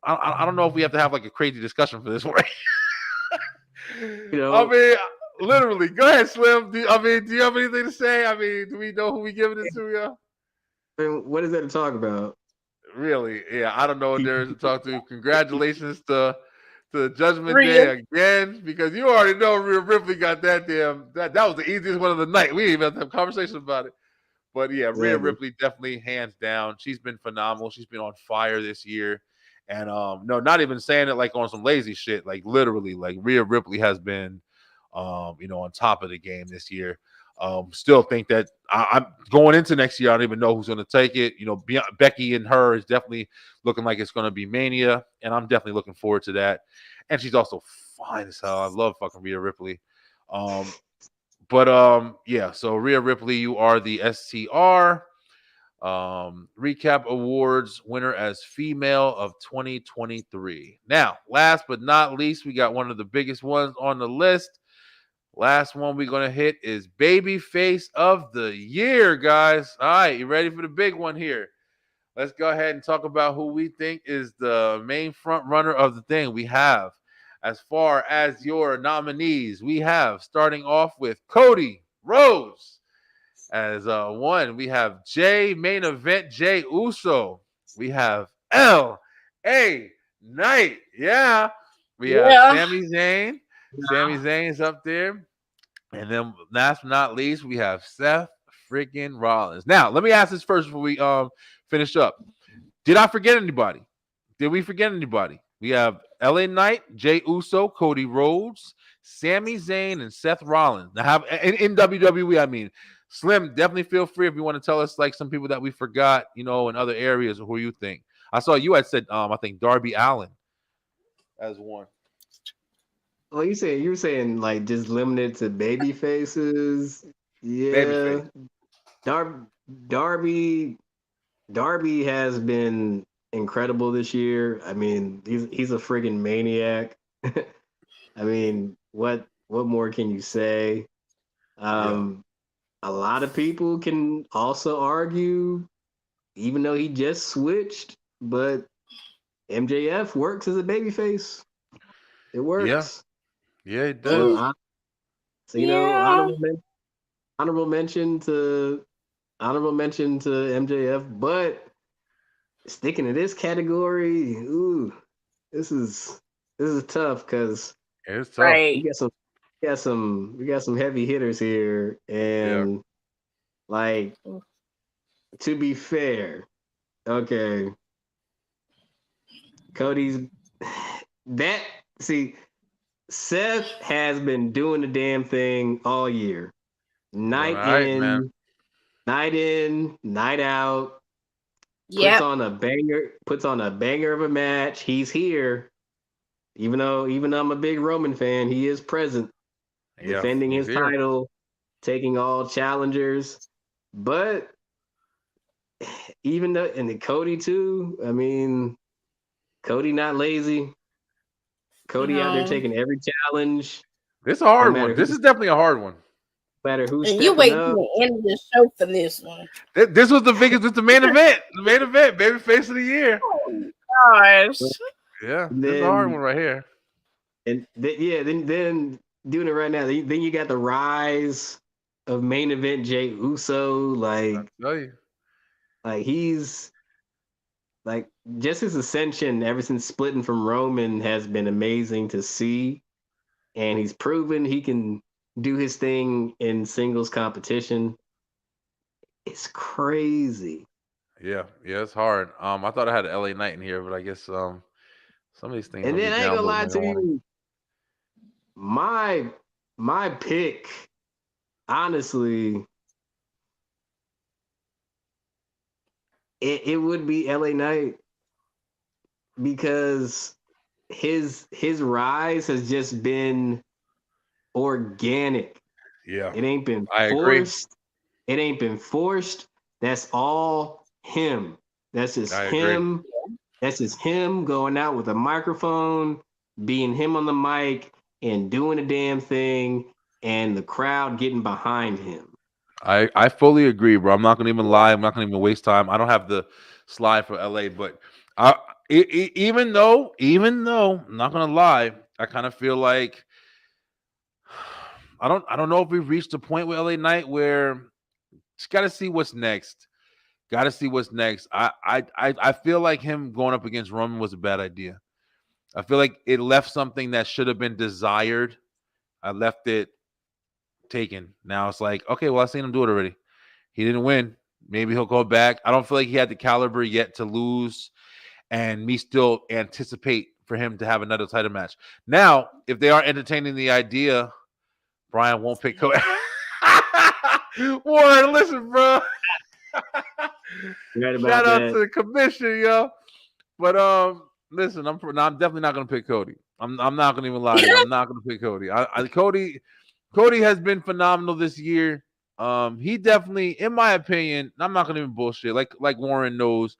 I don't know if we have to have like a crazy discussion for this one. I mean, literally. Go ahead, Slim. Do you have anything to say? I mean, do we know who we giving it to, y'all? What is there to talk about? Really? Yeah, I don't know what there is to talk to. Congratulations to Judgment Day again, because you already know Rhea Ripley got that was the easiest one of the night. We didn't even have to have a conversation about it. But yeah, Rhea Ripley definitely hands down. She's been phenomenal. She's been on fire this year. And no, not even saying it like on some lazy shit. Like literally, like Rhea Ripley has been on top of the game this year. Still think that I'm going into next year. I don't even know who's going to take it. Becky and her is definitely looking like it's going to be Mania, and I'm definitely looking forward to that. And she's also fine as hell. I love fucking Rhea Ripley. Yeah. So Rhea Ripley, you are the STR Recap Awards winner as Female of 2023. Now, last but not least, we got one of the biggest ones on the list. Last one we're going to hit is Babyface of the Year, guys. All right, you ready for the big one here? Let's go ahead and talk about who we think is the main front runner of the thing. We have, as far as your nominees, we have, starting off with Cody Rhodes. As one, we have main event Jey Uso. We have L.A. Knight. Yeah. We have Sami Zayn. Sami Zayn's up there. And then last but not least, we have Seth freaking Rollins. Now, let me ask this first before we finish up. Did I forget anybody? Did we forget anybody? We have LA Knight, Jey Uso, Cody Rhodes, Sami Zayn, and Seth Rollins. Now, in WWE, I mean, Slim, definitely feel free if you want to tell us like some people that we forgot, in other areas or who you think. I saw you had said, I think Darby Allin as one. Well, you saying like just limited to baby faces? Yeah. Babyface. Darby has been incredible this year. I mean, he's a friggin' maniac. I mean, what more can you say? A lot of people can also argue, even though he just switched, but MJF works as a babyface. It works. Yeah, it does. So honorable mention to MJF, but sticking to this category, this is tough because it's tough. Right. we got some heavy hitters here, and like, to be fair, okay, Cody's Seth has been doing the damn thing all year, night in, night out. Yep. Puts on a banger of a match. He's here, even though I'm a big Roman fan. He is present, defending his title, taking all challengers. But even though, and then Cody too. I mean, Cody not lazy. Cody out there taking every challenge. This is a hard one. This is definitely a hard one. No matter who's and you wait to the end of the show for this one. This was the biggest. This is the main event. The main event, baby face of the year. Oh gosh. Yeah, this is a hard one right here. And then doing it right now. Then you got the rise of main event Jey Uso. Like, I tell you, like he's like, just his ascension ever since splitting from Roman has been amazing to see, and he's proven he can do his thing in singles competition. It's crazy. Yeah, it's hard. I thought I had an LA Knight in here, but I guess some of these things. And then I ain't gonna lie to you, my pick, honestly, it would be LA Knight, because his rise has just been organic. Yeah. It ain't been I forced. Agree. It ain't been forced. That's all him. That's just him. Agree. That's just him going out with a microphone, being him on the mic and doing a damn thing, and the crowd getting behind him. I fully agree, bro. I'm not gonna even lie. I'm not gonna even waste time. I don't have the slide for LA, but even though I'm not gonna lie, I kind of feel like I don't know if we've reached a point with LA Knight where just got to see what's next. Got to see what's next. I feel like him going up against Roman was a bad idea. I feel like it left something that should have been desired. I left it taken. Now it's like, okay, well, I've seen him do it already. He didn't win. Maybe he'll go back. I don't feel like he had the caliber yet to lose, and me still anticipate for him to have another title match. Now, if they are entertaining the idea, Brian won't pick Cody. Warren, listen, bro. Shout out to the commission, yo. But listen, I'm definitely not gonna pick Cody. I'm not gonna even lie to you. I'm not gonna pick Cody. Cody has been phenomenal this year. He definitely, in my opinion, I'm not gonna even bullshit. Like Warren knows,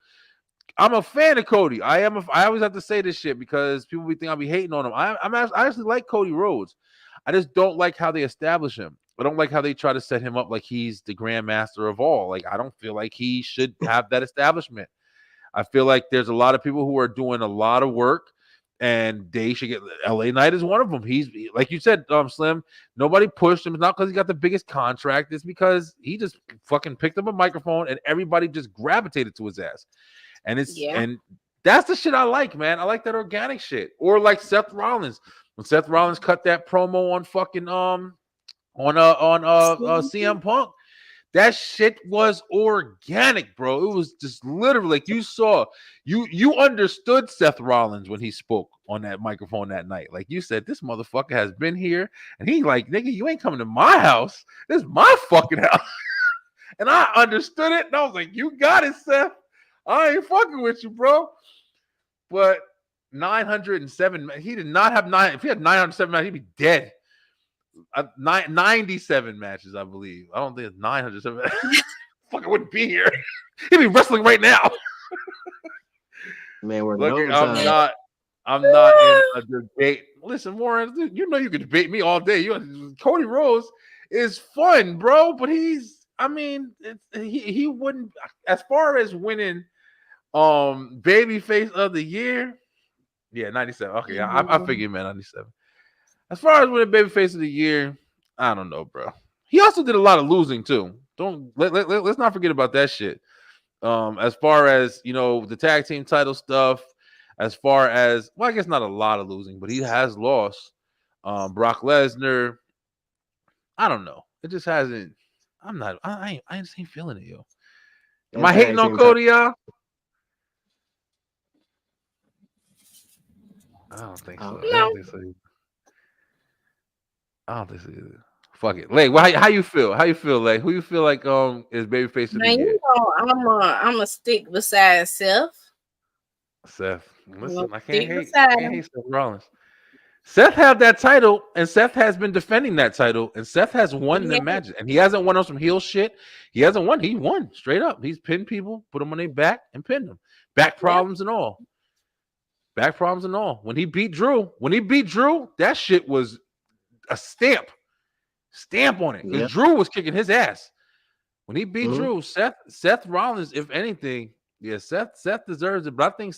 I'm a fan of Cody. I always have to say this shit because people be thinking I'll be hating on him. I actually like Cody Rhodes. I just don't like how they establish him. I don't like how they try to set him up like he's the grandmaster of all. Like, I don't feel like he should have that establishment. I feel like there's a lot of people who are doing a lot of work, and they should get. LA Knight is one of them. He's, like you said, Slim. Nobody pushed him. It's not because he got the biggest contract. It's because he just fucking picked up a microphone and everybody just gravitated to his ass. And and that's the shit I like, man. I like that organic shit. Or like Seth Rollins. When Seth Rollins cut that promo on fucking CM Punk, that shit was organic, bro. It was just literally like you saw, you understood Seth Rollins when he spoke on that microphone that night. Like you said, this motherfucker has been here, and he like, nigga, you ain't coming to my house. This is my fucking house. And I understood it, and I was like, you got it, Seth. I ain't fucking with you, bro. But 907, he did not have 9. If he had 907 matches, he'd be dead. 97 matches, I believe. I don't think it's 907. wouldn't be here. He'd be wrestling right now. Man, we're Look, in overtime. I'm not in a debate. Listen, Warren, you know you can debate me all day. Cody Rhodes is fun, bro, but he wouldn't, as far as winning babyface of the year. Yeah, 97. Okay, I figured, man, 97. As far as winning babyface of the year, I don't know, bro. He also did a lot of losing too. Let's not forget about that shit. As far as the tag team title stuff, as far as I guess not a lot of losing, but he has lost. Brock Lesnar. I don't know. It just hasn't. I just ain't feeling it, yo. Am I hating on Cody, y'all? I don't think so. No. I don't think so either. Fuck it. Lay, how you feel? How you feel, Lay? Who you feel like is babyface of the year? I'm a stick beside Seth. Seth. Listen, I can't hate Seth Rollins. Seth had that title, and Seth has been defending that title, and Seth has won the matches, and he hasn't won on some heel shit. He hasn't won. He won straight up. He's pinned people, put them on their back, and pinned them. Back problems and all. Back problems and all. When he beat Drew, that shit was a stamp on it. Because Drew was kicking his ass. When he beat Drew, Seth Rollins, if anything, Seth deserves it. But I think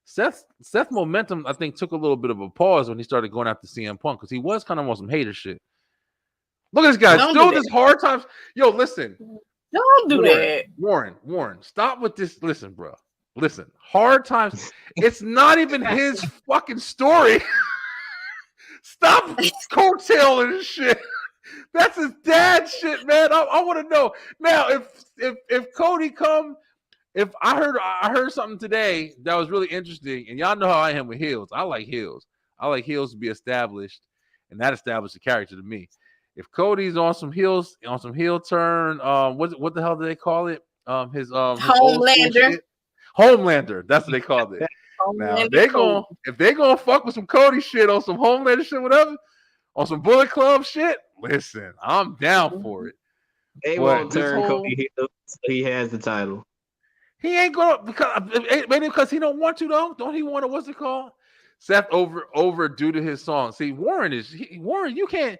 Seth's momentum, I think, took a little bit of a pause when he started going after CM Punk because he was kind of on some hater shit. Look at this guy. Still this hard times. Yo, listen. Don't do that. Warren, stop with this. Listen, bro. Listen. Hard times. It's not even his fucking story. Stop coattailing and shit. That's his dad shit, man. I want to know now if Cody come. If I heard something today that was really interesting, and y'all know how I am with heels. I like heels. I like heels to be established, and that established a character to me. If Cody's on some heel turn, what the hell do they call it? His Homelander. Homelander. That's what they called it. Now if they gonna fuck with some Cody shit on some Homelander shit, whatever, on some Bullet Club shit, listen, I'm down for it. They won't turn Cody heel, so he has the title. He ain't gonna because he don't want to though. Don't he want to? What's it called? Seth over due to his song. See, Warren, you can't.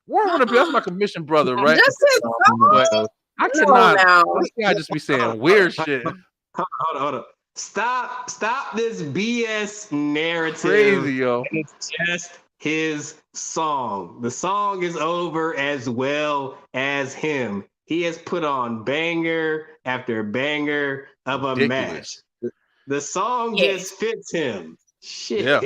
Warren want to be that's my commission brother, right? But I cannot. This guy just be saying weird shit. Hold on. Stop this BS narrative. Crazy, yo. It's just his song. The song is over as well as him. He has put on banger after banger of a match. The song just fits him. Shit. Yeah.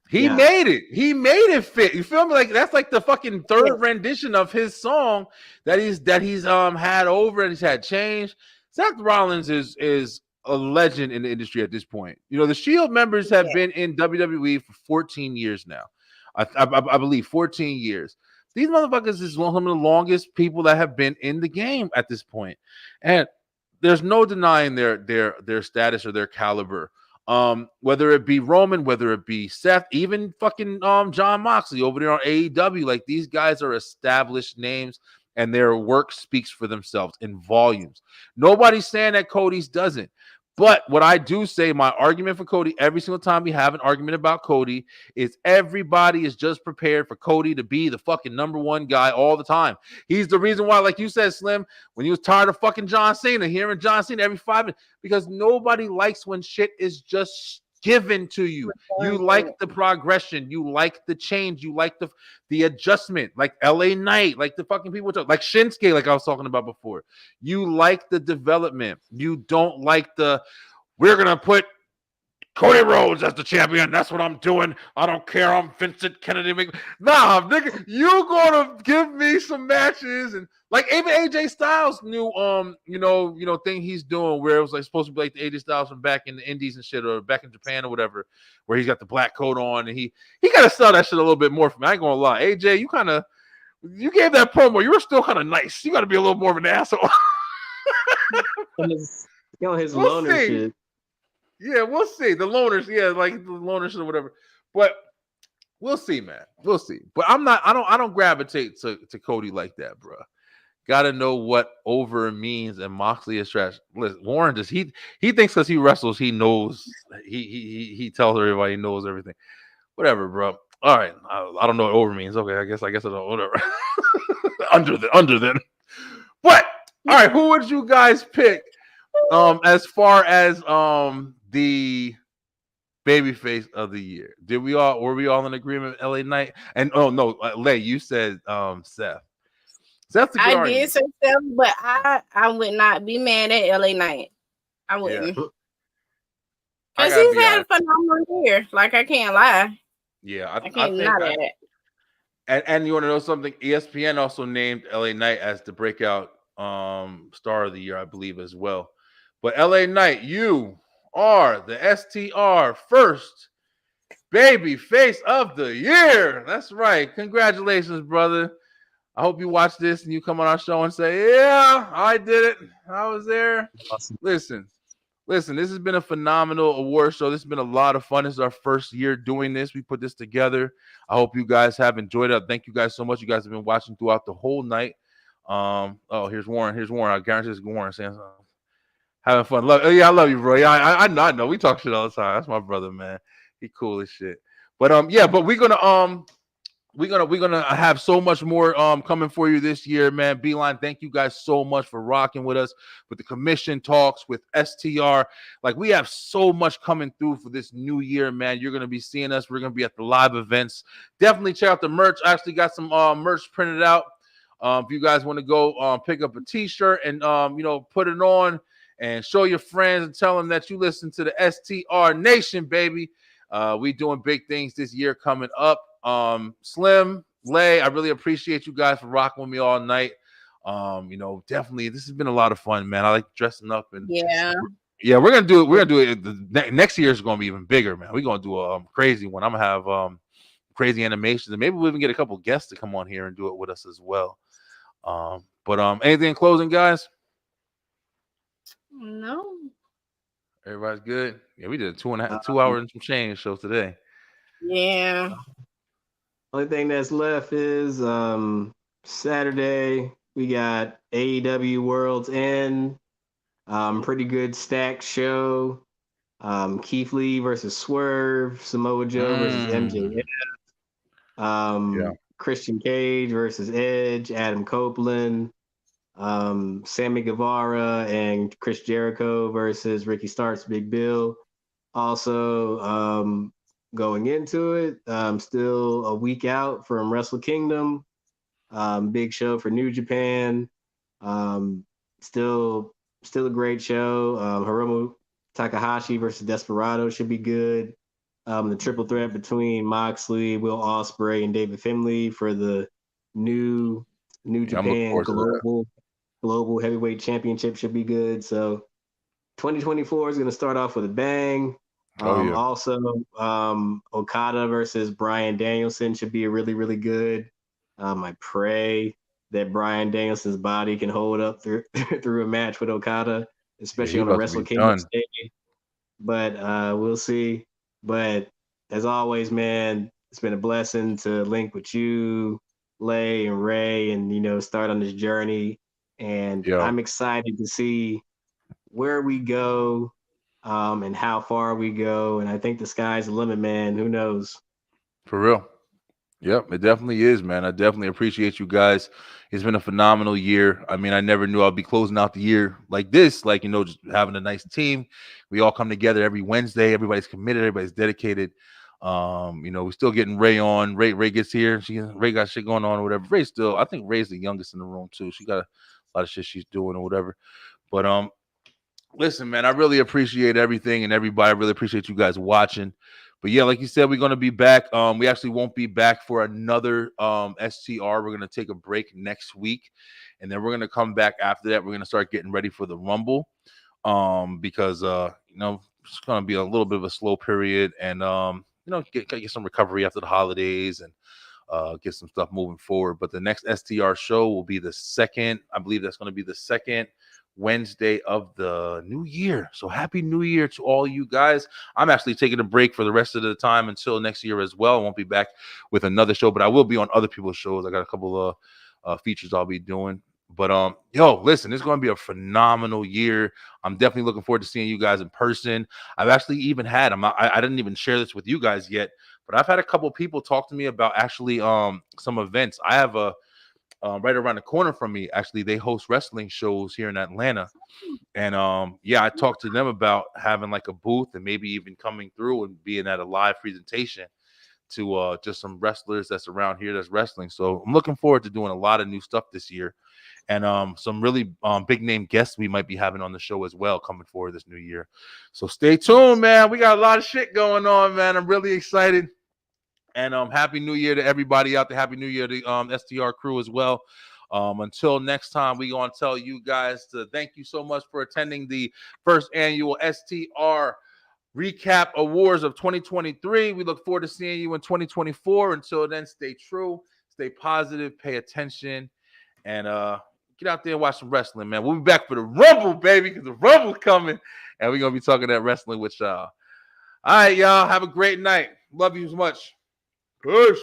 He made it. He made it fit. You feel me? Like that's like the fucking third rendition of his song that he's had over and he's had changed. Seth Rollins is a legend in the industry at this point. The Shield members have been in WWE for 14 years now. I believe 14 years. These motherfuckers is some of the longest people that have been in the game at this point. And there's no denying their status or their caliber. Whether it be Roman, whether it be Seth, even fucking John Moxley over there on AEW, like these guys are established names and their work speaks for themselves in volumes. Nobody's saying that Cody's doesn't. But what I do say, my argument for Cody, every single time we have an argument about Cody, is everybody is just prepared for Cody to be the fucking number one guy all the time. He's the reason why, like you said, Slim, when you was tired of fucking John Cena, hearing John Cena every 5 minutes, because nobody likes when shit is just given to you. You like the progression. You like the change. You like the adjustment, like LA Knight, like the fucking people talk, like Shinsuke, like I was talking about before. You like the development. You don't like we're going to put Cody Rhodes as the champion. That's what I'm doing. I don't care. I'm Vincent Kennedy. Nah, nigga, you gonna give me some matches and like even AJ Styles new thing he's doing where it was like supposed to be like the AJ Styles from back in the Indies and shit or back in Japan or whatever, where he's got the black coat on and he gotta sell that shit a little bit more for me. I ain't gonna lie, AJ, you gave that promo. You were still kind of nice. You got to be a little more of an asshole. His loner shit. Yeah, we'll see. The loners, like the loners or whatever. But we'll see, man. We'll see. But I don't gravitate to Cody like that, bro. Gotta know what over means, and Moxley is trash. Listen, Warren he thinks because he wrestles, he knows. He tells everybody he knows everything. Whatever, bro. All right, I don't know what over means. Okay, I guess I don't. Whatever. under then. But all right, who would you guys pick? As far as the babyface of the year, were we all in agreement? LA Knight and no, Lay, you said Seth. That's a good I argument. did say Seth, but I would not be mad at LA Knight. I wouldn't. Because he's had a phenomenal year. Like, I can't lie. Yeah, I can't not at it. And you want to know something? ESPN also named LA Knight as the breakout star of the year, I believe, as well. But LA Knight, you are the STR first baby face of the year. That's right. Congratulations, brother. I hope you watch this and you come on our show and say, yeah, I did it. I was there. Awesome. Listen, this has been a phenomenal award show. This has been a lot of fun. This is our first year doing this. We put this together. I hope you guys have enjoyed it. Thank you guys so much. You guys have been watching throughout the whole night. Here's Warren. I guarantee it's Warren saying something. Having fun. I love you, bro. Yeah, I know. We talk shit all the time. That's my brother, man. He cool as shit. But but we're gonna have so much more coming for you this year, man. Beeline, thank you guys so much for rocking with us with the commission talks with STR. Like, we have so much coming through for this new year, man. You're gonna be seeing us. We're gonna be at the live events. Definitely check out the merch. I actually got some merch printed out. If you guys want to go pick up a t-shirt and put it on and show your friends and tell them that you listen to the STR Nation, baby. We doing big things this year coming up. Slim, Lay, I really appreciate you guys for rocking with me all night. Definitely this has been a lot of fun, man. I like dressing up and we're gonna do it. Next year is gonna be even bigger, man. We're gonna do a crazy one. I'm gonna have crazy animations, and maybe we'll even get a couple guests to come on here and do it with us as well. Anything in closing, guys? No. Everybody's good. Yeah, we did a 2 hour and some change show today. Yeah. Only thing that's left is Saturday. We got AEW World's End. Pretty good stacked show. Keith Lee versus Swerve. Samoa Joe versus MJF. Christian Cage versus Edge. Adam Copeland. Sammy Guevara and Chris Jericho versus Ricky Starks, Big Bill. Also, going into it, still a week out from Wrestle Kingdom. Big show for New Japan. Still a great show. Hiromu Takahashi versus Desperado should be good. The triple threat between Moxley, Will Ospreay, and David Finlay for the New Japan Global Heavyweight Championship should be good. So 2024 is going to start off with a bang. Also, Okada versus Bryan Danielson should be really, really good. I pray that Bryan Danielson's body can hold up through a match with Okada, especially on a Wrestle Kingdom stage. But we'll see. But as always, man, it's been a blessing to link with you, Lay and Ray, and start on this journey. And I'm excited to see where we go and how far we go. And I think the sky's the limit, man. Who knows? For real. Yep, it definitely is, man. I definitely appreciate you guys. It's been a phenomenal year. I mean, I never knew I'd be closing out the year like this, just having a nice team. We all come together every Wednesday. Everybody's committed. Everybody's dedicated. We're still getting Ray on. Ray gets here. Ray got shit going on or whatever. I think Ray's the youngest in the room too. She got a lot of shit she's doing or whatever. But listen, man, I really appreciate everything and everybody. I really appreciate you guys watching. But yeah, like you said, we're gonna be back. We actually won't be back for another STR. We're gonna take a break next week, and then we're gonna come back after that. We're gonna start getting ready for the Rumble, because it's gonna be a little bit of a slow period, and get some recovery after the holidays and get some stuff moving forward. But the next STR show will be the second. I believe that's gonna be the second Wednesday of the new year. So happy new year to all you guys. I'm actually taking a break for the rest of the time until next year as well. I won't be back with another show, but I will be on other people's shows. I got a couple of features I'll be doing. But yo, listen, it's going to be a phenomenal year. I'm definitely looking forward to seeing you guys in person. I've actually even had I didn't even share this with you guys yet, but I've had a couple of people talk to me about actually some events. I have a right around the corner from me. Actually, they host wrestling shows here in Atlanta, and yeah, I talked to them about having like a booth and maybe even coming through and being at a live presentation to just some wrestlers that's around here that's wrestling. So I'm looking forward to doing a lot of new stuff this year, and some really big name guests we might be having on the show as well coming forward this new year. So stay tuned, man. We got a lot of shit going on, man. I'm really excited. And happy new year to everybody out there. Happy new year to STR crew as well. Until next time, we're going to tell you guys to thank you so much for attending the first annual STR Recap Awards of 2023. We look forward to seeing you in 2024. Until then, stay true, stay positive, pay attention, and get out there and watch some wrestling, man. We'll be back for the Rumble, baby, because the Rumble's coming, and we're going to be talking that wrestling with y'all. All right, y'all. Have a great night. Love you so much. Peace.